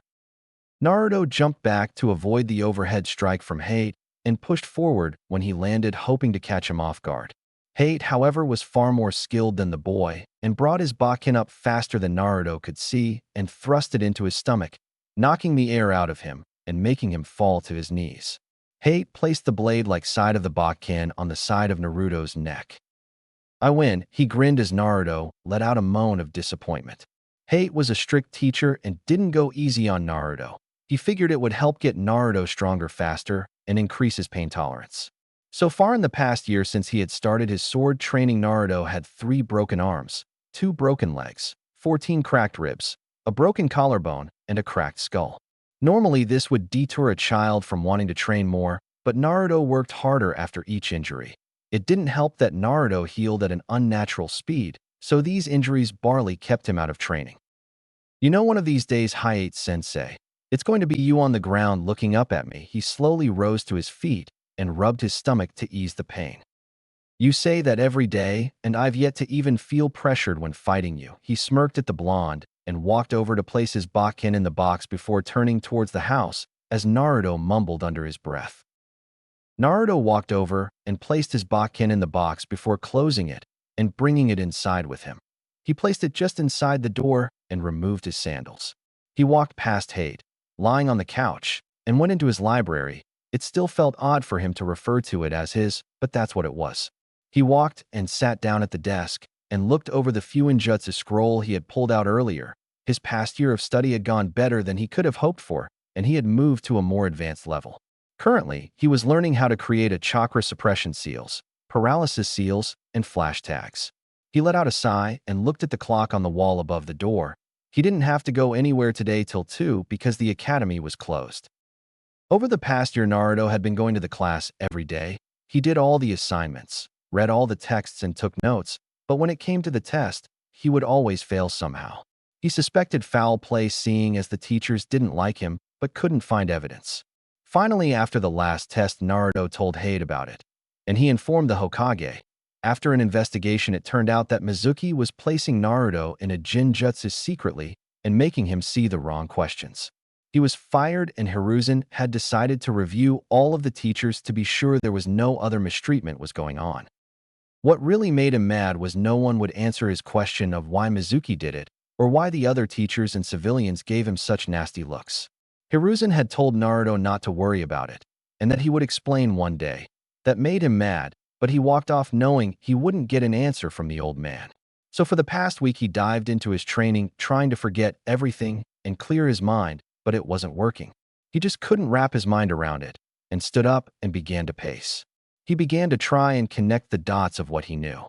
Naruto jumped back to avoid the overhead strike from Heir and pushed forward when he landed, hoping to catch him off guard. Heir, however, was far more skilled than the boy and brought his bakken up faster than Naruto could see and thrust it into his stomach, knocking the air out of him and making him fall to his knees. Heir placed the blade-like side of the bakken on the side of Naruto's neck. I win, he grinned as Naruto let out a moan of disappointment. Heir was a strict teacher and didn't go easy on Naruto. He figured it would help get Naruto stronger faster and increase his pain tolerance. So far in the past year since he had started his sword training, Naruto had 3 broken arms, 2 broken legs, 14 cracked ribs, a broken collarbone, and a cracked skull. Normally, this would deter a child from wanting to train more, but Naruto worked harder after each injury. It didn't help that Naruto healed at an unnatural speed, so these injuries barely kept him out of training. You know, one of these days, Hayate-sensei, it's going to be you on the ground looking up at me. He slowly rose to his feet and rubbed his stomach to ease the pain. You say that every day, and I've yet to even feel pressured when fighting you. He smirked at the blonde and walked over to place his bakken in the box before turning towards the house as Naruto mumbled under his breath. Naruto walked over and placed his bakken in the box before closing it and bringing it inside with him. He placed it just inside the door and removed his sandals. He walked past Heir, lying on the couch, and went into his library. It still felt odd for him to refer to it as his, but that's what it was. He walked and sat down at the desk and looked over the Fuinjutsu scroll he had pulled out earlier. His past year of study had gone better than he could have hoped for, and he had moved to a more advanced level. Currently, he was learning how to create a chakra suppression seals, paralysis seals, and flash tags. He let out a sigh and looked at the clock on the wall above the door. He didn't have to go anywhere today till 2 because the academy was closed. Over the past year, Naruto had been going to the class every day. He did all the assignments, read all the texts, and took notes, but when it came to the test, he would always fail somehow. He suspected foul play, seeing as the teachers didn't like him but couldn't find evidence. Finally, after the last test, Naruto told Heir about it, and he informed the Hokage. After an investigation, it turned out that Mizuki was placing Naruto in a Genjutsu secretly and making him see the wrong questions. He was fired, and Hiruzen had decided to review all of the teachers to be sure there was no other mistreatment was going on. What really made him mad was no one would answer his question of why Mizuki did it, or why the other teachers and civilians gave him such nasty looks. Hiruzen had told Naruto not to worry about it, and that he would explain one day. That made him mad, but he walked off knowing he wouldn't get an answer from the old man. So for the past week, he dived into his training, trying to forget everything and clear his mind, but it wasn't working. He just couldn't wrap his mind around it, and stood up and began to pace. He began to try and connect the dots of what he knew.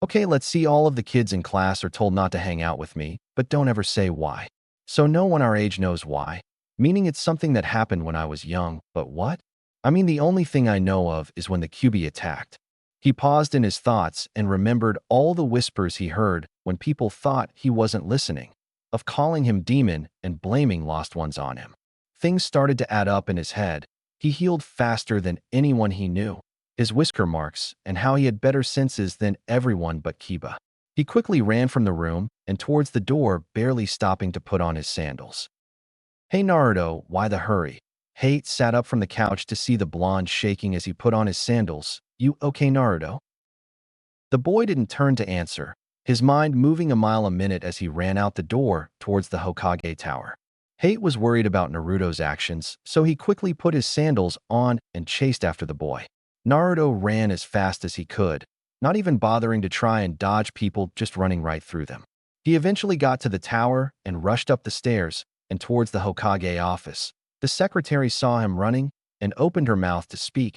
Okay, let's see, all of the kids in class are told not to hang out with me, but don't ever say why. So no one our age knows why. Meaning it's something that happened when I was young, but what? I mean, the only thing I know of is when the Kyuubi attacked. He paused in his thoughts and remembered all the whispers he heard when people thought he wasn't listening, of calling him demon and blaming lost ones on him. Things started to add up in his head. He healed faster than anyone he knew, his whisker marks, and how he had better senses than everyone but Kiba. He quickly ran from the room and towards the door, barely stopping to put on his sandals. Hey Naruto, why the hurry? Heir sat up from the couch to see the blonde shaking as he put on his sandals. You okay, Naruto? The boy didn't turn to answer, his mind moving a mile a minute as he ran out the door towards the Hokage tower. Heir was worried about Naruto's actions, so he quickly put his sandals on and chased after the boy. Naruto ran as fast as he could, not even bothering to try and dodge people, just running right through them. He eventually got to the tower and rushed up the stairs and towards the Hokage office. The secretary saw him running and opened her mouth to speak,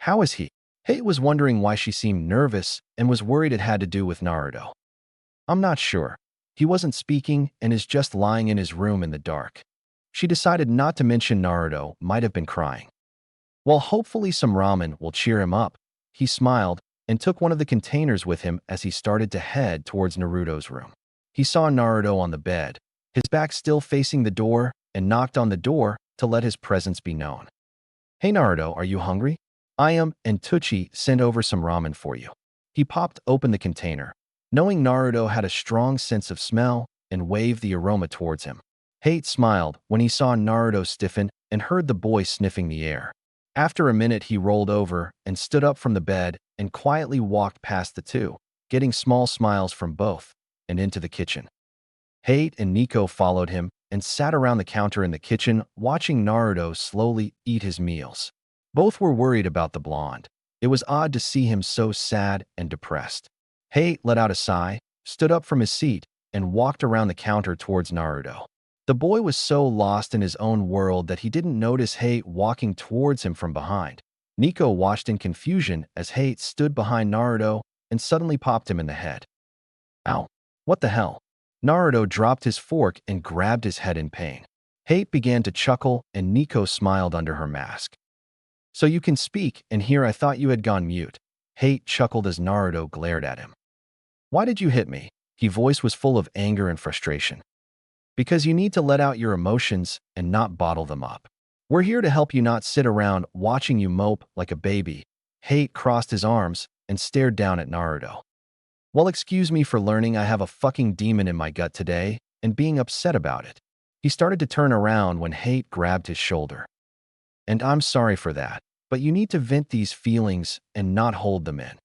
How is he? Hate was wondering why she seemed nervous and was worried it had to do with Naruto. I'm not sure. He wasn't speaking and is just lying in his room in the dark. She decided not to mention Naruto might have been crying. Well, hopefully some ramen will cheer him up. He smiled and took one of the containers with him as he started to head towards Naruto's room. He saw Naruto on the bed, his back still facing the door, and knocked on the door to let his presence be known. Hey Naruto, are you hungry? I am, and Tucci sent over some ramen for you. He popped open the container, knowing Naruto had a strong sense of smell, and waved the aroma towards him. Hate smiled when he saw Naruto stiffen and heard the boy sniffing the air. After a minute, he rolled over and stood up from the bed and quietly walked past the two, getting small smiles from both, and into the kitchen. Hate and Nico followed him and sat around the counter in the kitchen, watching Naruto slowly eat his meals. Both were worried about the blonde. It was odd to see him so sad and depressed. Hate let out a sigh, stood up from his seat, and walked around the counter towards Naruto. The boy was so lost in his own world that he didn't notice Hate walking towards him from behind. Nico watched in confusion as Hate stood behind Naruto and suddenly popped him in the head. Ow! What the hell? Naruto dropped his fork and grabbed his head in pain. Hate began to chuckle and Nico smiled under her mask. So you can speak, and here I thought you had gone mute. Hate chuckled as Naruto glared at him. Why did you hit me? His voice was full of anger and frustration. Because you need to let out your emotions and not bottle them up. We're here to help you, not sit around watching you mope like a baby. Hate crossed his arms and stared down at Naruto. Well, excuse me for learning I have a fucking demon in my gut today and being upset about it. He started to turn around when Hate grabbed his shoulder. And I'm sorry for that, but you need to vent these feelings and not hold them in.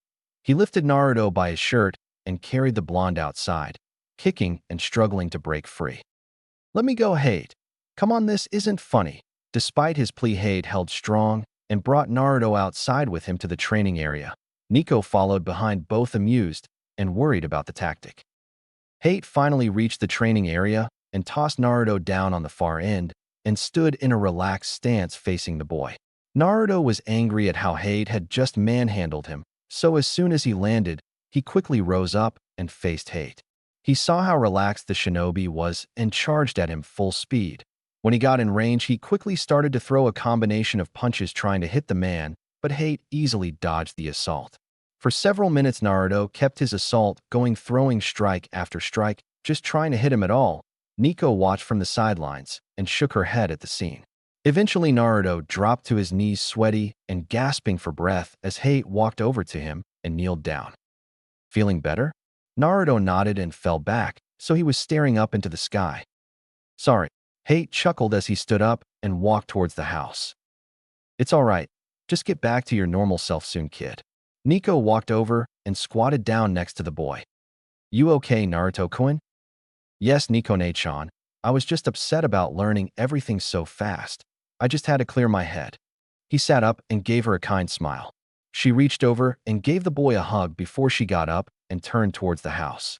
He lifted Naruto by his shirt and carried the blonde outside, kicking and struggling to break free. Let me go, Hate. Come on, this isn't funny. Despite his plea, Hate held strong and brought Naruto outside with him to the training area. Nico followed behind, both amused and worried about the tactic. Hate finally reached the training area and tossed Naruto down on the far end and stood in a relaxed stance facing the boy. Naruto was angry at how Hate had just manhandled him, so as soon as he landed, he quickly rose up and faced Hate. He saw how relaxed the shinobi was and charged at him full speed. When he got in range, he quickly started to throw a combination of punches trying to hit the man, but Hate easily dodged the assault. For several minutes, Naruto kept his assault going, throwing strike after strike, just trying to hit him at all. Nico watched from the sidelines and shook her head at the scene. Eventually, Naruto dropped to his knees, sweaty and gasping for breath, as Hate walked over to him and kneeled down. Feeling better? Naruto nodded and fell back, so he was staring up into the sky. Sorry. Hate chuckled as he stood up and walked towards the house. It's all right. Just get back to your normal self soon, kid. Nico walked over and squatted down next to the boy. You okay, Naruto-kun? Yes, Nico-ne-chan. I was just upset about learning everything so fast. I just had to clear my head. He sat up and gave her a kind smile. She reached over and gave the boy a hug before she got up and turned towards the house.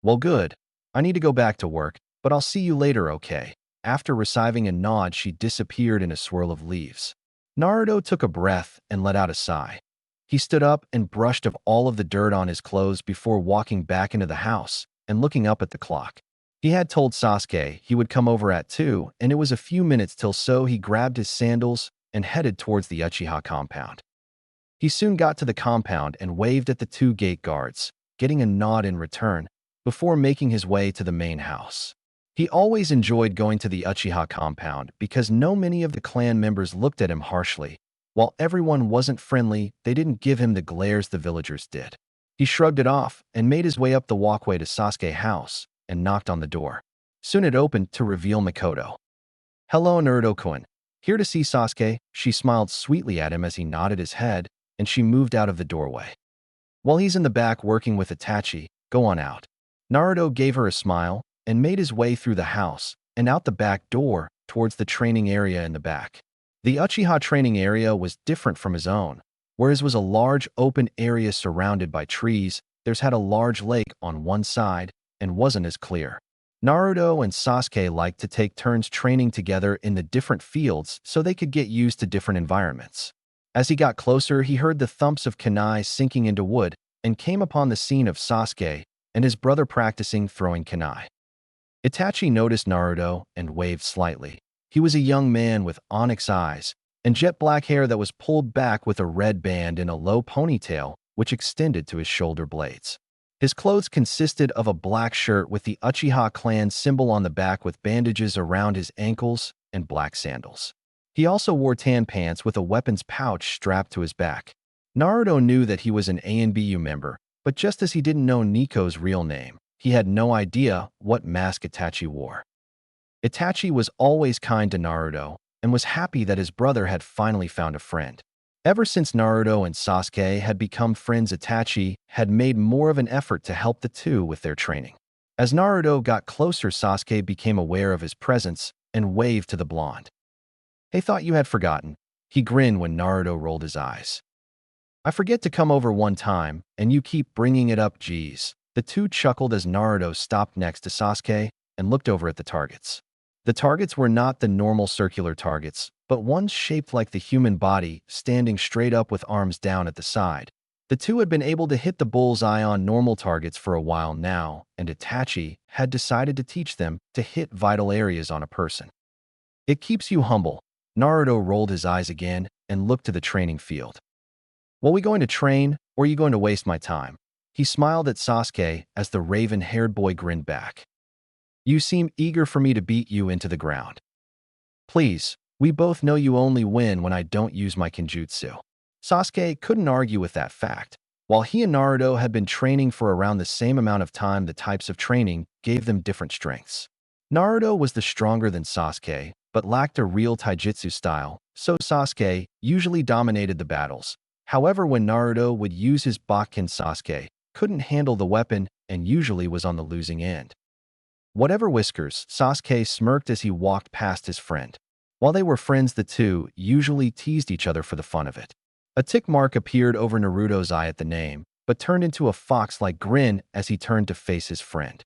Well, good. I need to go back to work, but I'll see you later, okay? After receiving a nod, she disappeared in a swirl of leaves. Naruto took a breath and let out a sigh. He stood up and brushed off all of the dirt on his clothes before walking back into the house and looking up at the clock. He had told Sasuke he would come over at 2, and it was a few minutes till, so he grabbed his sandals and headed towards the Uchiha compound. He soon got to the compound and waved at the 2 gate guards, getting a nod in return, before making his way to the main house. He always enjoyed going to the Uchiha compound because no many of the clan members looked at him harshly. While everyone wasn't friendly, they didn't give him the glares the villagers did. He shrugged it off and made his way up the walkway to Sasuke's house and knocked on the door. Soon it opened to reveal Makoto. Hello, Naruto-kun. Here to see Sasuke. She smiled sweetly at him as he nodded his head, and she moved out of the doorway. While he's in the back working with Itachi, go on out. Naruto gave her a smile and made his way through the house and out the back door towards the training area in the back. The Uchiha training area was different from his own. Whereas was a large open area surrounded by trees, there's had a large lake on one side and wasn't as clear. Naruto and Sasuke liked to take turns training together in the different fields so they could get used to different environments. As he got closer, he heard the thumps of kunai sinking into wood and came upon the scene of Sasuke and his brother practicing throwing kunai. Itachi noticed Naruto and waved slightly. He was a young man with onyx eyes and jet black hair that was pulled back with a red band in a low ponytail which extended to his shoulder blades. His clothes consisted of a black shirt with the Uchiha clan symbol on the back with bandages around his ankles and black sandals. He also wore tan pants with a weapons pouch strapped to his back. Naruto knew that he was an ANBU member, but just as he didn't know Nico's real name, he had no idea what mask Itachi wore. Itachi was always kind to Naruto and was happy that his brother had finally found a friend. Ever since Naruto and Sasuke had become friends, Itachi had made more of an effort to help the two with their training. As Naruto got closer, Sasuke became aware of his presence and waved to the blonde. "Hey, thought you had forgotten." He grinned when Naruto rolled his eyes. "I forget to come over one time, and you keep bringing it up, geez." The two chuckled as Naruto stopped next to Sasuke and looked over at the targets. The targets were not the normal circular targets, but ones shaped like the human body, standing straight up with arms down at the side. The two had been able to hit the bullseye on normal targets for a while now, and Itachi had decided to teach them to hit vital areas on a person. "It keeps you humble." Naruto rolled his eyes again and looked to the training field. "Well, we going to train, or are you going to waste my time?" He smiled at Sasuke as the raven-haired boy grinned back. "You seem eager for me to beat you into the ground." "Please, we both know you only win when I don't use my Kenjutsu." Sasuke couldn't argue with that fact. While he and Naruto had been training for around the same amount of time, the types of training gave them different strengths. Naruto was the stronger than Sasuke, but lacked a real taijutsu style, so Sasuke usually dominated the battles. However, when Naruto would use his Bakken, Sasuke couldn't handle the weapon and usually was on the losing end. "Whatever, Whiskers," Sasuke smirked as he walked past his friend. While they were friends, the two usually teased each other for the fun of it. A tick mark appeared over Naruto's eye at the name, but turned into a fox-like grin as he turned to face his friend.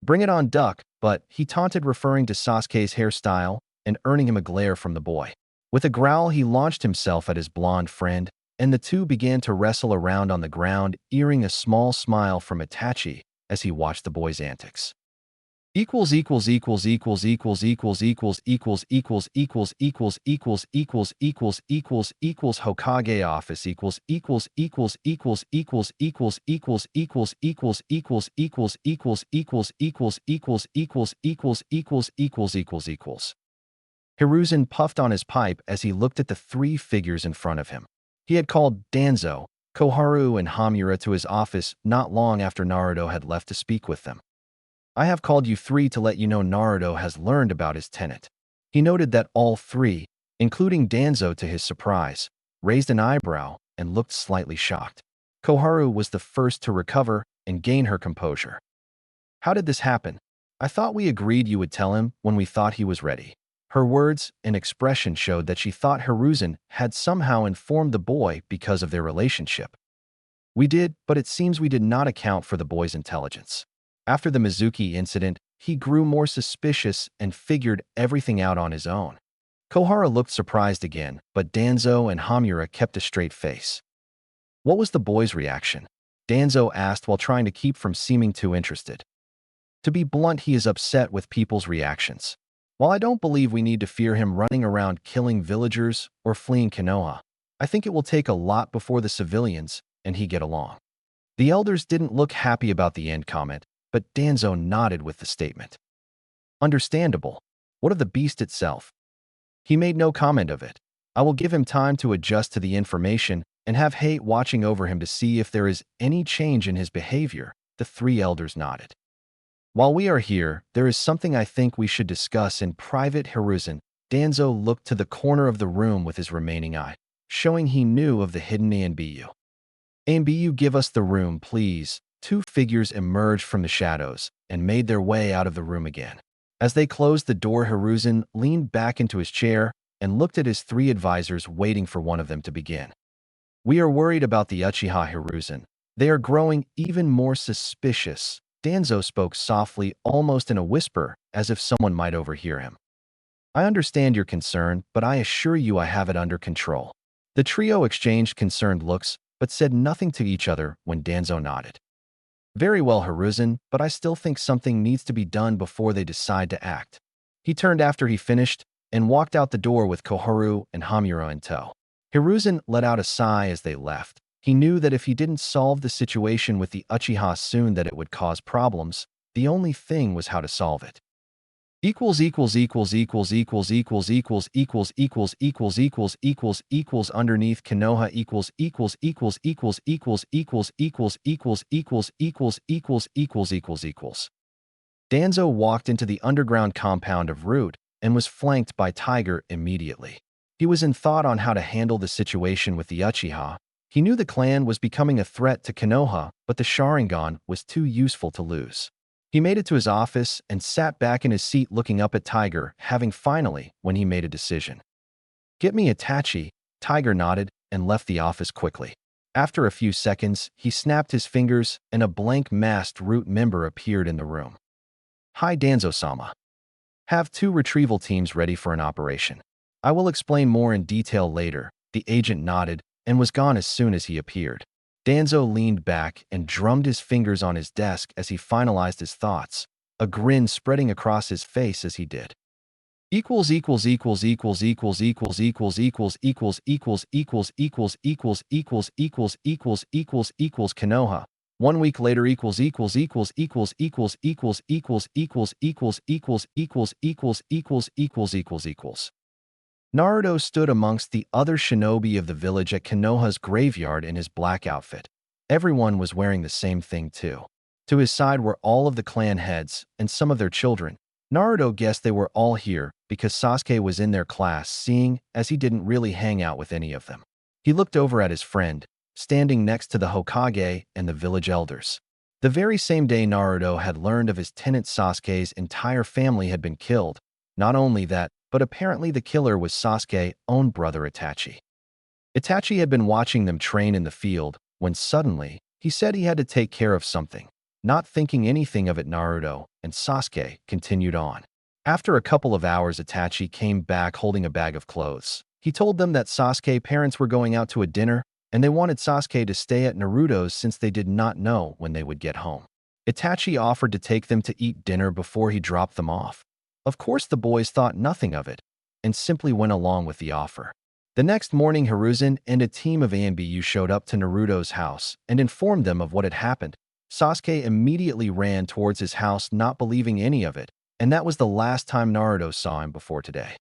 "Bring it on, duck," but he taunted, referring to Sasuke's hairstyle and earning him a glare from the boy. With a growl, he launched himself at his blonde friend, and the two began to wrestle around on the ground, earning a small smile from Itachi as he watched the boy's antics. Equals equals equals equals equals equals equals equals equals equals equals equals equals equals equals equals Hokage office equals equals equals equals equals equals equals equals equals equals equals equals equals equals equals equals equals equals equals. Hiruzen puffed on his pipe as he looked at the three figures in front of him. He had called Danzo, Koharu, and Hamura to his office not long after Naruto had left to speak with them. "I have called you three to let you know Naruto has learned about his tenet." He noted that all three, including Danzo to his surprise, raised an eyebrow and looked slightly shocked. Koharu was the first to recover and gain her composure. "How did this happen? I thought we agreed you would tell him when we thought he was ready." Her words and expression showed that she thought Hiruzen had somehow informed the boy because of their relationship. "We did, but it seems we did not account for the boy's intelligence." After the Mizuki incident, he grew more suspicious and figured everything out on his own. Koharu looked surprised again, but Danzo and Hamura kept a straight face. "What was the boy's reaction?" Danzo asked while trying to keep from seeming too interested. "To be blunt, he is upset with people's reactions. While I don't believe we need to fear him running around killing villagers or fleeing Konoha, I think it will take a lot before the civilians and he get along." The elders didn't look happy about the end comment, but Danzo nodded with the statement. "Understandable. What of the beast itself?" He made no comment of it. "I will give him time to adjust to the information and have Hate watching over him to see if there is any change in his behavior." The three elders nodded. "While we are here, there is something I think we should discuss in private." Hiruzen. Danzo looked to the corner of the room with his remaining eye, showing he knew of the hidden ANBU. "ANBU, give us the room, please." Two figures emerged from the shadows and made their way out of the room again. As they closed the door, Hiruzen leaned back into his chair and looked at his three advisors, waiting for one of them to begin. "We are worried about the Uchiha, Hiruzen. They are growing even more suspicious." Danzo spoke softly, almost in a whisper, as if someone might overhear him. "I understand your concern, but I assure you I have it under control." The trio exchanged concerned looks, but said nothing to each other when Danzo nodded. Very well, Hiruzen, but I still think something needs to be done before they decide to act. He turned after he finished and walked out the door with Koharu and Hamura in tow. Hiruzen let out a sigh as they left. He knew that if he didn't solve the situation with the Uchiha soon that it would cause problems. The only thing was how to solve it. Underneath Konoha Danzo walked into the underground compound of Root and was flanked by Tiger immediately. He was in thought on how to handle the situation with the Uchiha. He knew the clan was becoming a threat to Konoha, but the Sharingan was too useful to lose. He made it to his office and sat back in his seat looking up at Tiger, having finally when he made a decision. Get me Itachi, Tiger nodded and left the office quickly. After a few seconds, he snapped his fingers and a blank masked Root member appeared in the room. Hi Danzo-sama. Have 2 retrieval teams ready for an operation. I will explain more in detail later. The agent nodded and was gone as soon as he appeared. Danzo leaned back and drummed his fingers on his desk as he finalized his thoughts, a grin spreading across his face as he did. Konoha. 1 week later Naruto stood amongst the other shinobi of the village at Konoha's graveyard in his black outfit. Everyone was wearing the same thing too. To his side were all of the clan heads and some of their children. Naruto guessed they were all here because Sasuke was in their class, seeing as he didn't really hang out with any of them. He looked over at his friend, standing next to the Hokage and the village elders. The very same day Naruto had learned of his tenant Sasuke's entire family had been killed. Not only that, but apparently the killer was Sasuke's own brother Itachi. Itachi had been watching them train in the field when suddenly he said he had to take care of something. Not thinking anything of it, Naruto and Sasuke continued on. After a couple of hours, Itachi came back holding a bag of clothes. He told them that Sasuke's parents were going out to a dinner and they wanted Sasuke to stay at Naruto's since they did not know when they would get home. Itachi offered to take them to eat dinner before he dropped them off. Of course, the boys thought nothing of it and simply went along with the offer. The next morning, Hiruzen and a team of ANBU showed up to Naruto's house and informed them of what had happened. Sasuke immediately ran towards his house, not believing any of it, and that was the last time Naruto saw him before today.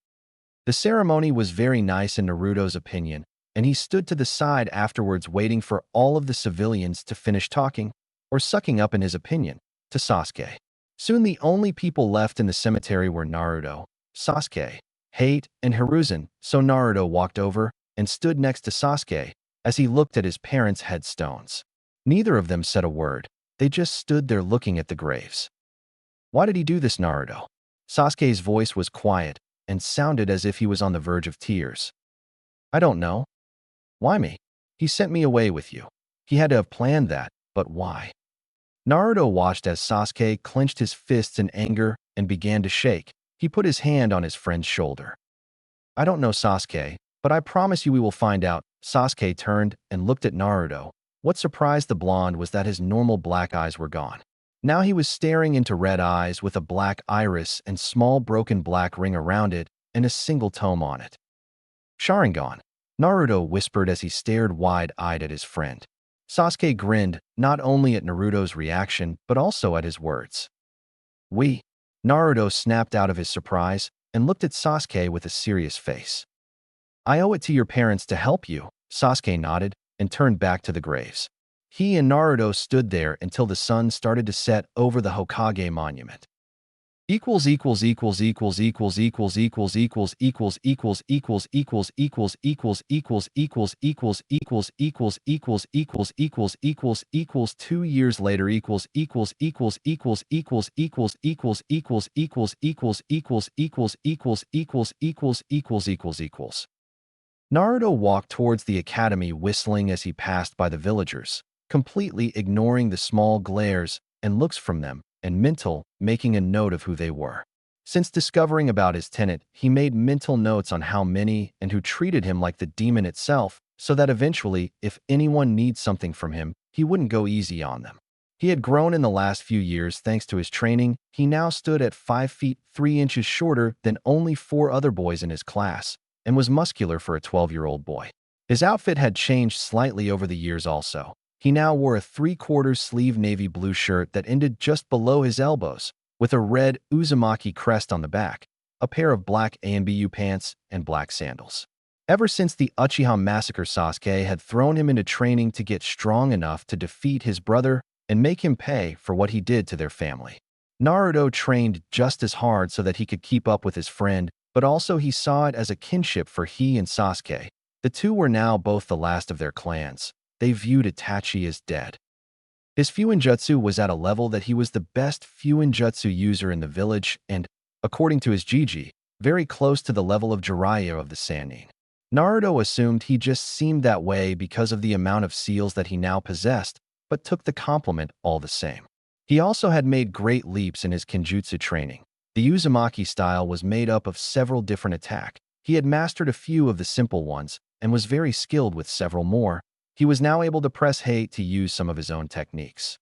The ceremony was very nice in Naruto's opinion, and he stood to the side afterwards waiting for all of the civilians to finish talking, or sucking up in his opinion, to Sasuke. Soon the only people left in the cemetery were Naruto, Sasuke, Hate, and Hiruzen, so Naruto walked over and stood next to Sasuke as he looked at his parents' headstones. Neither of them said a word. They just stood there looking at the graves. Why did he do this, Naruto? Sasuke's voice was quiet and sounded as if he was on the verge of tears. I don't know. Why me? He sent me away with you. He had to have planned that, but why? Naruto watched as Sasuke clenched his fists in anger and began to shake. He put his hand on his friend's shoulder. I don't know, Sasuke, but I promise you we will find out. Sasuke turned and looked at Naruto. What surprised the blonde was that his normal black eyes were gone. Now he was staring into red eyes with a black iris and small broken black ring around it and a single tome on it. Sharingan, Naruto whispered as he stared wide-eyed at his friend. Sasuke grinned, not only at Naruto's reaction, but also at his words. Naruto snapped out of his surprise and looked at Sasuke with a serious face. I owe it to your parents to help you, Sasuke nodded and turned back to the graves. He and Naruto stood there until the sun started to set over the Hokage monument. Two years later Naruto walked towards the academy whistling as he passed by the villagers, completely ignoring the small glares and looks from them, and mental, making a note of who they were. Since discovering about his tenant, he made mental notes on how many and who treated him like the demon itself, so that eventually, if anyone needs something from him, he wouldn't go easy on them. He had grown in the last few years thanks to his training. He now stood at 5 feet 3 inches shorter than only 4 other boys in his class, and was muscular for a 12-year-old boy. His outfit had changed slightly over the years also. He now wore a 3/4 sleeve navy blue shirt that ended just below his elbows, with a red Uzumaki crest on the back, a pair of black ANBU pants, and black sandals. Ever since the Uchiha Massacre, Sasuke had thrown him into training to get strong enough to defeat his brother and make him pay for what he did to their family. Naruto trained just as hard so that he could keep up with his friend, but also he saw it as a kinship for he and Sasuke. The two were now both the last of their clans. They viewed Itachi as dead. His Fuinjutsu was at a level that he was the best Fuinjutsu user in the village and, according to his Jiji, very close to the level of Jiraiya of the Sannin. Naruto assumed he just seemed that way because of the amount of seals that he now possessed, but took the compliment all the same. He also had made great leaps in his Kenjutsu training. The Uzumaki style was made up of several different attacks. He had mastered a few of the simple ones and was very skilled with several more. He was now able to press hate to use some of his own techniques.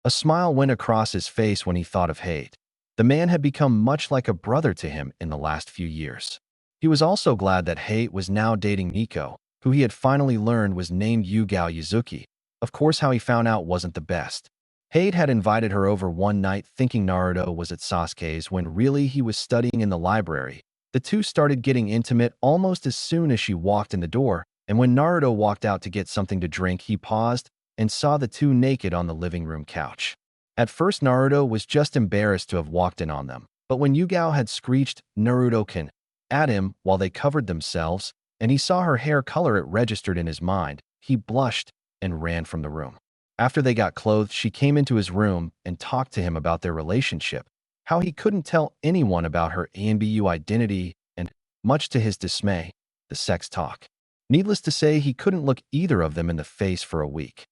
A smile went across his face when he thought of hate. The man had become much like a brother to him in the last few years. He was also glad that Hate was now dating Nico, who he had finally learned was named Yugao Yuzuki. Of course, how he found out wasn't the best. Hate had invited her over one night thinking Naruto was at Sasuke's when really he was studying in the library. The two started getting intimate almost as soon as she walked in the door, and when Naruto walked out to get something to drink, he paused and saw the two naked on the living room couch. At first, Naruto was just embarrassed to have walked in on them, but when Yugao had screeched Naruto-kun at him while they covered themselves, and he saw her hair color, it registered in his mind, he blushed and ran from the room. After they got clothed, she came into his room and talked to him about their relationship, how he couldn't tell anyone about her ANBU identity, and, much to his dismay, the sex talk. Needless to say, he couldn't look either of them in the face for a week.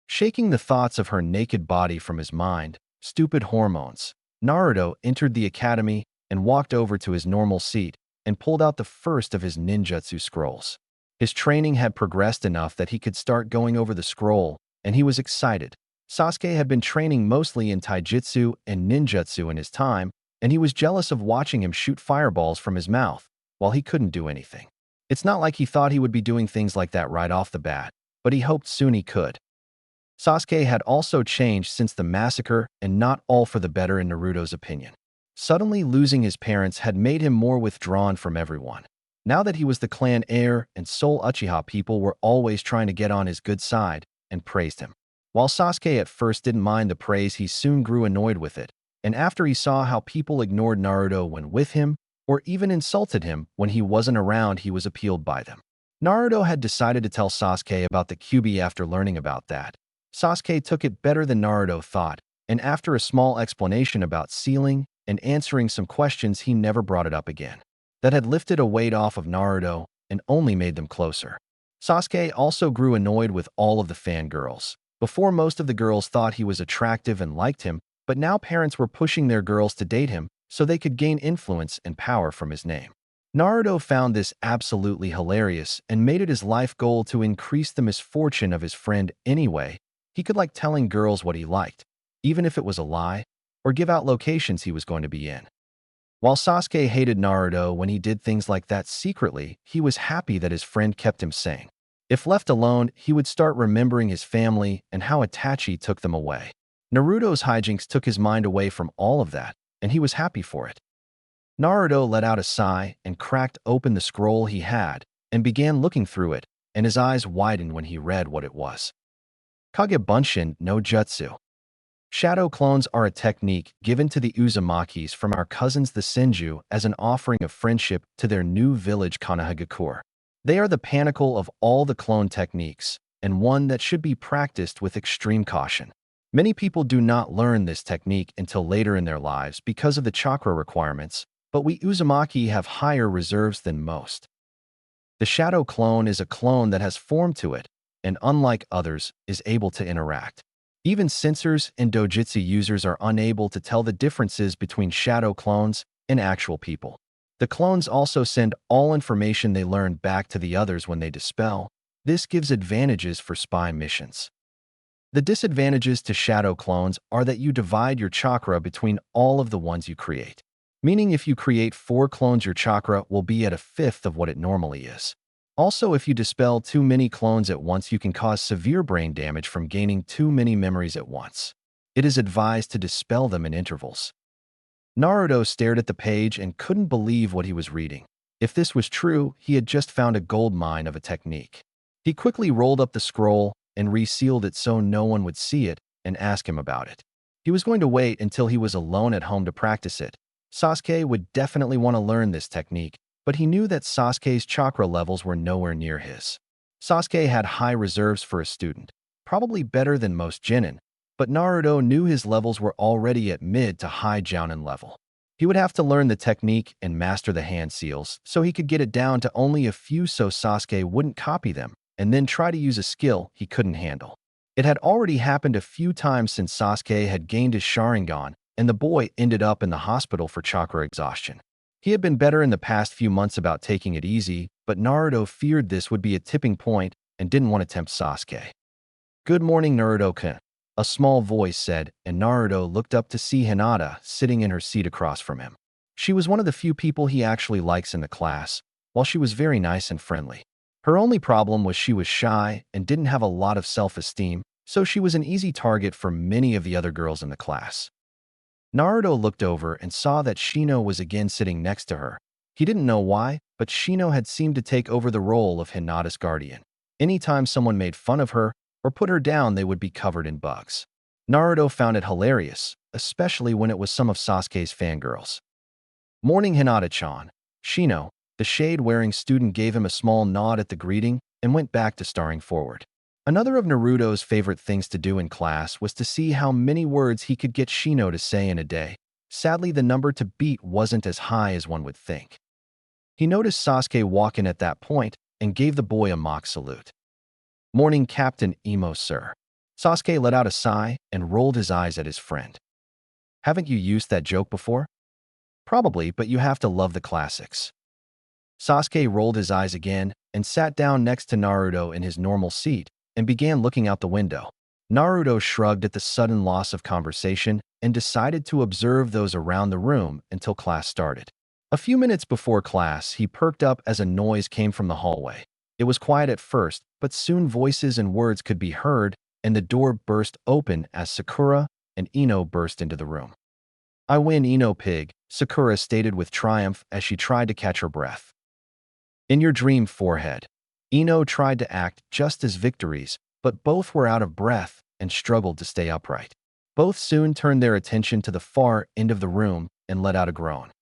Shaking the thoughts of her naked body from his mind, stupid hormones, Naruto entered the academy and walked over to his normal seat and pulled out the first of his ninjutsu scrolls. His training had progressed enough that he could start going over the scroll, and he was excited. Sasuke had been training mostly in taijutsu and ninjutsu in his time, and he was jealous of watching him shoot fireballs from his mouth while he couldn't do anything. It's not like he thought he would be doing things like that right off the bat, but he hoped soon he could. Sasuke had also changed since the massacre, and not all for the better in Naruto's opinion. Suddenly losing his parents had made him more withdrawn from everyone. Now that he was the clan heir and sole Uchiha, people were always trying to get on his good side and praised him. While Sasuke at first didn't mind the praise, he soon grew annoyed with it, and after he saw how people ignored Naruto when with him, or even insulted him when he wasn't around, he was appealed by them. Naruto had decided to tell Sasuke about the Kyuubi after learning about that. Sasuke took it better than Naruto thought, and after a small explanation about sealing and answering some questions, he never brought it up again. That had lifted a weight off of Naruto and only made them closer. Sasuke also grew annoyed with all of the fangirls. Before, most of the girls thought he was attractive and liked him, but now parents were pushing their girls to date him so they could gain influence and power from his name. Naruto found this absolutely hilarious and made it his life goal to increase the misfortune of his friend anyway. He could like telling girls what he liked, even if it was a lie, or give out locations he was going to be in. While Sasuke hated Naruto when he did things like that secretly, he was happy that his friend kept him sane. If left alone, he would start remembering his family and how Itachi took them away. Naruto's hijinks took his mind away from all of that, and he was happy for it. Naruto let out a sigh and cracked open the scroll he had and began looking through it, and his eyes widened when he read what it was. Kage Bunshin no Jutsu. Shadow clones are a technique given to the Uzumakis from our cousins the Senju as an offering of friendship to their new village Konohagakure. They are the pinnacle of all the clone techniques, and one that should be practiced with extreme caution. Many people do not learn this technique until later in their lives because of the chakra requirements, but we Uzumaki have higher reserves than most. The shadow clone is a clone that has form to it, and unlike others, is able to interact. Even censors and dojutsu users are unable to tell the differences between shadow clones and actual people. The clones also send all information they learn back to the others when they dispel. This gives advantages for spy missions. The disadvantages to shadow clones are that you divide your chakra between all of the ones you create. Meaning if you create 4 clones, your chakra will be at a fifth of what it normally is. Also, if you dispel too many clones at once, you can cause severe brain damage from gaining too many memories at once. It is advised to dispel them in intervals. Naruto stared at the page and couldn't believe what he was reading. If this was true, he had just found a gold mine of a technique. He quickly rolled up the scroll and resealed it so no one would see it and ask him about it. He was going to wait until he was alone at home to practice it. Sasuke would definitely want to learn this technique, but he knew that Sasuke's chakra levels were nowhere near his. Sasuke had high reserves for a student, probably better than most Genin, but Naruto knew his levels were already at mid to high Jounin level. He would have to learn the technique and master the hand seals so he could get it down to only a few so Sasuke wouldn't copy them and then try to use a skill he couldn't handle. It had already happened a few times since Sasuke had gained his Sharingan, and the boy ended up in the hospital for chakra exhaustion. He had been better in the past few months about taking it easy, but Naruto feared this would be a tipping point and didn't want to tempt Sasuke. "Good morning, Naruto-kun," a small voice said, and Naruto looked up to see Hinata sitting in her seat across from him. She was one of the few people he actually likes in the class, while she was very nice and friendly. Her only problem was she was shy and didn't have a lot of self-esteem, so she was an easy target for many of the other girls in the class. Naruto looked over and saw that Shino was again sitting next to her. He didn't know why, but Shino had seemed to take over the role of Hinata's guardian. Anytime someone made fun of her or put her down, they would be covered in bugs. Naruto found it hilarious, especially when it was some of Sasuke's fangirls. "Morning, Hinata-chan." Shino, the shade-wearing student, gave him a small nod at the greeting and went back to staring forward. Another of Naruto's favorite things to do in class was to see how many words he could get Shino to say in a day. Sadly, the number to beat wasn't as high as one would think. He noticed Sasuke walk in at that point and gave the boy a mock salute. "Morning, Captain Emo, sir." Sasuke let out a sigh and rolled his eyes at his friend. "Haven't you used that joke before?" "Probably, but you have to love the classics." Sasuke rolled his eyes again and sat down next to Naruto in his normal seat and began looking out the window. Naruto shrugged at the sudden loss of conversation and decided to observe those around the room until class started. A few minutes before class, he perked up as a noise came from the hallway. It was quiet at first, but soon voices and words could be heard, and the door burst open as Sakura and Ino burst into the room. "I win, Ino pig," Sakura stated with triumph as she tried to catch her breath. "In your dream, forehead." Ino tried to act just as victories, but both were out of breath and struggled to stay upright. Both soon turned their attention to the far end of the room and let out a groan.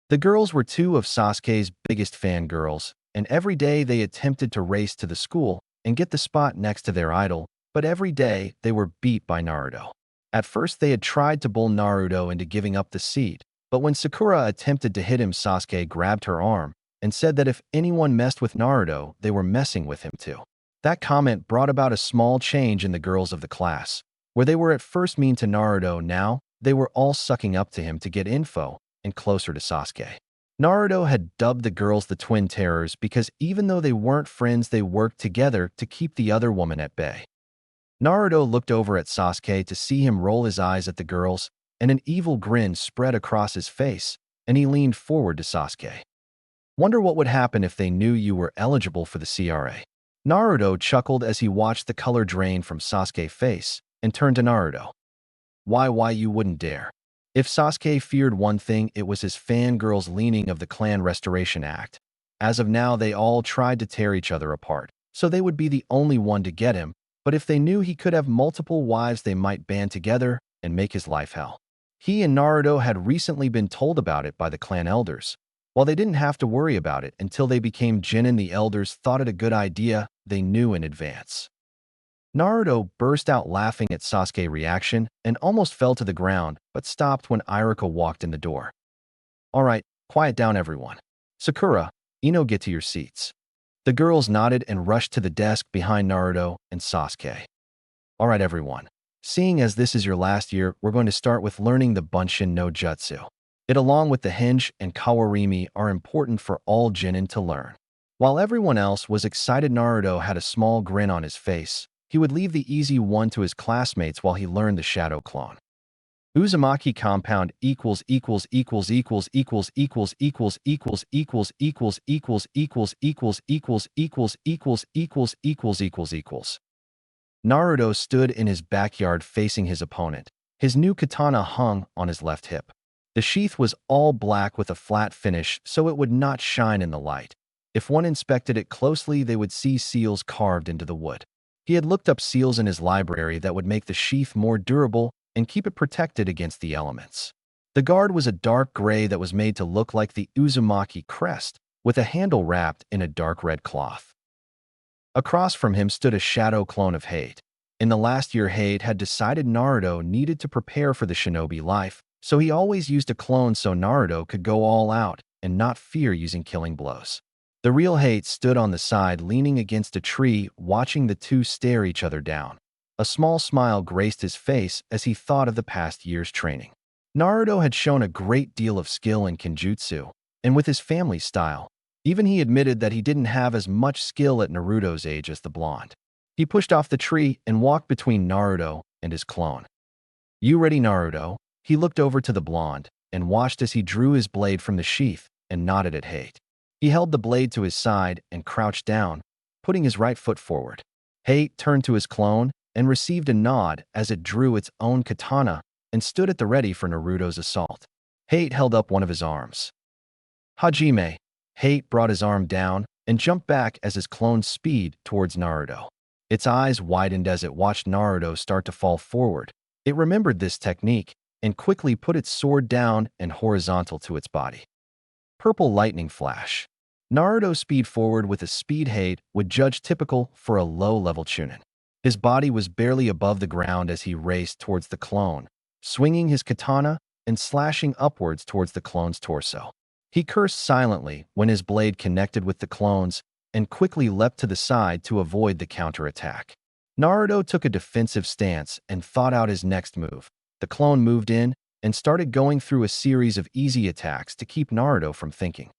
The girls were 2 of Sasuke's biggest fangirls, and every day they attempted to race to the school and get the spot next to their idol, but every day they were beat by Naruto. At first they had tried to bull Naruto into giving up the seat, but when Sakura attempted to hit him, Sasuke grabbed her arm and said that if anyone messed with Naruto, they were messing with him too. That comment brought about a small change in the girls of the class. Where they were at first mean to Naruto, now they were all sucking up to him to get info and closer to Sasuke. Naruto had dubbed the girls the Twin Terrors because even though they weren't friends, they worked together to keep the other woman at bay. Naruto looked over at Sasuke to see him roll his eyes at the girls, and an evil grin spread across his face, and he leaned forward to Sasuke. "Wonder what would happen if they knew you were eligible for the CRA." Naruto chuckled as he watched the color drain from Sasuke's face and turned to Naruto. Why you wouldn't dare?" If Sasuke feared one thing, it was his fangirls' leaning of the Clan Restoration Act. As of now, they all tried to tear each other apart, so they would be the only one to get him, but if they knew he could have multiple wives, they might band together and make his life hell. He and Naruto had recently been told about it by the clan elders. While they didn't have to worry about it until they became Genin, the elders thought it a good idea. They knew in advance. Naruto burst out laughing at Sasuke's reaction and almost fell to the ground, but stopped when Iruka walked in the door. "All right, quiet down everyone. Sakura, Ino, get to your seats." The girls nodded and rushed to the desk behind Naruto and Sasuke. "All right, everyone. Seeing as this is your last year, we're going to start with learning the Bunshin no Jutsu. It along with the Hinge and Kawarimi are important for all Genin to learn. While everyone else was excited, Naruto had a small grin on his face. He would leave the easy one to his classmates while he learned the shadow clone. Uzumaki compound equals equals equals equals equals equals equals equals equals equals equals equals equals equals equals equals. Naruto stood in his backyard facing his opponent. His new katana hung on his left hip. The sheath was all black with a flat finish so it would not shine in the light. If one inspected it closely, they would see seals carved into the wood. He had looked up seals in his library that would make the sheath more durable and keep it protected against the elements. The guard was a dark gray that was made to look like the Uzumaki crest, with a handle wrapped in a dark red cloth. Across from him stood a shadow clone of Heir. In the last year, Heir had decided Naruto needed to prepare for the shinobi life, so he always used a clone so Naruto could go all out and not fear using killing blows. The real Heir stood on the side leaning against a tree, watching the two stare each other down. A small smile graced his face as he thought of the past year's training. Naruto had shown a great deal of skill in Kenjutsu, and with his family style, even he admitted that he didn't have as much skill at Naruto's age as the blonde. He pushed off the tree and walked between Naruto and his clone. "You ready, Naruto?" He looked over to the blonde and watched as he drew his blade from the sheath and nodded at Heir. He held the blade to his side and crouched down, putting his right foot forward. Heir turned to his clone and received a nod as it drew its own katana and stood at the ready for Naruto's assault. Heir held up one of his arms. "Hajime." Heir brought his arm down and jumped back as his clone speed towards Naruto. Its eyes widened as it watched Naruto start to fall forward. It remembered this technique and quickly put its sword down and horizontal to its body. Purple lightning flash. Naruto speed forward with a speed Heir would judge typical for a low-level chunin. His body was barely above the ground as he raced towards the clone, swinging his katana and slashing upwards towards the clone's torso. He cursed silently when his blade connected with the clone's and quickly leapt to the side to avoid the counterattack. Naruto took a defensive stance and thought out his next move. The clone moved in and started going through a series of easy attacks to keep Naruto from thinking.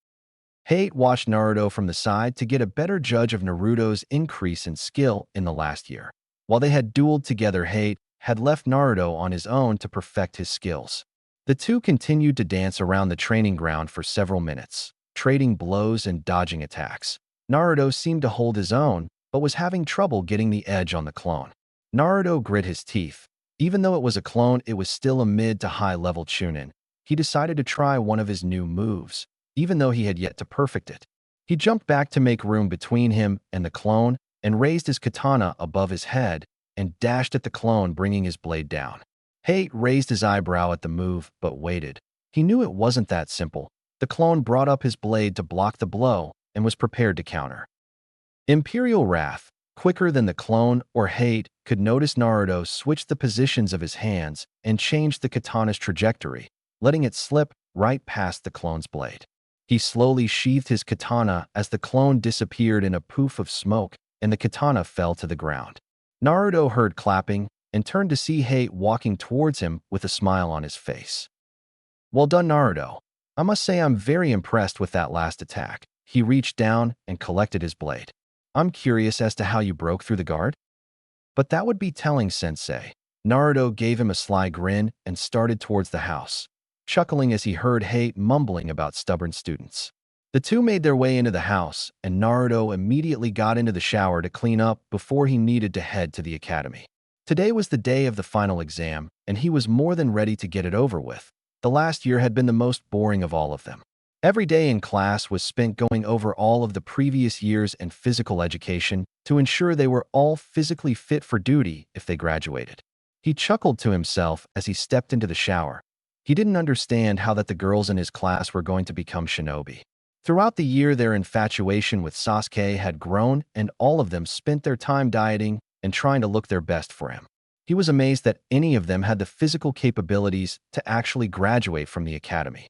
Heir watched Naruto from the side to get a better judge of Naruto's increase in skill in the last year. While they had dueled together, Heir had left Naruto on his own to perfect his skills. The two continued to dance around the training ground for several minutes, trading blows and dodging attacks. Naruto seemed to hold his own, but was having trouble getting the edge on the clone. Naruto grit his teeth. Even though it was a clone, it was still a mid to high-level chunin. He decided to try one of his new moves, even though he had yet to perfect it. He jumped back to make room between him and the clone and raised his katana above his head and dashed at the clone, bringing his blade down. Heir raised his eyebrow at the move, but waited. He knew it wasn't that simple. The clone brought up his blade to block the blow and was prepared to counter. Imperial Wrath. Quicker than the clone or Heir could notice, Naruto switched the positions of his hands and changed the katana's trajectory, letting it slip right past the clone's blade. He slowly sheathed his katana as the clone disappeared in a poof of smoke and the katana fell to the ground. Naruto heard clapping and turned to see Heir walking towards him with a smile on his face. "Well done, Naruto. I must say I'm very impressed with that last attack." He reached down and collected his blade. "I'm curious as to how you broke through the guard." "But that would be telling, Sensei." Naruto gave him a sly grin and started towards the house, chuckling as he heard Heir mumbling about stubborn students. The two made their way into the house, and Naruto immediately got into the shower to clean up before he needed to head to the academy. Today was the day of the final exam, and he was more than ready to get it over with. The last year had been the most boring of all of them. Every day in class was spent going over all of the previous years and physical education to ensure they were all physically fit for duty if they graduated. He chuckled to himself as he stepped into the shower. He didn't understand how that the girls in his class were going to become shinobi. Throughout the year, their infatuation with Sasuke had grown, and all of them spent their time dieting and trying to look their best for him. He was amazed that any of them had the physical capabilities to actually graduate from the academy.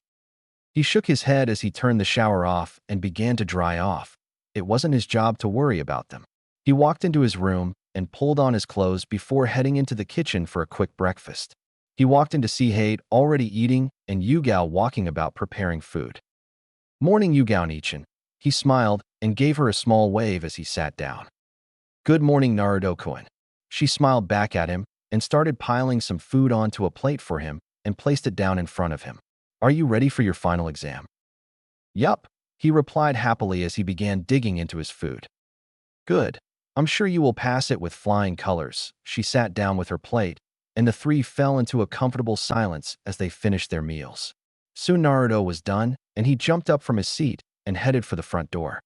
He shook his head as he turned the shower off and began to dry off. It wasn't his job to worry about them. He walked into his room and pulled on his clothes before heading into the kitchen for a quick breakfast. He walked in to see Heir already eating and Yugao walking about preparing food. "Morning, Yugao Nichin." He smiled and gave her a small wave as he sat down. "Good morning, Naruto-kun." She smiled back at him and started piling some food onto a plate for him and placed it down in front of him. "Are you ready for your final exam?" "Yup," he replied happily as he began digging into his food. "Good. I'm sure you will pass it with flying colors." She sat down with her plate, and the three fell into a comfortable silence as they finished their meals. Soon Naruto was done, and he jumped up from his seat and headed for the front door.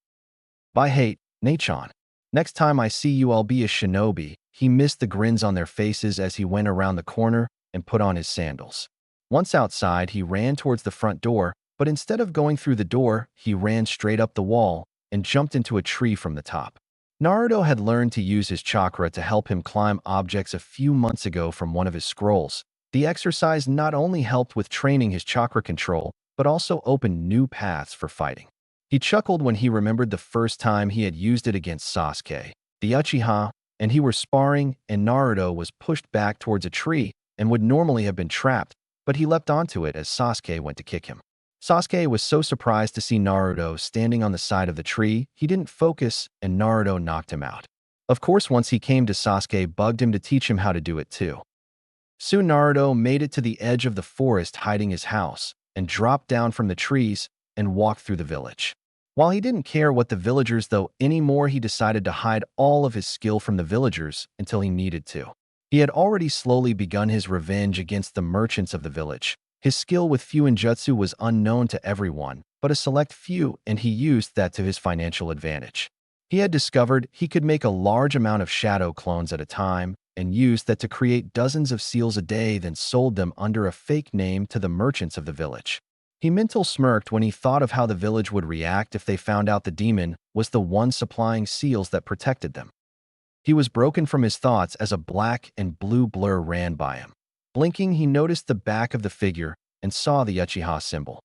"Bye, hate, Nachon. Next time I see you, I'll be a shinobi." He missed the grins on their faces as he went around the corner and put on his sandals. Once outside, he ran towards the front door, but instead of going through the door, he ran straight up the wall and jumped into a tree from the top. Naruto had learned to use his chakra to help him climb objects a few months ago from one of his scrolls. The exercise not only helped with training his chakra control, but also opened new paths for fighting. He chuckled when he remembered the first time he had used it against Sasuke, the Uchiha, and he were sparring, and Naruto was pushed back towards a tree and would normally have been trapped, but he leapt onto it as Sasuke went to kick him. Sasuke was so surprised to see Naruto standing on the side of the tree, he didn't focus, and Naruto knocked him out. Of course, once he came to Sasuke, bugged him to teach him how to do it too. Soon Naruto made it to the edge of the forest hiding his house, and dropped down from the trees and walked through the village. While he didn't care what the villagers though anymore, he decided to hide all of his skill from the villagers until he needed to. He had already slowly begun his revenge against the merchants of the village. His skill with Fuinjutsu was unknown to everyone, but a select few, and he used that to his financial advantage. He had discovered he could make a large amount of shadow clones at a time, and used that to create dozens of seals a day, then sold them under a fake name to the merchants of the village. He mental smirked when he thought of how the village would react if they found out the demon was the one supplying seals that protected them. He was broken from his thoughts as a black and blue blur ran by him. Blinking, he noticed the back of the figure and saw the Uchiha symbol.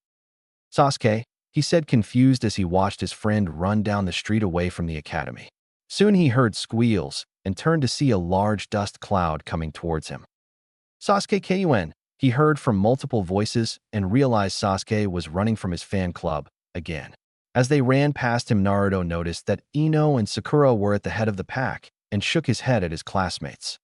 "Sasuke," he said, confused as he watched his friend run down the street away from the academy. Soon he heard squeals and turned to see a large dust cloud coming towards him. "Sasuke Kun," he heard from multiple voices and realized Sasuke was running from his fan club again. As they ran past him, Naruto noticed that Ino and Sakura were at the head of the pack and shook his head at his classmates.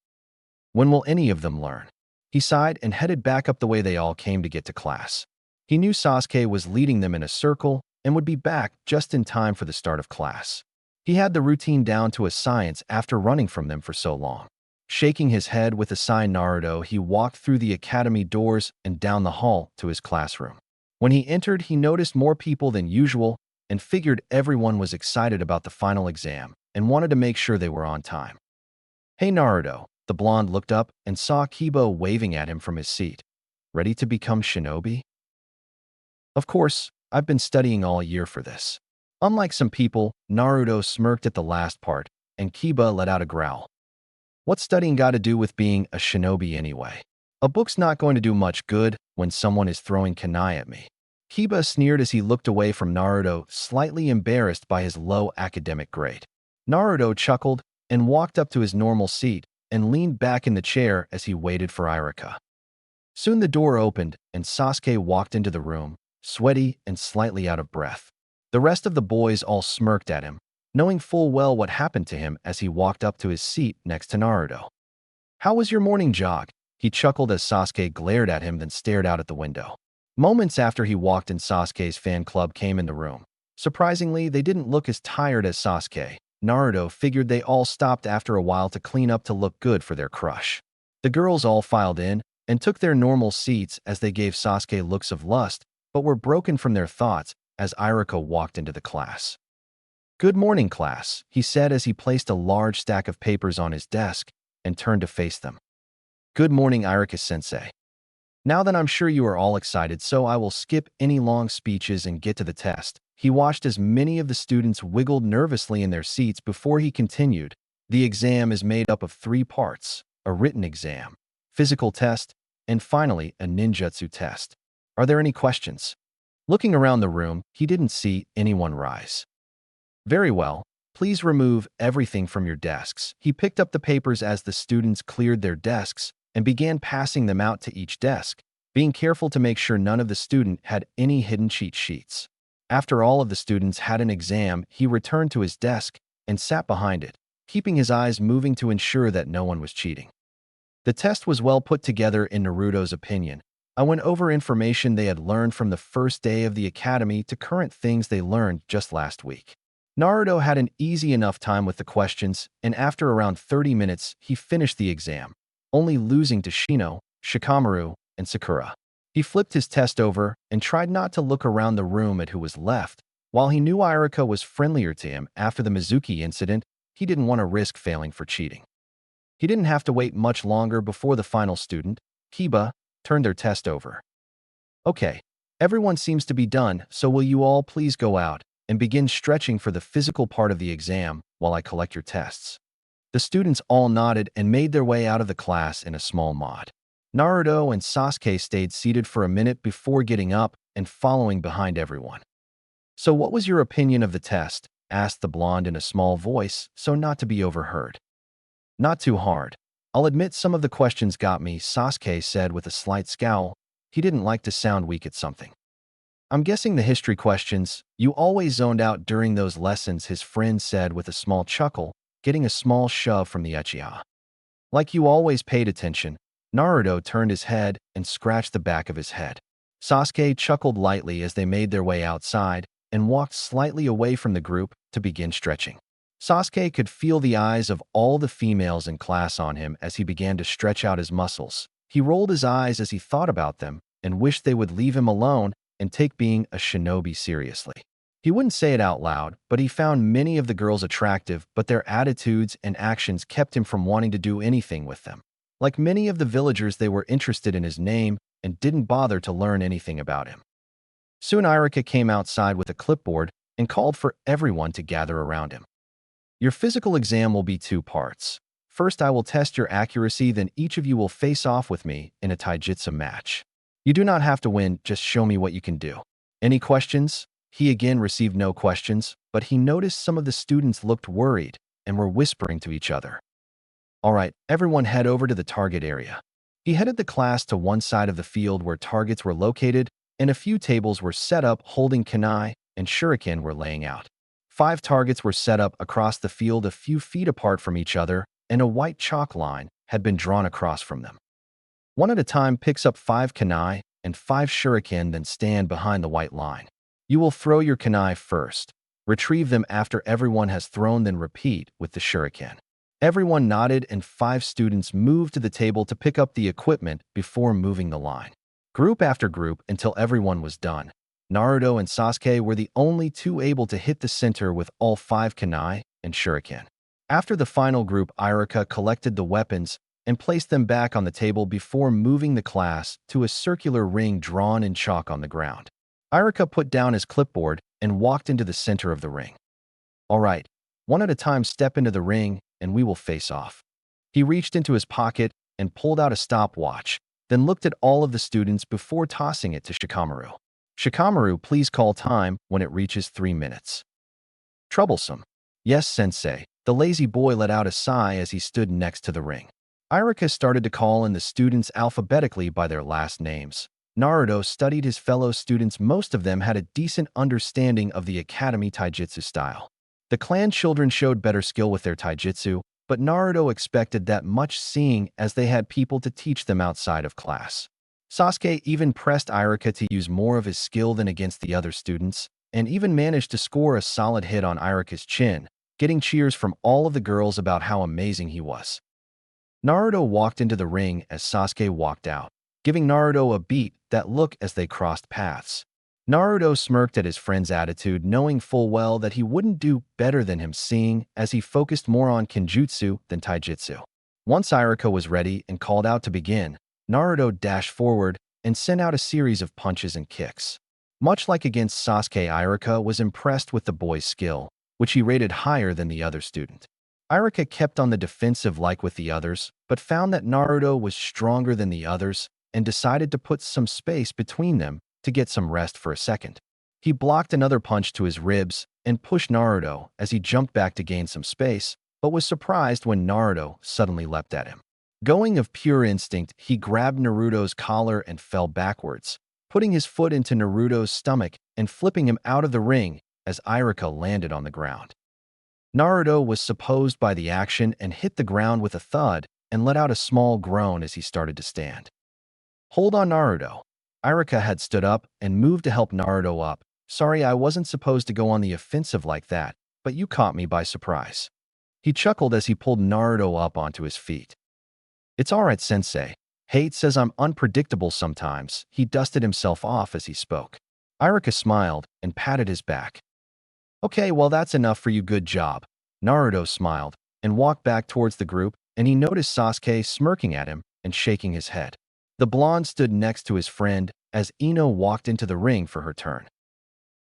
When will any of them learn? He sighed and headed back up the way they all came to get to class. He knew Sasuke was leading them in a circle and would be back just in time for the start of class. He had the routine down to a science after running from them for so long. Shaking his head with a sigh, Naruto, he walked through the academy doors and down the hall to his classroom. When he entered, he noticed more people than usual and figured everyone was excited about the final exam and wanted to make sure they were on time. "Hey, Naruto." The blonde looked up and saw Kiba waving at him from his seat. "Ready to become shinobi?" "Of course, I've been studying all year for this." Unlike some people, Naruto smirked at the last part, and Kiba let out a growl. "What's studying got to do with being a shinobi anyway? A book's not going to do much good when someone is throwing kunai at me." Kiba sneered as he looked away from Naruto, slightly embarrassed by his low academic grade. Naruto chuckled and walked up to his normal seat and leaned back in the chair as he waited for Irika. Soon the door opened and Sasuke walked into the room, sweaty and slightly out of breath. The rest of the boys all smirked at him, knowing full well what happened to him as he walked up to his seat next to Naruto. "How was your morning jog?" He chuckled as Sasuke glared at him, then stared out at the window. Moments after he walked in, Sasuke's fan club came in the room. Surprisingly, they didn't look as tired as Sasuke. Naruto figured they all stopped after a while to clean up to look good for their crush. The girls all filed in and took their normal seats as they gave Sasuke looks of lust, but were broken from their thoughts as Irika walked into the class. "Good morning, class," he said as he placed a large stack of papers on his desk and turned to face them. "Good morning, Irika-sensei. Now that I'm sure you are all excited, so I will skip any long speeches and get to the test." He watched as many of the students wiggled nervously in their seats before he continued. "The exam is made up of 3 parts, a written exam, physical test, and finally a ninjutsu test. Are there any questions?" Looking around the room, he didn't see anyone rise. "Very well, Please remove everything from your desks. He picked up the papers as the students cleared their desks and began passing them out to each desk, being careful to make sure none of the student had any hidden cheat sheets. After all of the students had an exam, he returned to his desk and sat behind it, keeping his eyes moving to ensure that no one was cheating. The test was well put together in Naruto's opinion. I went over information they had learned from the first day of the academy to current things they learned just last week. Naruto had an easy enough time with the questions, and after around 30 minutes, he finished the exam, only losing to Shino, Shikamaru, and Sakura. He flipped his test over and tried not to look around the room at who was left. While he knew Irika was friendlier to him after the Mizuki incident, he didn't want to risk failing for cheating. He didn't have to wait much longer before the final student, Kiba, turned their test over. Okay, everyone seems to be done, so will you all please go out and begin stretching for the physical part of the exam while I collect your tests. The students all nodded and made their way out of the class in a small mod. Naruto and Sasuke stayed seated for a minute before getting up and following behind everyone. So what was your opinion of the test? Asked the blonde in a small voice, so not to be overheard. Not too hard. I'll admit some of the questions got me, Sasuke said with a slight scowl. He didn't like to sound weak at something. I'm guessing the history questions. You always zoned out during those lessons, his friend said with a small chuckle, getting a small shove from the Uchiha. Like you always paid attention. Naruto turned his head and scratched the back of his head. Sasuke chuckled lightly as they made their way outside and walked slightly away from the group to begin stretching. Sasuke could feel the eyes of all the females in class on him as he began to stretch out his muscles. He rolled his eyes as he thought about them and wished they would leave him alone and take being a shinobi seriously. He wouldn't say it out loud, but he found many of the girls attractive, but their attitudes and actions kept him from wanting to do anything with them. Like many of the villagers, they were interested in his name and didn't bother to learn anything about him. Soon Irika came outside with a clipboard and called for everyone to gather around him. Your physical exam will be 2 parts. First, I will test your accuracy, then each of you will face off with me in a taijutsu match. You do not have to win, just show me what you can do. Any questions? He again received no questions, but he noticed some of the students looked worried and were whispering to each other. All right, everyone head over to the target area. He headed the class to one side of the field where targets were located, and a few tables were set up holding kunai and shuriken were laying out. 5 targets were set up across the field a few feet apart from each other, and a white chalk line had been drawn across from them. One at a time picks up 5 kunai and 5 shuriken, then stand behind the white line. You will throw your kunai first. Retrieve them after everyone has thrown, then repeat with the shuriken. Everyone nodded and 5 students moved to the table to pick up the equipment before moving the line. Group after group until everyone was done. Naruto and Sasuke were the only 2 able to hit the center with all 5 kunai and shuriken. After the final group, Irika collected the weapons and placed them back on the table before moving the class to a circular ring drawn in chalk on the ground. Irika put down his clipboard and walked into the center of the ring. All right, one at a time step into the ring and we will face off. He reached into his pocket and pulled out a stopwatch, then looked at all of the students before tossing it to Shikamaru. Shikamaru, please call time when it reaches 3 minutes. Troublesome. Yes, sensei. The lazy boy let out a sigh as he stood next to the ring. Irika started to call in the students alphabetically by their last names. Naruto studied his fellow students. Most of them had a decent understanding of the academy taijutsu style. The clan children showed better skill with their taijutsu, but Naruto expected that much, seeing as they had people to teach them outside of class. Sasuke even pressed Irika to use more of his skill than against the other students, and even managed to score a solid hit on Irika's chin, getting cheers from all of the girls about how amazing he was. Naruto walked into the ring as Sasuke walked out, giving Naruto a beat that look as they crossed paths. Naruto smirked at his friend's attitude, knowing full well that he wouldn't do better than him, seeing as he focused more on Kenjutsu than taijutsu. Once Irika was ready and called out to begin, Naruto dashed forward and sent out a series of punches and kicks. Much like against Sasuke, Irika was impressed with the boy's skill, which he rated higher than the other student. Irika kept on the defensive like with the others, but found that Naruto was stronger than the others and decided to put some space between them to get some rest for a second. He blocked another punch to his ribs and pushed Naruto as he jumped back to gain some space, but was surprised when Naruto suddenly leapt at him. Going of pure instinct, he grabbed Naruto's collar and fell backwards, putting his foot into Naruto's stomach and flipping him out of the ring as Iruka landed on the ground. Naruto was supposed by the action and hit the ground with a thud and let out a small groan as he started to stand. "Hold on, Naruto." Iruka had stood up and moved to help Naruto up. "Sorry, I wasn't supposed to go on the offensive like that, but you caught me by surprise." He chuckled as he pulled Naruto up onto his feet. "It's alright, sensei. Hate says I'm unpredictable sometimes." He dusted himself off as he spoke. Iruka smiled and patted his back. "Okay, well that's enough for you, good job." Naruto smiled and walked back towards the group, and he noticed Sasuke smirking at him and shaking his head. The blonde stood next to his friend as Ino walked into the ring for her turn.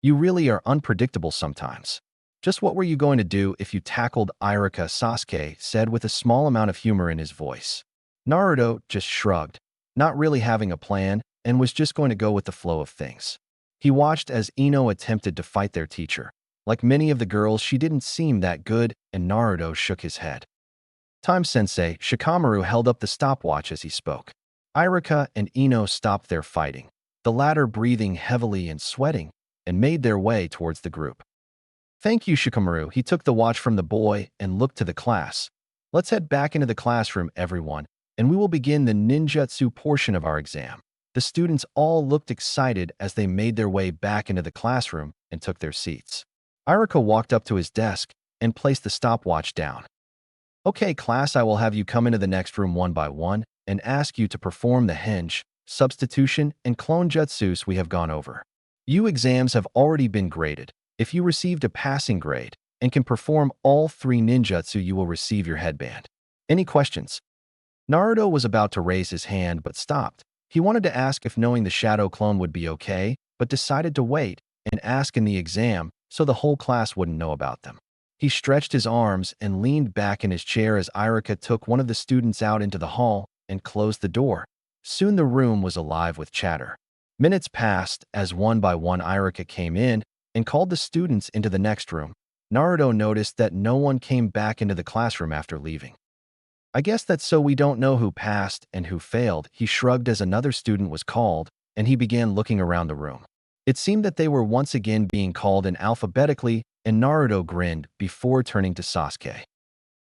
"You really are unpredictable sometimes. Just what were you going to do if you tackled Iruka?" Sasuke said with a small amount of humor in his voice. Naruto just shrugged, not really having a plan, and was just going to go with the flow of things. He watched as Ino attempted to fight their teacher. Like many of the girls, she didn't seem that good, and Naruto shook his head. "Time, sensei." Shikamaru held up the stopwatch as he spoke. Iruka and Ino stopped their fighting, the latter breathing heavily and sweating, and made their way towards the group. "Thank you, Shikamaru." He took the watch from the boy and looked to the class. "Let's head back into the classroom, everyone, and we will begin the ninjutsu portion of our exam." The students all looked excited as they made their way back into the classroom and took their seats. Iruka walked up to his desk and placed the stopwatch down. "Okay, class, I will have you come into the next room one by one and ask you to perform the henge, substitution, and clone jutsus we have gone over. You exams have already been graded. If you received a passing grade and can perform all 3 ninjutsu, you will receive your headband. Any questions?" Naruto was about to raise his hand but stopped. He wanted to ask if knowing the shadow clone would be okay, but decided to wait and ask in the exam so the whole class wouldn't know about them. He stretched his arms and leaned back in his chair as Iruka took one of the students out into the hall and closed the door. Soon the room was alive with chatter. Minutes passed as one by one Iruka came in and called the students into the next room. Naruto noticed that no one came back into the classroom after leaving. "I guess that's so we don't know who passed and who failed." He shrugged as another student was called, and he began looking around the room. It seemed that they were once again being called in alphabetically, and Naruto grinned before turning to Sasuke.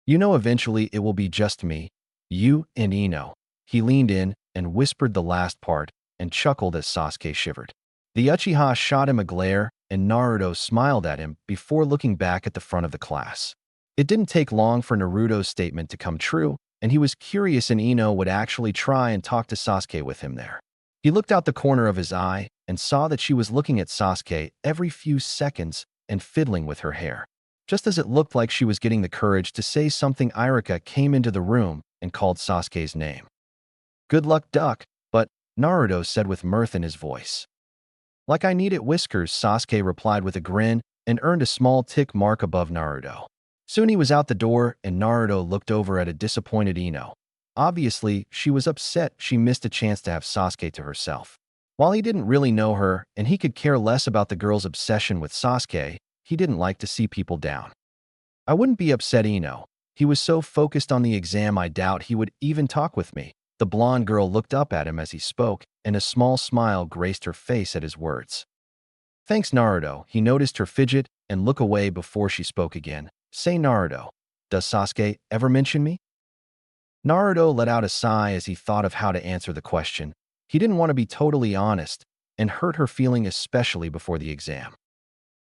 "You know, eventually it will be just me, you, and Ino." He leaned in and whispered the last part and chuckled as Sasuke shivered. The Uchiha shot him a glare, and Naruto smiled at him before looking back at the front of the class. It didn't take long for Naruto's statement to come true, and he was curious if Ino would actually try and talk to Sasuke with him there. He looked out the corner of his eye and saw that she was looking at Sasuke every few seconds and fiddling with her hair. Just as it looked like she was getting the courage to say something, Iruka came into the room and called Sasuke's name. "Good luck, duck," but Naruto said with mirth in his voice. "Like I need it, whiskers," Sasuke replied with a grin and earned a small tick mark above Naruto. Soon he was out the door, and Naruto looked over at a disappointed Ino. Obviously, she was upset she missed a chance to have Sasuke to herself. While he didn't really know her and he could care less about the girl's obsession with Sasuke, he didn't like to see people down. "I wouldn't be upset, Ino. He was so focused on the exam I doubt he would even talk with me." The blonde girl looked up at him as he spoke, and a small smile graced her face at his words. "Thanks, Naruto." He noticed her fidget and look away before she spoke again. "Say, Naruto, does Sasuke ever mention me?" Naruto let out a sigh as he thought of how to answer the question. He didn't want to be totally honest and hurt her feeling, especially before the exam.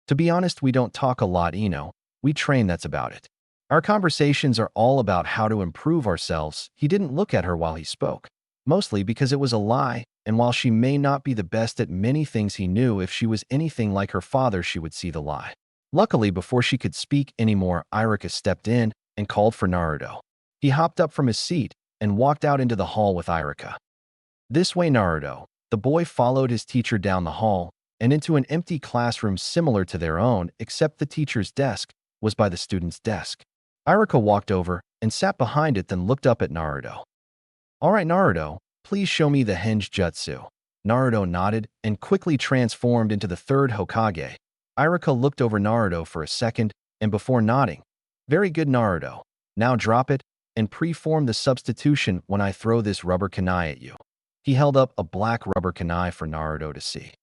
"To be honest, we don't talk a lot, Ino. We train, that's about it. Our conversations are all about how to improve ourselves." He didn't look at her while he spoke, mostly because it was a lie, and while she may not be the best at many things, he knew if she was anything like her father, she would see the lie. Luckily, before she could speak anymore, Iruka stepped in and called for Naruto. He hopped up from his seat and walked out into the hall with Iruka. "This way, Naruto." The boy followed his teacher down the hall and into an empty classroom similar to their own, except the teacher's desk was by the student's desk. Iruka walked over and sat behind it, then looked up at Naruto. "All right, Naruto, please show me the henge jutsu." Naruto nodded and quickly transformed into the third Hokage. Iruka looked over Naruto for a second, and before nodding, "Very good, Naruto. Now drop it and preform the substitution when I throw this rubber kunai at you." He held up a black rubber kunai for Naruto to see.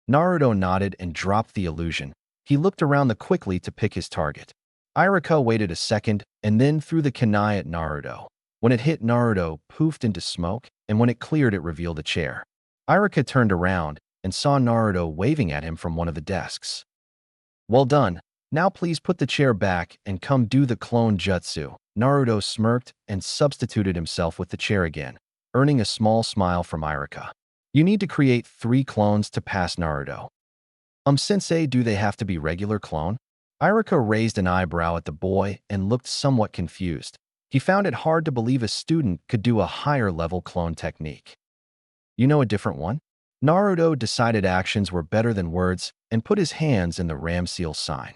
Naruto nodded and dropped the illusion. He looked around quickly to pick his target. Iruka waited a second and then threw the kunai at Naruto. When it hit, Naruto poofed into smoke, and when it cleared, it revealed a chair. Iruka turned around and saw Naruto waving at him from one of the desks. "Well done. Now please put the chair back and come do the clone jutsu." Naruto smirked and substituted himself with the chair again, earning a small smile from Iruka. "You need to create 3 clones to pass Naruto." Sensei, do they have to be regular clone?" Iruka raised an eyebrow at the boy and looked somewhat confused. He found it hard to believe a student could do a higher-level clone technique. "You know a different one?" Naruto decided actions were better than words and put his hands in the ram seal sign.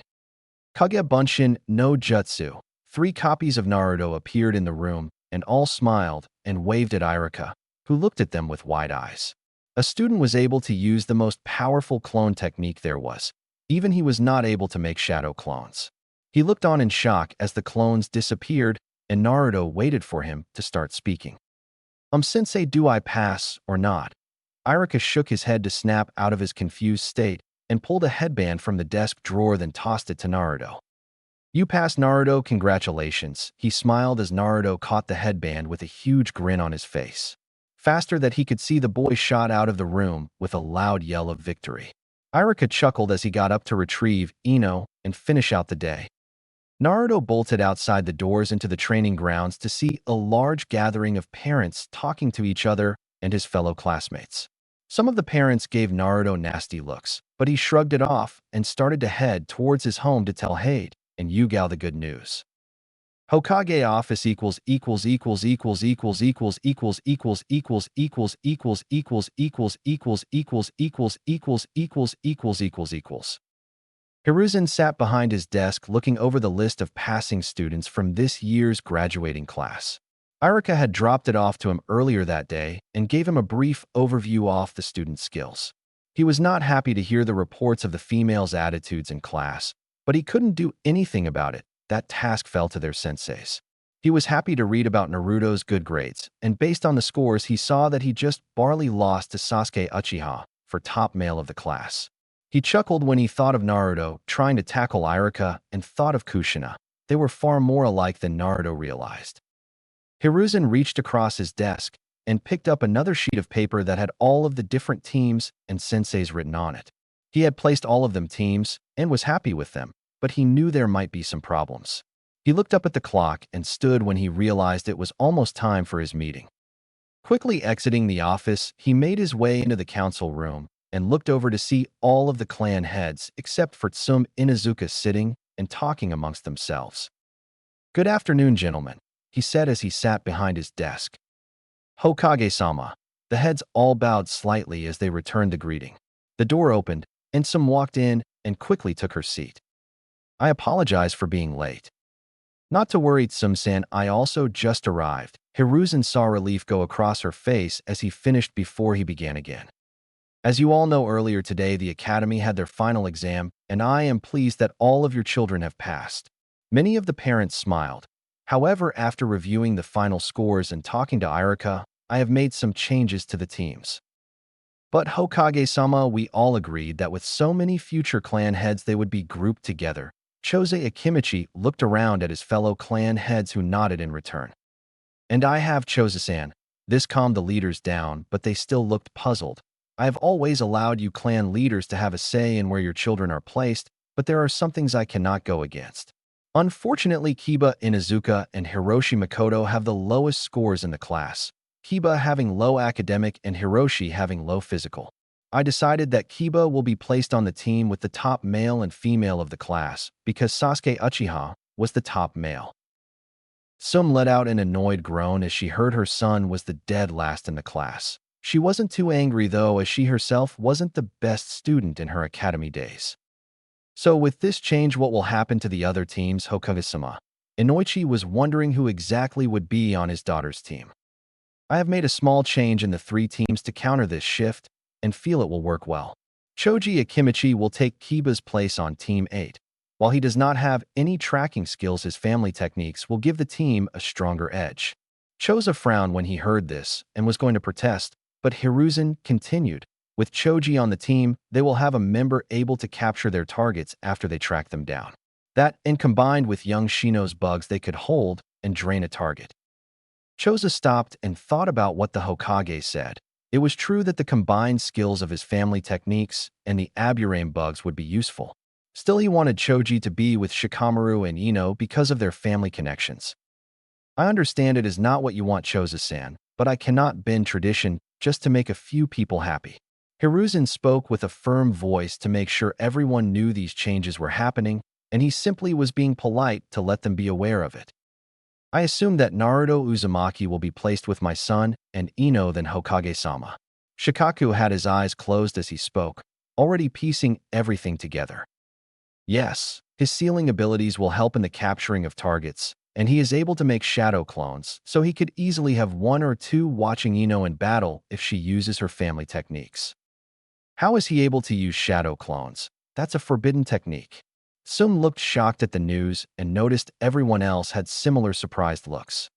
Kage Bunshin no Jutsu. 3 copies of Naruto appeared in the room, and all smiled and waved at Iruka, who looked at them with wide eyes. A student was able to use the most powerful clone technique there was. Even he was not able to make shadow clones. He looked on in shock as the clones disappeared, and Naruto waited for him to start speaking. Sensei, do I pass or not?" Iruka shook his head to snap out of his confused state and pulled a headband from the desk drawer, then tossed it to Naruto. "You passed, Naruto, congratulations." He smiled as Naruto caught the headband with a huge grin on his face. Faster than he could see, the boy shot out of the room with a loud yell of victory. Iruka chuckled as he got up to retrieve Ino and finish out the day. Naruto bolted outside the doors into the training grounds to see a large gathering of parents talking to each other and his fellow classmates. Some of the parents gave Naruto nasty looks, but he shrugged it off and started to head towards his home to tell Heir and Yugao the good news. Hokage office equals equals equals equals equals equals equals equals equals equals equals equals equals equals equals equals equals equals. Hiruzen sat behind his desk looking over the list of passing students from this year's graduating class. Iruka had dropped it off to him earlier that day and gave him a brief overview of the students' skills. He was not happy to hear the reports of the females' attitudes in class, but he couldn't do anything about it. That task fell to their senseis. He was happy to read about Naruto's good grades, and based on the scores, he saw that he just barely lost to Sasuke Uchiha for top male of the class. He chuckled when he thought of Naruto trying to tackle Iruka and thought of Kushina. They were far more alike than Naruto realized. Hiruzen reached across his desk and picked up another sheet of paper that had all of the different teams and senseis written on it. He had placed all of them teams and was happy with them, but he knew there might be some problems. He looked up at the clock and stood when he realized it was almost time for his meeting. Quickly exiting the office, he made his way into the council room and looked over to see all of the clan heads except for Tsum Inuzuka sitting and talking amongst themselves. "Good afternoon, gentlemen," he said as he sat behind his desk. "Hokage-sama." The heads all bowed slightly as they returned the greeting. The door opened, and Tsum walked in and quickly took her seat. "I apologize for being late." "Not to worry, Tsum-san, I also just arrived." Hiruzen saw relief go across her face as he finished before he began again. "As you all know, earlier today the academy had their final exam, and I am pleased that all of your children have passed." Many of the parents smiled. "However, after reviewing the final scores and talking to Iruka, I have made some changes to the teams." "But Hokage-sama, we all agreed that with so many future clan heads they would be grouped together." Chose Akimichi looked around at his fellow clan heads who nodded in return. "And I have, Chose-san." This calmed the leaders down, but they still looked puzzled. "I have always allowed you clan leaders to have a say in where your children are placed, but there are some things I cannot go against. Unfortunately, Kiba Inuzuka and Hiroshi Makoto have the lowest scores in the class, Kiba having low academic and Hiroshi having low physical. I decided that Kiba will be placed on the team with the top male and female of the class because Sasuke Uchiha was the top male." Tsum let out an annoyed groan as she heard her son was the dead last in the class. She wasn't too angry though, as she herself wasn't the best student in her academy days. "So with this change, what will happen to the other teams, Hokage-sama?" Inoichi was wondering who exactly would be on his daughter's team. "I have made a small change in the 3 teams to counter this shift," and feel it will work well. Choji Akimichi will take Kiba's place on Team 8. While he does not have any tracking skills, his family techniques will give the team a stronger edge. Choza frowned when he heard this and was going to protest, but Hiruzen continued. With Choji on the team, they will have a member able to capture their targets after they track them down. That, and combined with young Shino's bugs, they could hold and drain a target. Choza stopped and thought about what the Hokage said. It was true that the combined skills of his family techniques and the Aburame bugs would be useful. Still, he wanted Choji to be with Shikamaru and Ino because of their family connections. I understand it is not what you want, Choza-san, but I cannot bend tradition just to make a few people happy. Hiruzen spoke with a firm voice to make sure everyone knew these changes were happening, and he simply was being polite to let them be aware of it. I assume that Naruto Uzumaki will be placed with my son and Ino than Hokage-sama. Shikaku had his eyes closed as he spoke, already piecing everything together. Yes, his sealing abilities will help in the capturing of targets, and he is able to make shadow clones, so he could easily have one or two watching Ino in battle if she uses her family techniques. How is he able to use shadow clones? That's a forbidden technique. Sum looked shocked at the news and noticed everyone else had similar surprised looks.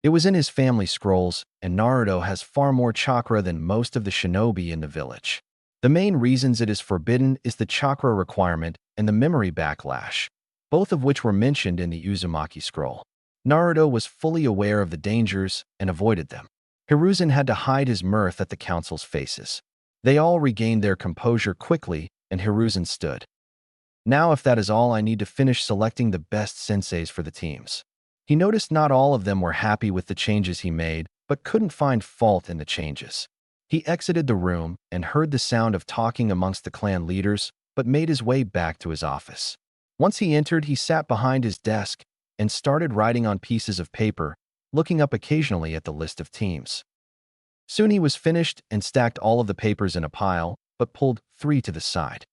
It was in his family scrolls, and Naruto has far more chakra than most of the shinobi in the village. The main reasons it is forbidden is the chakra requirement and the memory backlash, both of which were mentioned in the Uzumaki scroll. Naruto was fully aware of the dangers and avoided them. Hiruzen had to hide his mirth at the council's faces. They all regained their composure quickly, and Hiruzen stood. Now, if that is all, I need to finish selecting the best senseis for the teams. He noticed not all of them were happy with the changes he made, but couldn't find fault in the changes. He exited the room and heard the sound of talking amongst the clan leaders, but made his way back to his office. Once he entered, he sat behind his desk and started writing on pieces of paper, looking up occasionally at the list of teams. Soon he was finished and stacked all of the papers in a pile, but pulled 3 to the side.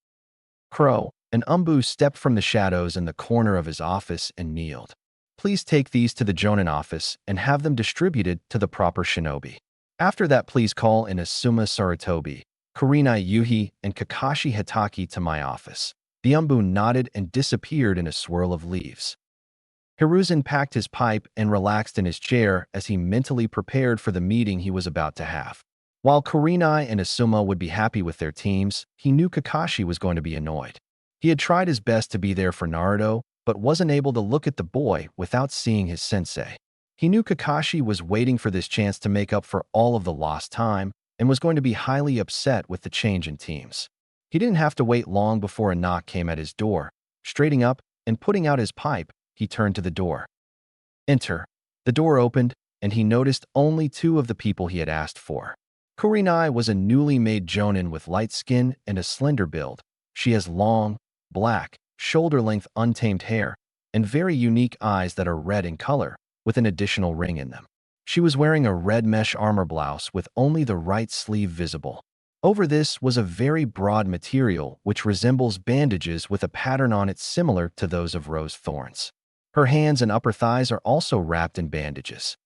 Crow and ANBU stepped from the shadows in the corner of his office and kneeled. Please take these to the Jonin office and have them distributed to the proper shinobi. After that, please call in Asuma Sarutobi, Kurenai Yuhi, and Kakashi Hitaki to my office. The ANBU nodded and disappeared in a swirl of leaves. Hiruzen packed his pipe and relaxed in his chair as he mentally prepared for the meeting he was about to have. While Kurenai and Asuma would be happy with their teams, he knew Kakashi was going to be annoyed. He had tried his best to be there for Naruto, but wasn't able to look at the boy without seeing his sensei. He knew Kakashi was waiting for this chance to make up for all of the lost time and was going to be highly upset with the change in teams. He didn't have to wait long before a knock came at his door. Straightening up and putting out his pipe, he turned to the door. Enter. The door opened, and he noticed only 2 of the people he had asked for. Kurenai was a newly made jonin with light skin and a slender build. She has long, black, shoulder-length untamed hair and very unique eyes that are red in color, with an additional ring in them. She was wearing a red mesh armor blouse with only the right sleeve visible. Over this was a very broad material which resembles bandages with a pattern on it similar to those of rose thorns. Her hands and upper thighs are also wrapped in bandages.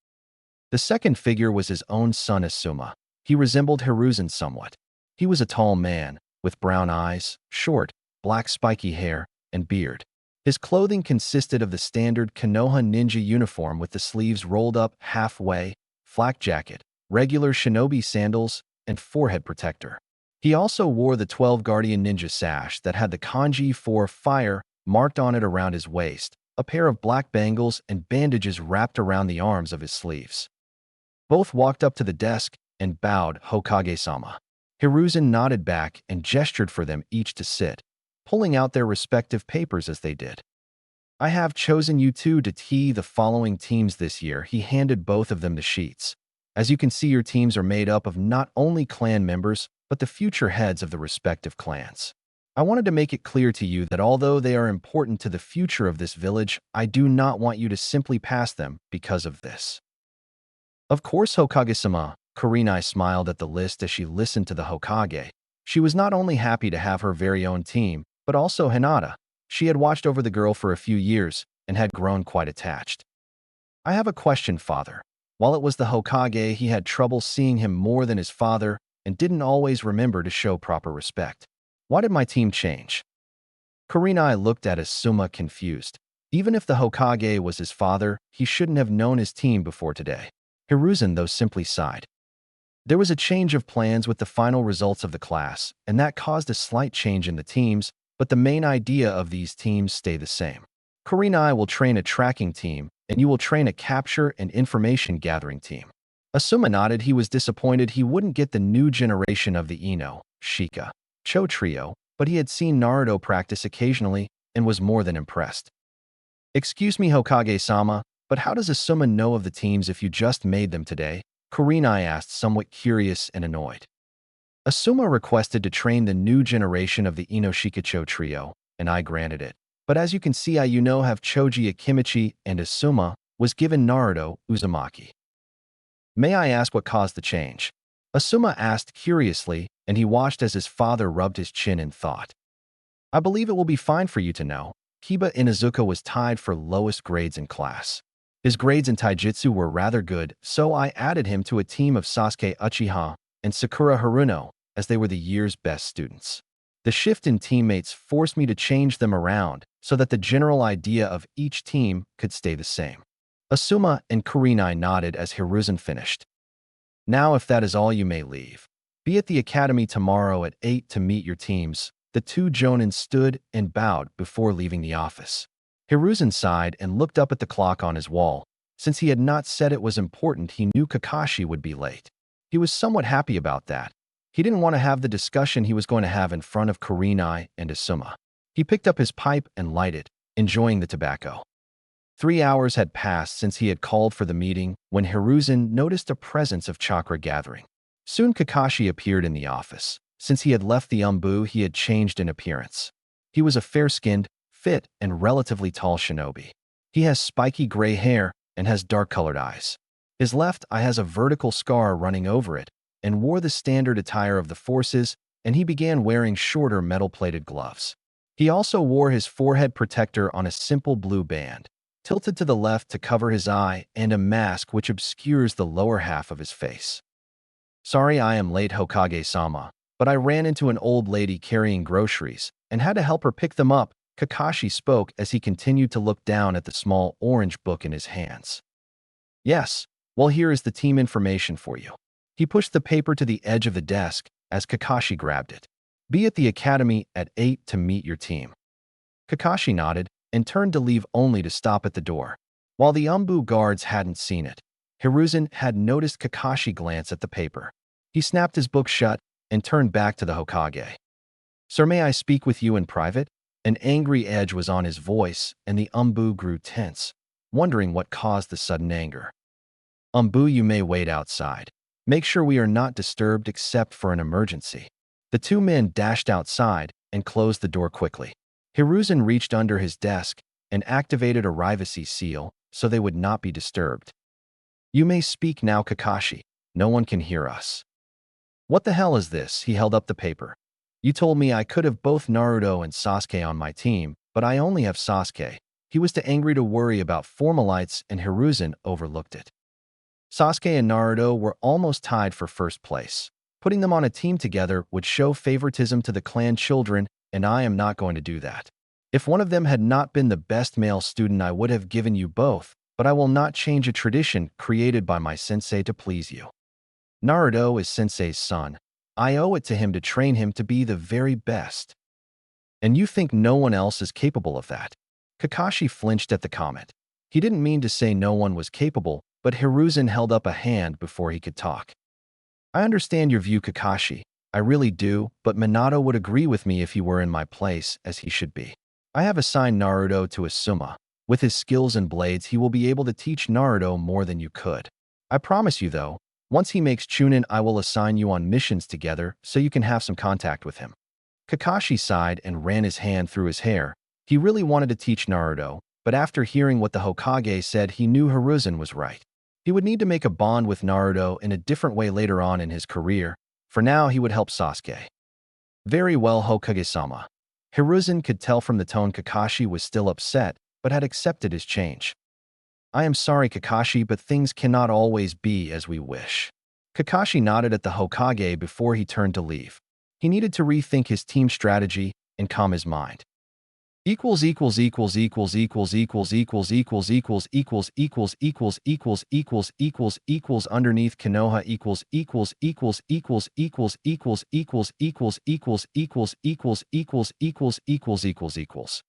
The second figure was his own son Asuma. He resembled Hiruzen somewhat. He was a tall man, with brown eyes, short, black spiky hair, and beard. His clothing consisted of the standard Konoha ninja uniform with the sleeves rolled up halfway, flak jacket, regular shinobi sandals, and forehead protector. He also wore the 12 Guardian Ninja sash that had the kanji for fire marked on it around his waist, a pair of black bangles and bandages wrapped around the arms of his sleeves. Both walked up to the desk and bowed Hokage-sama. Hiruzen nodded back and gestured for them each to sit, pulling out their respective papers as they did. I have chosen you 2 to tee the following teams this year. He handed both of them the sheets. As you can see, your teams are made up of not only clan members, but the future heads of the respective clans. I wanted to make it clear to you that although they are important to the future of this village, I do not want you to simply pass them because of this. Of course, Hokage-sama. Kurenai smiled at the list as she listened to the Hokage. She was not only happy to have her very own team, but also Hinata. She had watched over the girl for a few years and had grown quite attached. I have a question, father. While it was the Hokage, he had trouble seeing him more than his father, and didn't always remember to show proper respect. Why did my team change? Kurenai looked at Asuma confused. Even if the Hokage was his father, he shouldn't have known his team before today. Hiruzen, though, simply sighed. There was a change of plans with the final results of the class, and that caused a slight change in the teams, but the main idea of these teams stay the same. Kurenai will train a tracking team, and you will train a capture and information gathering team. Asuma nodded. He was disappointed he wouldn't get the new generation of the Ino, Shika, Cho trio, but he had seen Naruto practice occasionally and was more than impressed. Excuse me, Hokage-sama, but how does Asuma know of the teams if you just made them today? Kurenai asked, somewhat curious and annoyed. Asuma requested to train the new generation of the Ino Shikacho trio, and I granted it. But as you can see, I have Choji Akimichi, and Asuma was given Naruto Uzumaki. May I ask what caused the change? Asuma asked curiously, and he watched as his father rubbed his chin in thought. I believe it will be fine for you to know. Kiba Inuzuka was tied for lowest grades in class. His grades in taijutsu were rather good, so I added him to a team of Sasuke Uchiha and Sakura Haruno, as they were the year's best students. The shift in teammates forced me to change them around so that the general idea of each team could stay the same. Asuma and Kurenai nodded as Hiruzen finished. Now, if that is all, you may leave. Be at the academy tomorrow at 8 to meet your teams. The two jonin stood and bowed before leaving the office. Hiruzen sighed and looked up at the clock on his wall. Since he had not said it was important, he knew Kakashi would be late. He was somewhat happy about that. He didn't want to have the discussion he was going to have in front of Kurenai and Asuma. He picked up his pipe and lighted, enjoying the tobacco. 3 hours had passed since he had called for the meeting when Hiruzen noticed a presence of chakra gathering. Soon Kakashi appeared in the office. Since he had left the ANBU, he had changed in appearance. He was a fair-skinned, fit, and relatively tall shinobi. He has spiky gray hair and has dark-colored eyes. His left eye has a vertical scar running over it and wore the standard attire of the forces, and he began wearing shorter metal-plated gloves. He also wore his forehead protector on a simple blue band, tilted to the left to cover his eye, and a mask which obscures the lower half of his face. Sorry I am late, Hokage-sama, but I ran into an old lady carrying groceries and had to help her pick them up, Kakashi spoke as he continued to look down at the small orange book in his hands. Yes, well, here is the team information for you. He pushed the paper to the edge of the desk as Kakashi grabbed it. Be at the academy at 8 to meet your team. Kakashi nodded and turned to leave only to stop at the door. While the ANBU guards hadn't seen it, Hiruzen had noticed Kakashi glance at the paper. He snapped his book shut and turned back to the Hokage. Sir, may I speak with you in private? An angry edge was on his voice, and the ANBU grew tense, wondering what caused the sudden anger. ANBU, you may wait outside. Make sure we are not disturbed except for an emergency. The two men dashed outside and closed the door quickly. Hiruzen reached under his desk and activated a privacy seal so they would not be disturbed. You may speak now, Kakashi. No one can hear us. What the hell is this? He held up the paper. You told me I could have both Naruto and Sasuke on my team, but I only have Sasuke. He was too angry to worry about formalites, and Hiruzen overlooked it. Sasuke and Naruto were almost tied for first place. Putting them on a team together would show favoritism to the clan children, and I am not going to do that. If one of them had not been the best male student, I would have given you both, but I will not change a tradition created by my sensei to please you. Naruto is sensei's son. I owe it to him to train him to be the very best. And you think no one else is capable of that? Kakashi flinched at the comment. He didn't mean to say no one was capable, but Hiruzen held up a hand before he could talk. I understand your view, Kakashi. I really do, but Minato would agree with me if he were in my place, as he should be. I have assigned Naruto to Asuma. With his skills and blades, he will be able to teach Naruto more than you could. I promise you, though, once he makes Chunin, I will assign you on missions together so you can have some contact with him. Kakashi sighed and ran his hand through his hair. He really wanted to teach Naruto, but after hearing what the Hokage said, he knew Hiruzen was right. He would need to make a bond with Naruto in a different way later on in his career. For now, he would help Sasuke. Very well, Hokage-sama. Hiruzen could tell from the tone Kakashi was still upset, but had accepted his change. I am sorry, Kakashi, but things cannot always be as we wish. Kakashi nodded at the Hokage before he turned to leave. He needed to rethink his team strategy and calm his mind. Equals equals equals equals equals equals equals equals equals equals equals equals equals equals equals equals underneath Konoha equals equals equals equals equals equals equals equals equals equals equals equals equals equals equals.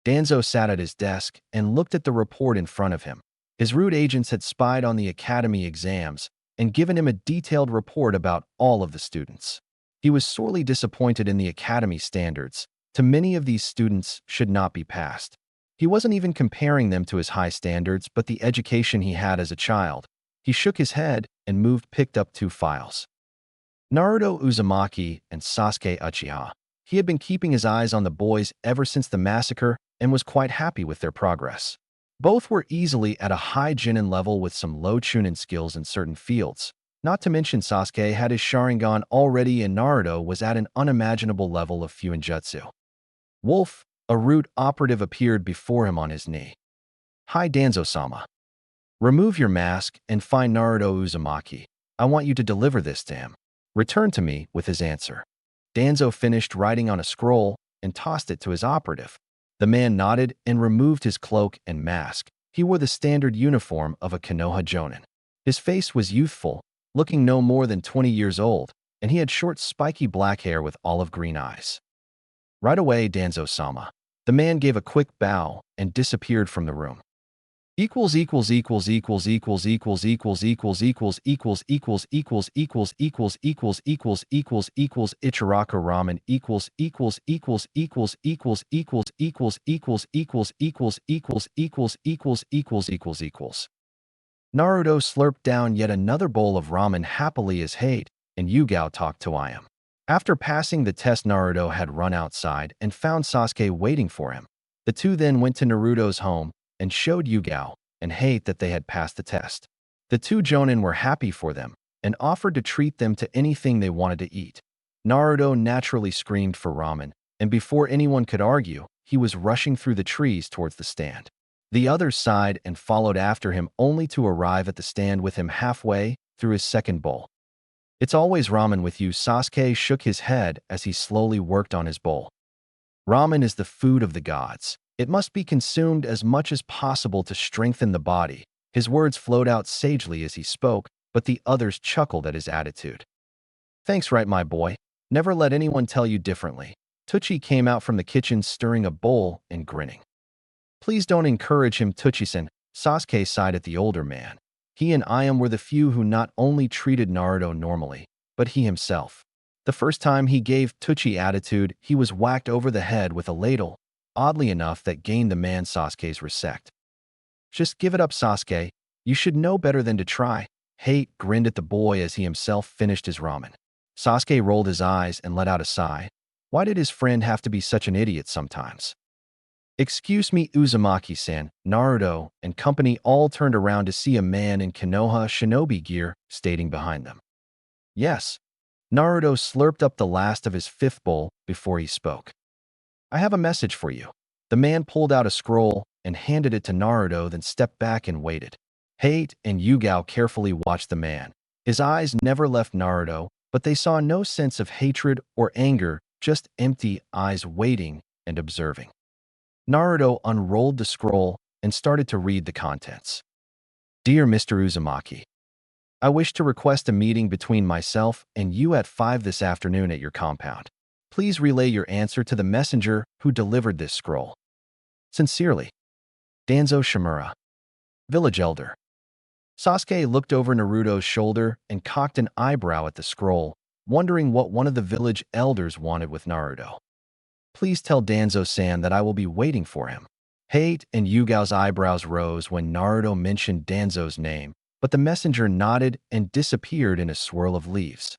Danzo sat at his desk and looked at the report in front of him. His root agents had spied on the academy exams and given him a detailed report about all of the students. He was sorely disappointed in the academy standards. To many of these students should not be passed. He wasn't even comparing them to his high standards, but the education he had as a child. He shook his head and picked up 2 files. Naruto Uzumaki and Sasuke Uchiha. He had been keeping his eyes on the boys ever since the massacre and was quite happy with their progress. Both were easily at a high Chunin level with some low Chunin skills in certain fields. Not to mention Sasuke had his Sharingan already and Naruto was at an unimaginable level of Fuinjutsu. Wolf, a root operative, appeared before him on his knee. "Hi Danzo-sama. Remove your mask and find Naruto Uzumaki. I want you to deliver this to him. Return to me with his answer." Danzo finished writing on a scroll and tossed it to his operative. The man nodded and removed his cloak and mask. He wore the standard uniform of a Konoha Jonin. His face was youthful, looking no more than 20 years old, and he had short spiky black hair with olive green eyes. "Right away, Danzo-sama." The man gave a quick bow and disappeared from the room. Equals equals equals equals equals equals equals equals equals equals equals equals equals equals equals equals equals equals Ichiraka Ramen equals equals equals equals equals equals equals equals equals equals equals equals equals equals equals. Naruto slurped down yet another bowl of ramen happily as Heir and Yugao talked to I am. After passing the test, Naruto had run outside and found Sasuke waiting for him. The two then went to Naruto's home and showed Yugao and Heir that they had passed the test. The 2 Jonin were happy for them and offered to treat them to anything they wanted to eat. Naruto naturally screamed for ramen, and before anyone could argue, he was rushing through the trees towards the stand. The others sighed and followed after him only to arrive at the stand with him halfway through his second bowl. "It's always ramen with you." Sasuke shook his head as he slowly worked on his bowl. "Ramen is the food of the gods. It must be consumed as much as possible to strengthen the body." His words flowed out sagely as he spoke, but the others chuckled at his attitude. "Thanks, right, my boy. Never let anyone tell you differently." Tucci came out from the kitchen stirring a bowl and grinning. "Please don't encourage him, Tucci-san." Sasuke sighed at the older man. He and I am were the few who not only treated Naruto normally, but he himself. The first time he gave Tucci attitude, he was whacked over the head with a ladle, oddly enough that gained the man Sasuke's respect. "Just give it up, Sasuke. You should know better than to try." Heir grinned at the boy as he himself finished his ramen. Sasuke rolled his eyes and let out a sigh. Why did his friend have to be such an idiot sometimes? "Excuse me, Uzumaki-san." Naruto and company all turned around to see a man in Konoha shinobi gear standing behind them. "Yes." Naruto slurped up the last of his 5th bowl before he spoke. "I have a message for you." The man pulled out a scroll and handed it to Naruto, then stepped back and waited. Heir and Yugao carefully watched the man. His eyes never left Naruto, but they saw no sense of hatred or anger, just empty eyes waiting and observing. Naruto unrolled the scroll and started to read the contents. "Dear Mr. Uzumaki, I wish to request a meeting between myself and you at 5 this afternoon at your compound. Please relay your answer to the messenger who delivered this scroll. Sincerely, Danzo Shimura, Village Elder." Sasuke looked over Naruto's shoulder and cocked an eyebrow at the scroll, wondering what one of the village elders wanted with Naruto. "Please tell Danzo-san that I will be waiting for him." Heir and Yugao's eyebrows rose when Naruto mentioned Danzo's name, but the messenger nodded and disappeared in a swirl of leaves.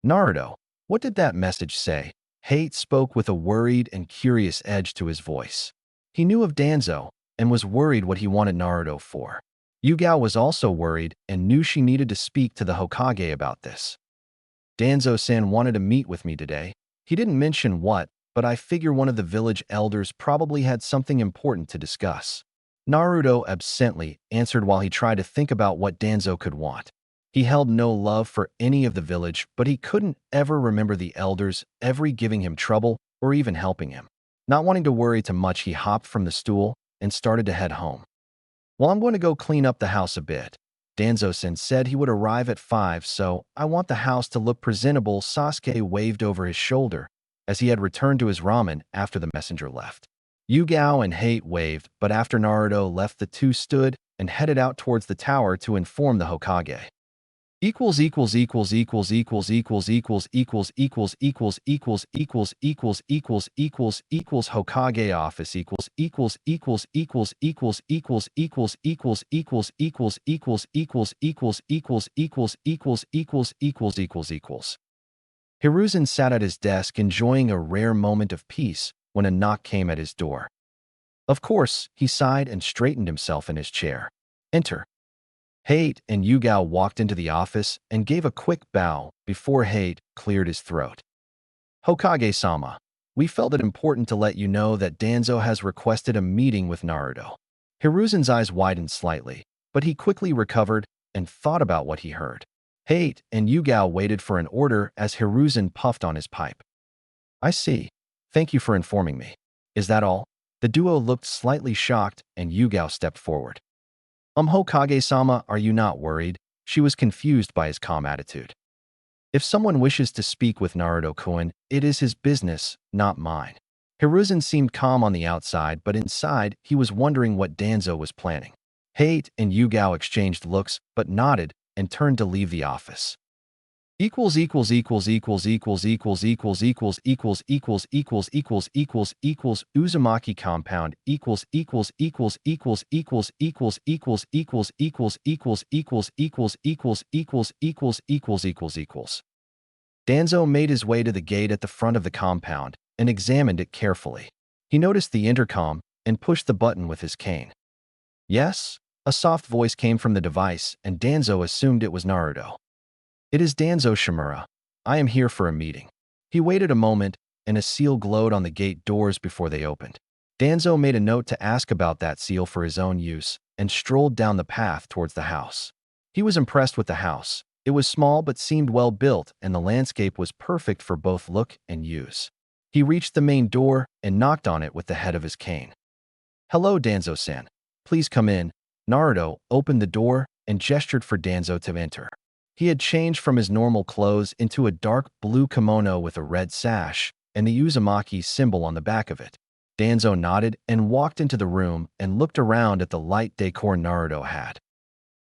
"Naruto, what did that message say?" Heir spoke with a worried and curious edge to his voice. He knew of Danzo and was worried what he wanted Naruto for. Yugao was also worried and knew she needed to speak to the Hokage about this. "Danzo-san wanted to meet with me today. He didn't mention what, but I figure one of the village elders probably had something important to discuss." Naruto absently answered while he tried to think about what Danzo could want. He held no love for any of the village, but he couldn't ever remember the elders ever giving him trouble or even helping him. Not wanting to worry too much, he hopped from the stool and started to head home. "Well, I'm going to go clean up the house a bit. Danzo-san said he would arrive at 5, so I want the house to look presentable." Sasuke waved over his shoulder as he had returned to his ramen after the messenger left. Yugao and Hate waved, but after Naruto left, the two stood and headed out towards the tower to inform the Hokage. Equals equals equals equals equals equals equals equals equals equals equals equals equals equals equals equals Hokage office equals equals equals equals equals equals equals equals equals equals equals equals equals equals equals equals equals equals equals. Hiruzen sat at his desk enjoying a rare moment of peace when a knock came at his door. Of course, he sighed and straightened himself in his chair. "Enter." Hate and Yugao walked into the office and gave a quick bow before Hate cleared his throat. "Hokage-sama, we felt it important to let you know that Danzo has requested a meeting with Naruto." Hiruzen's eyes widened slightly, but he quickly recovered and thought about what he heard. Hate and Yugao waited for an order as Hiruzen puffed on his pipe. "I see. Thank you for informing me. Is that all?" The duo looked slightly shocked and Yugao stepped forward. Hokage-sama, are you not worried?" She was confused by his calm attitude. "If someone wishes to speak with Naruto-kun, it is his business, not mine." Hiruzen seemed calm on the outside, but inside, he was wondering what Danzo was planning. Hate and Yugao exchanged looks, but nodded and turned to leave the office. Equals equals equals equals equals equals equals equals equals equals equals equals equals equals Uzumaki compound equals equals equals equals equals equals equals equals equals equals equals equals equals equals equals equals equals. Danzo made his way to the gate at the front of the compound and examined it carefully. He noticed the intercom and pushed the button with his cane. "Yes?" A soft voice came from the device, and Danzo assumed it was Naruto. "It is Danzo Shimura. I am here for a meeting." He waited a moment, and a seal glowed on the gate doors before they opened. Danzo made a note to ask about that seal for his own use and strolled down the path towards the house. He was impressed with the house. It was small but seemed well built, and the landscape was perfect for both look and use. He reached the main door and knocked on it with the head of his cane. "Hello, Danzo-san. Please come in." Naruto opened the door and gestured for Danzo to enter. He had changed from his normal clothes into a dark blue kimono with a red sash and the Uzumaki symbol on the back of it. Danzo nodded and walked into the room and looked around at the light decor Naruto had.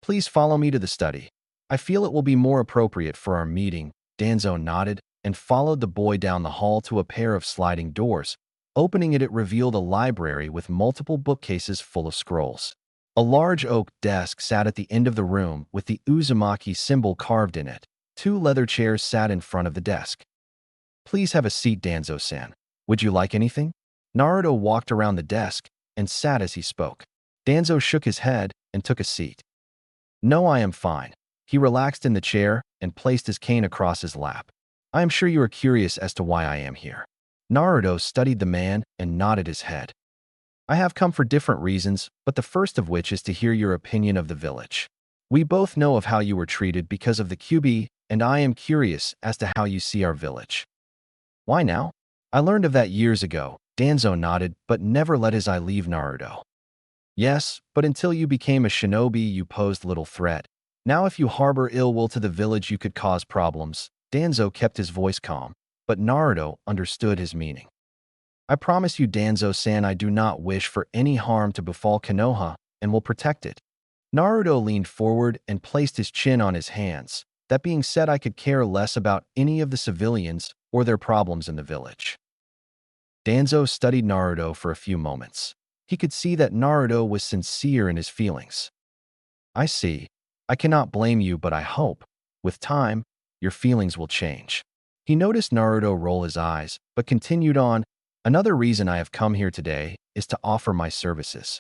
"Please follow me to the study. I feel it will be more appropriate for our meeting." Danzo nodded and followed the boy down the hall to a pair of sliding doors. Opening it, it revealed a library with multiple bookcases full of scrolls. A large oak desk sat at the end of the room with the Uzumaki symbol carved in it. 2 leather chairs sat in front of the desk. "Please have a seat, Danzo-san. Would you like anything?" Naruto walked around the desk and sat as he spoke. Danzo shook his head and took a seat. "No, I am fine." He relaxed in the chair and placed his cane across his lap. "I am sure you are curious as to why I am here." Naruto studied the man and nodded his head. "I have come for different reasons, but the first of which is to hear your opinion of the village. We both know of how you were treated because of the QB, and I am curious as to how you see our village." "Why now?" "I learned of that years ago." Danzo nodded, but never let his eye leave Naruto. "Yes, but until you became a shinobi, you posed little threat. Now if you harbor ill will to the village, you could cause problems." Danzo kept his voice calm, but Naruto understood his meaning. "I promise you, Danzo-san, I do not wish for any harm to befall Konoha and will protect it." Naruto leaned forward and placed his chin on his hands. "That being said, I could care less about any of the civilians or their problems in the village." Danzo studied Naruto for a few moments. He could see that Naruto was sincere in his feelings. "I see. I cannot blame you, but I hope, with time, your feelings will change." He noticed Naruto roll his eyes, but continued on. "Another reason I have come here today is to offer my services."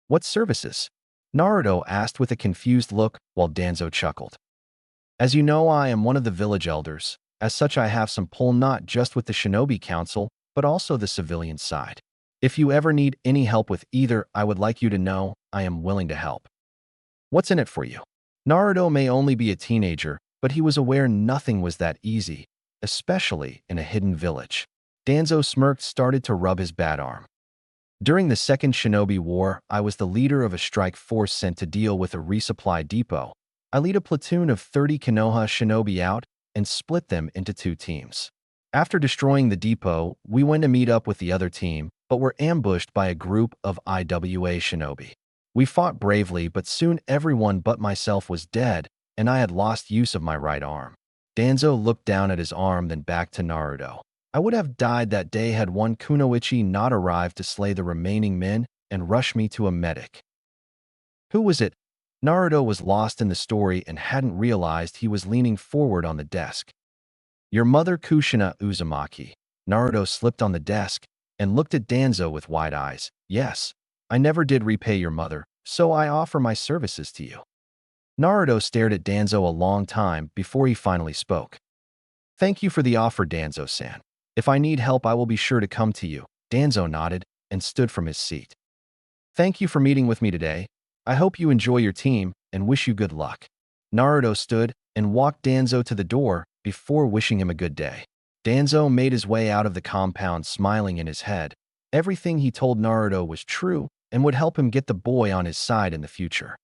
"What services?" Naruto asked with a confused look while Danzo chuckled. "As you know, I am one of the village elders. As such, I have some pull not just with the Shinobi Council, but also the civilian side. If you ever need any help with either, I would like you to know I am willing to help." "What's in it for you?" Naruto may only be a teenager, but he was aware nothing was that easy, especially in a hidden village. Danzo smirked, started to rub his bad arm. During the Second Shinobi War, I was the leader of a strike force sent to deal with a resupply depot. I lead a platoon of 30 Konoha shinobi out and split them into 2 teams. After destroying the depot, we went to meet up with the other team, but were ambushed by a group of IWA shinobi. We fought bravely, but soon everyone but myself was dead, and I had lost use of my right arm. Danzo looked down at his arm, then back to Naruto. I would have died that day had one kunoichi not arrived to slay the remaining men and rush me to a medic. Who was it? Naruto was lost in the story and hadn't realized he was leaning forward on the desk. Your mother, Kushina Uzumaki. Naruto slipped on the desk and looked at Danzo with wide eyes. Yes, I never did repay your mother, so I offer my services to you. Naruto stared at Danzo a long time before he finally spoke. Thank you for the offer, Danzo-san. If I need help, I will be sure to come to you. Danzo nodded and stood from his seat. Thank you for meeting with me today. I hope you enjoy your team and wish you good luck. Naruto stood and walked Danzo to the door before wishing him a good day. Danzo made his way out of the compound, smiling in his head. Everything he told Naruto was true and would help him get the boy on his side in the future.